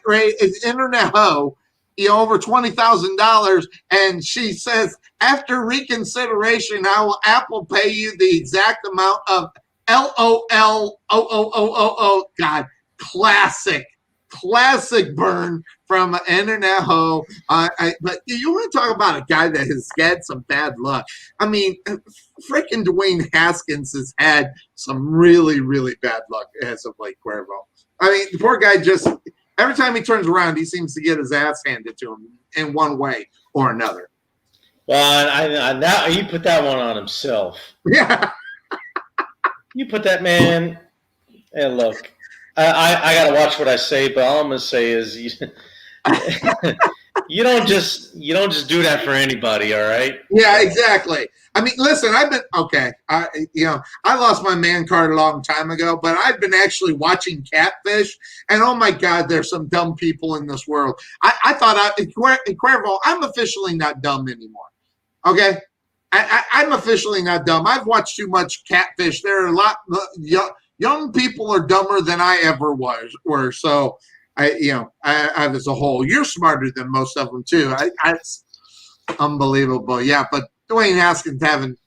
hoe, over $20,000. And she says, after reconsideration, Apple pay you the exact amount of LOL. God, classic burn from an internet hoe. But you want to talk about a guy that has had some bad luck. I mean, freaking Dwayne Haskins has had some really, really bad luck as of late, Cuervo. I mean, the poor guy just, every time he turns around, he seems to get his ass handed to him in one way or another. Well, now you put that one on himself. Yeah. You put that man. And look, I gotta watch what I say, but all I'm gonna say is you don't just do that for anybody, all right? Yeah, exactly. I mean, listen, I've been okay. I lost my man card a long time ago, but I've been actually watching Catfish, and oh my God, there's some dumb people in this world. I thought Cuervo, I'm officially not dumb anymore. Okay. I'm officially not dumb. I've watched too much Catfish. There are a lot young people are dumber than I ever were. So I as a whole, you're smarter than most of them too. It's unbelievable. Yeah, but Dwayne Haskins having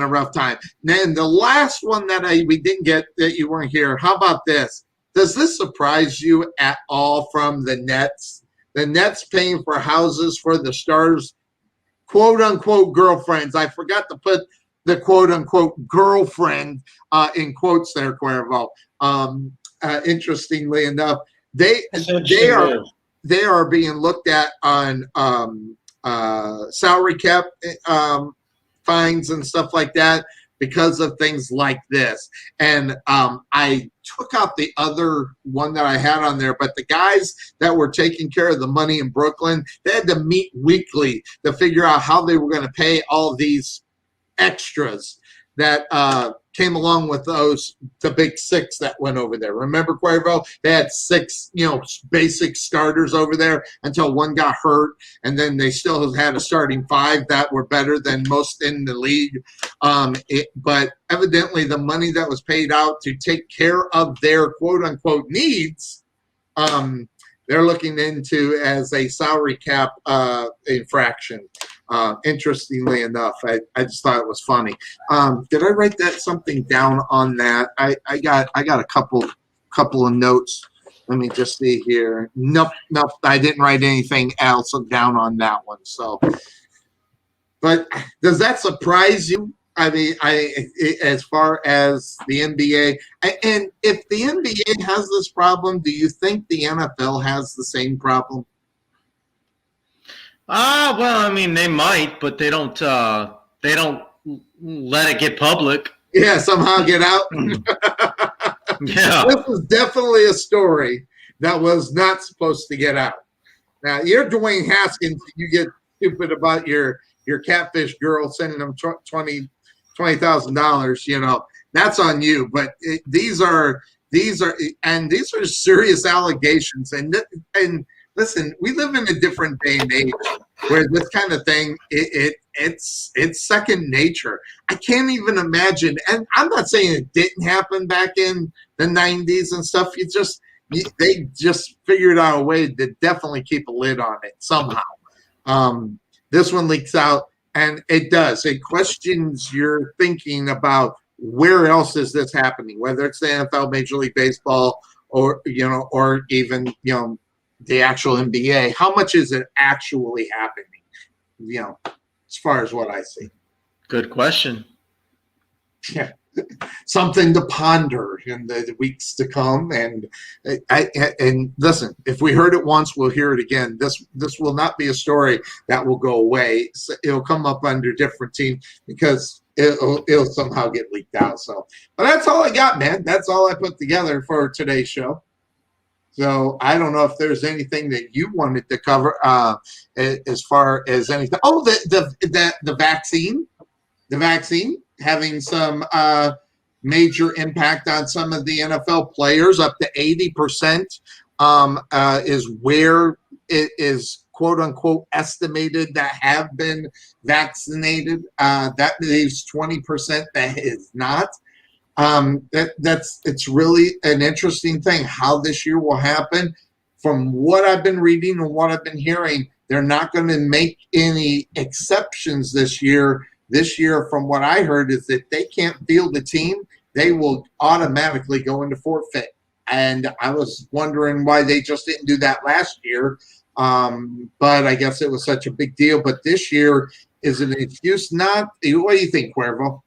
a rough time. And the last one that we didn't get that you weren't here. How about this? Does this surprise you at all from the Nets? The Nets paying for houses for the stars' quote-unquote girlfriends. I forgot to put the quote-unquote girlfriend in quotes there, Cuervo. Interestingly enough, they are being looked at on salary cap fines and stuff like that because of things like this. And I took out the other one that I had on there, but the guys that were taking care of the money in Brooklyn, they had to meet weekly to figure out how they were going to pay all these extras that came along with the big six that went over there. Remember, Cuervo? They had 6, basic starters over there until one got hurt, and then they still had a starting 5 that were better than most in the league. But evidently, the money that was paid out to take care of their quote-unquote needs, they're looking into as a salary cap infraction. Interestingly enough, I just thought it was funny. Did I write something down on that? I got a couple of notes. Let me just see here. Nope. I didn't write anything else down on that one. So, but does that surprise you? I mean, as far as the NBA, and if the NBA has this problem, do you think the NFL has the same problem? Well, I mean, they might, but they don't let it get public. Yeah, somehow get out. Yeah. This was definitely a story that was not supposed to get out. Now, you're Dwayne Haskins. You get stupid about your catfish girl sending them $20,000. That's on you. But these are serious allegations. And listen, we live in a different day and age where this kind of thing, it's second nature. I can't even imagine, and I'm not saying it didn't happen back in the 90s and stuff. They just figured out a way to definitely keep a lid on it somehow. This one leaks out, and it does. It questions your thinking about where else is this happening, whether it's the NFL, Major League Baseball, or even the actual NBA. How much is it actually happening? As far as what I see. Good question. Yeah, something to ponder in the weeks to come. And listen, if we heard it once, we'll hear it again. This will not be a story that will go away. It'll come up under different teams because it'll somehow get leaked out. So, but that's all I got, man. That's all I put together for today's show. So I don't know if there's anything that you wanted to cover as far as anything. Oh, the vaccine. The vaccine having some major impact on some of the NFL players. Up to 80% is where it is, quote unquote, estimated that have been vaccinated. That leaves 20% that is not. It's really an interesting thing how this year will happen. From what I've been reading and what I've been hearing, they're not going to make any exceptions this year. This year, from what I heard, is that they can't field the team. They will automatically go into forfeit. And I was wondering why they just didn't do that last year. But I guess it was such a big deal. But this year, is it an excuse? Not. What do you think, Cuervo?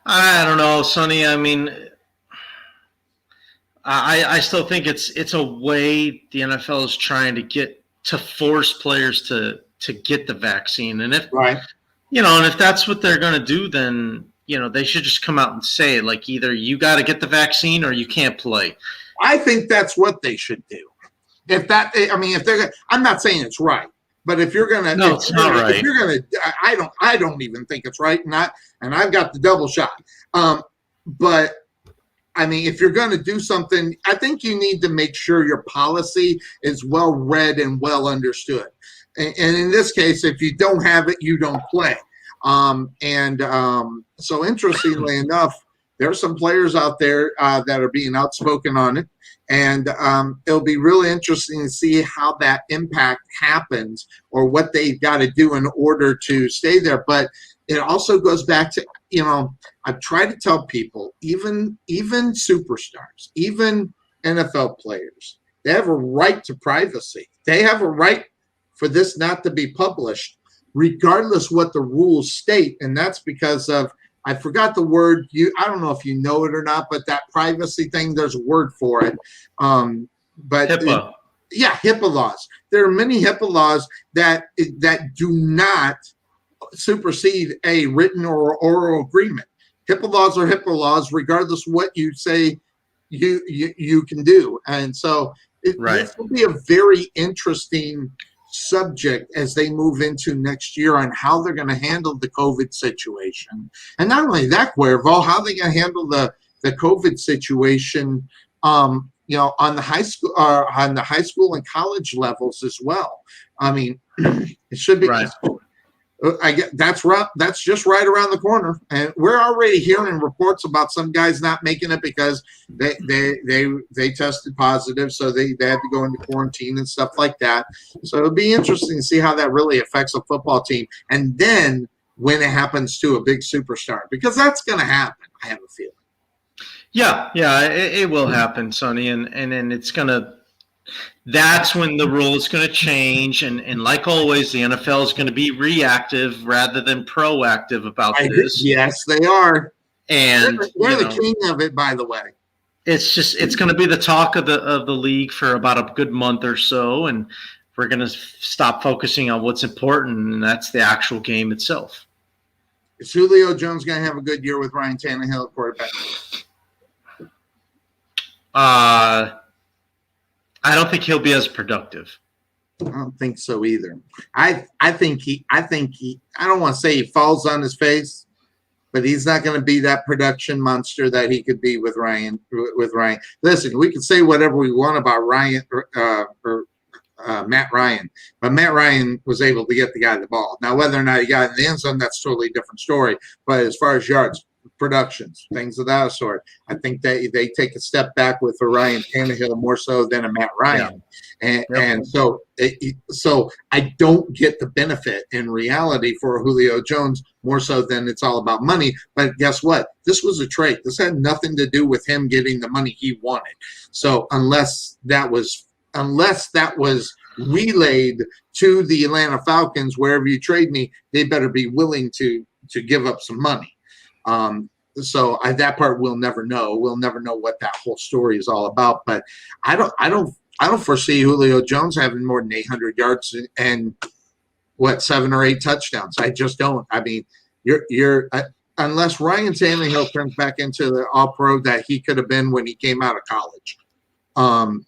I don't know, Sonny. I mean, I still think it's a way the NFL is trying to get to force players to get the vaccine. And if and if that's what they're going to do, then they should just come out and say, like, either you got to get the vaccine or you can't play. I think that's what they should do. If they're, I'm not saying it's right. But if you're gonna, no, it's not right. If you're gonna, I don't even think it's right. And I've got the double shot. But I mean, if you're gonna do something, I think you need to make sure your policy is well read and well understood. And in this case, if you don't have it, you don't play. So interestingly enough, there are some players out there that are being outspoken on it. And it'll be really interesting to see how that impact happens or what they've got to do in order to stay there. But it also goes back to, I've tried to tell people, even superstars, even NFL players, they have a right to privacy. They have a right for this not to be published, regardless what the rules state. And that's because of, I forgot the word. I don't know if you know it or not, but that privacy thing, there's a word for it. But HIPAA. HIPAA laws. There are many HIPAA laws that do not supersede a written or oral agreement. HIPAA laws are HIPAA laws, regardless what you say you can do. And so this will be a very interesting subject as they move into next year on how they're going to handle the COVID situation. And not only that, Cuervo, how they're going to handle the COVID situation, on the high school and college levels as well. I mean, it should be. Right. I get that's just right around the corner, and we're already hearing reports about some guys not making it because they tested positive, so they had to go into quarantine and stuff like that. So it'll be interesting to see how that really affects a football team, and then when it happens to a big superstar, because that's going to happen. I have a feeling. Yeah, it will happen, Sonny, and then it's gonna. That's when the rule is going to change, and like always, the NFL is going to be reactive rather than proactive about this. Yes, they are, and they're the king of it, by the way. It's going to be the talk of the league for about a good month or so, and we're going to stop focusing on what's important, and that's the actual game itself. Is Julio Jones going to have a good year with Ryan Tannehill at quarterback? I don't think he'll be as productive. I don't think so either. I think he I don't want to say he falls on his face, but he's not going to be that production monster that he could be with Ryan. Listen, we can say whatever we want about Ryan or Matt Ryan, but Matt Ryan was able to get the guy the ball. Now, whether or not he got in the end zone, that's a totally different story. But as far as yards, productions, things of that sort, I think they take a step back with a Ryan Tannehill more so than a Matt Ryan. Yeah. And so I don't get the benefit in reality for Julio Jones more so than it's all about money. But guess what? This was a trade. This had nothing to do with him getting the money he wanted. So unless that was relayed to the Atlanta Falcons, wherever you trade me, they better be willing to give up some money. So that part we'll never know. We'll never know what that whole story is all about. But I don't foresee Julio Jones having more than 800 yards and 7 or 8 touchdowns. I just don't. I mean, you're unless Ryan Tannehill turns back into the all-pro that he could have been when he came out of college.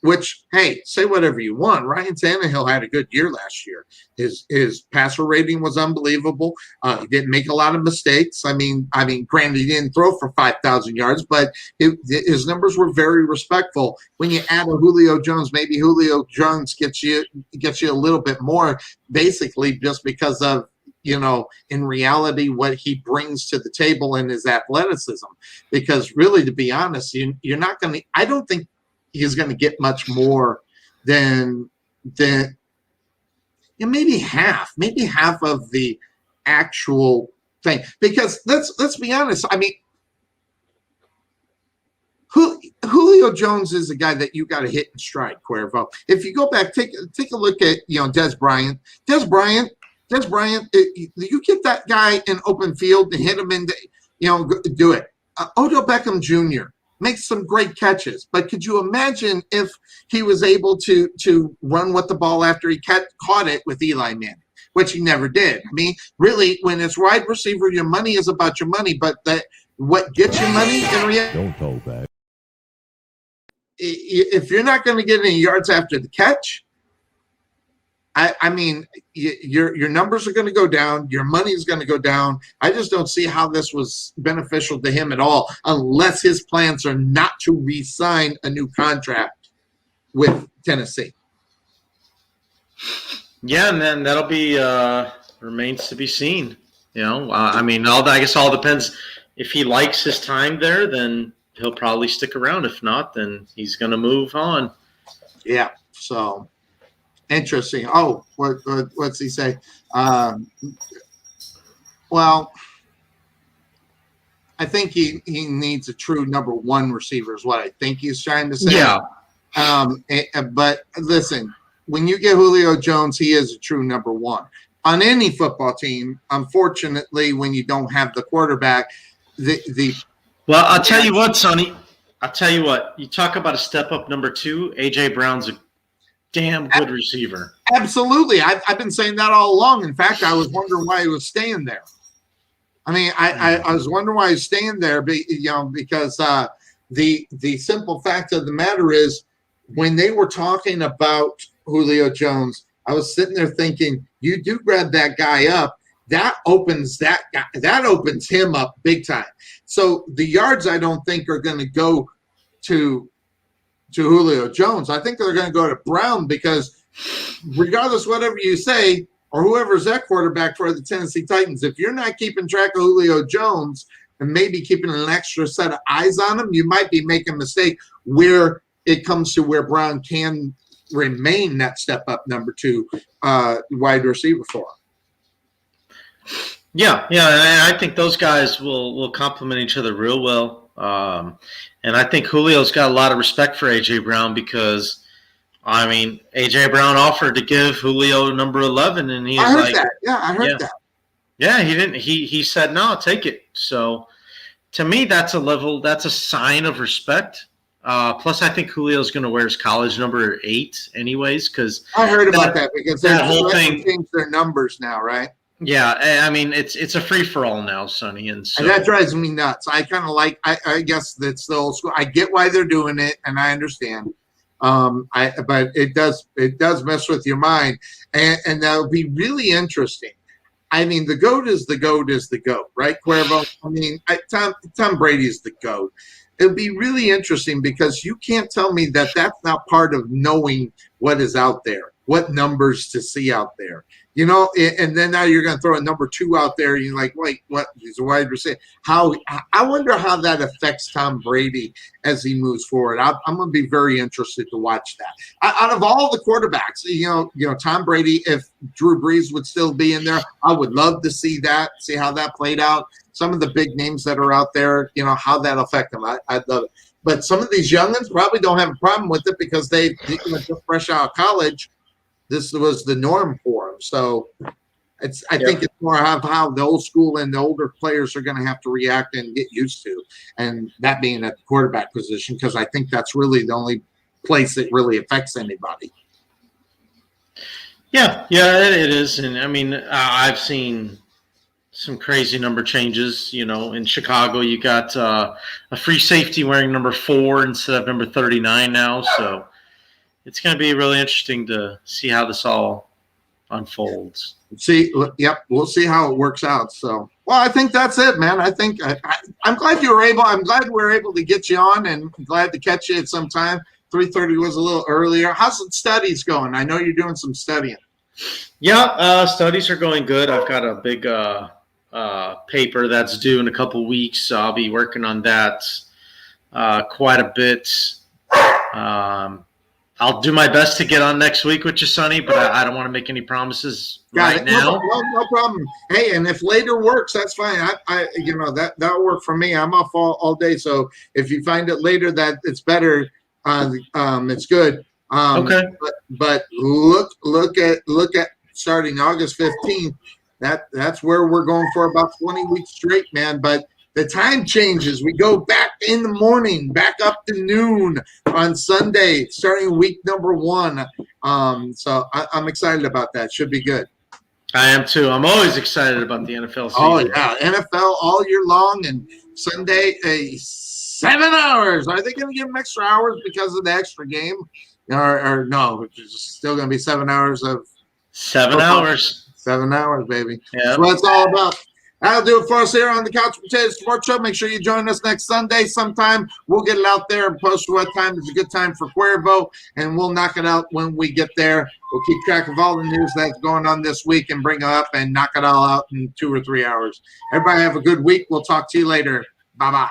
Which, hey, say whatever you want. Ryan Tannehill had a good year last year. His passer rating was unbelievable. He didn't make a lot of mistakes. I mean, granted, he didn't throw for 5,000 yards, but his numbers were very respectful. When you add a Julio Jones, maybe Julio Jones gets you a little bit more, basically just because of, in reality, what he brings to the table and his athleticism. Because really, to be honest, you're not going to. I don't think he's going to get much more than maybe half of the actual thing. Because let's be honest. I mean, Julio Jones is a guy that you got to hit in stride, Cuervo. If you go back, take a look at Dez Bryant. Dez Bryant. You get that guy in open field and hit him in, do it. Odell Beckham Jr. makes some great catches, but could you imagine if he was able to run with the ball after he caught it with Eli Manning, which he never did? I mean, really, when it's wide receiver, your money is about your money, but what gets you money in reality? Don't hold back. If you're not going to get any yards after the catch, I mean, your numbers are going to go down. Your money is going to go down. I just don't see how this was beneficial to him at all, unless his plans are not to re-sign a new contract with Tennessee. Yeah, and then that'll be remains to be seen. I mean, I guess all depends. If he likes his time there, then he'll probably stick around. If not, then he's going to move on. Yeah. So. Interesting. Oh, what's he say? Well, I think he needs a true number one receiver is what I think he's trying to say. Yeah. But listen, when you get Julio Jones, he is a true number one. On any football team, unfortunately, when you don't have the quarterback, Well, I'll tell you what, Sonny. I'll tell you what. You talk about a step-up number 2, A.J. Brown's a damn good receiver. Absolutely. I've been saying that all along. In fact, I was wondering why he was staying there. I mean, I was wondering why he's staying there, because the simple fact of the matter is, when they were talking about Julio Jones, I was sitting there thinking, you do grab that guy up, that opens him up big time. So the yards I don't think are going to go to Julio Jones. I think they're going to go to Brown, because regardless whatever you say, or whoever's that quarterback for the Tennessee Titans, if you're not keeping track of Julio Jones and maybe keeping an extra set of eyes on him, you might be making a mistake where it comes to where Brown can remain that step-up number 2 wide receiver for him. Yeah, and I think those guys will complement each other real well. And I think Julio's got a lot of respect for A.J. Brown, because – I mean, A.J. Brown offered to give Julio number 11, and he's like, that. Yeah, I heard that. Yeah, he didn't. He said, no, I'll take it. So to me, that's a sign of respect. Plus, I think Julio's going to wear his college number 8 anyways, because I heard about that, because that whole thing changed their numbers now, right? Yeah, I mean, it's a free-for-all now, Sonny. And that drives me nuts. I kind of like, I guess that's the old school. I get why they're doing it, and I understand. But it does mess with your mind, and that'll be really interesting. I mean, the GOAT is the GOAT is the GOAT, right, Cuervo? I mean, Tom Brady is the GOAT. It'll be really interesting, because you can't tell me that that's not part of knowing what is out there, what numbers to see out there. And then now you're going to throw a number 2 out there. And you're like, wait, what? He's a wide receiver. I wonder how that affects Tom Brady as he moves forward. I'm going to be very interested to watch that. Out of all the quarterbacks, Tom Brady, if Drew Brees would still be in there, I would love to see how that played out. Some of the big names that are out there, how that affect them. I'd love it. But some of these youngins probably don't have a problem with it, because they just fresh out of college. This was the norm for them. So I think it's more of how the old school and the older players are going to have to react and get used to, and that being at the quarterback position, because I think that's really the only place that really affects anybody. Yeah, it is. And I mean, I've seen some crazy number changes. In Chicago, you got a free safety wearing number 4 instead of number 39 now. So it's going to be really interesting to see how this all unfolds. We'll see how it works out. So, well, I think that's it, man. I think I'm glad I'm glad we were able to get you on, and I'm glad to catch you at some time. 3:30 was a little earlier. How's the studies going? I know you're doing some studying. Yeah, studies are going good. I've got a big paper that's due in a couple weeks, so I'll be working on that quite a bit. I'll do my best to get on next week with you, Sonny, but I don't want to make any promises right now. No problem. Hey, and if later works, that's fine. That'll work for me. I'm off all day, so if you find it later that it's better, it's good. Okay. But look at starting August 15th. That's where we're going for about 20 weeks straight, man. But the time changes. We go back in the morning, back up to noon on Sunday, starting week number 1. So I'm excited about that. Should be good. I am too. I'm always excited about the NFL season. Oh, yeah. NFL all year long, and Sunday, 7 hours. Are they going to give them extra hours because of the extra game? Or no, it's still going to be 7 hours of 7 hours. 7 hours, baby. Yeah. That's what it's all about. That'll do it for us here on the Couch Potatoes Sports Show. Make sure you join us next Sunday sometime. We'll get it out there and post what time is a good time for Cuervo, and we'll knock it out when we get there. We'll keep track of all the news that's going on this week and bring it up and knock it all out in 2 or 3 hours. Everybody have a good week. We'll talk to you later. Bye-bye.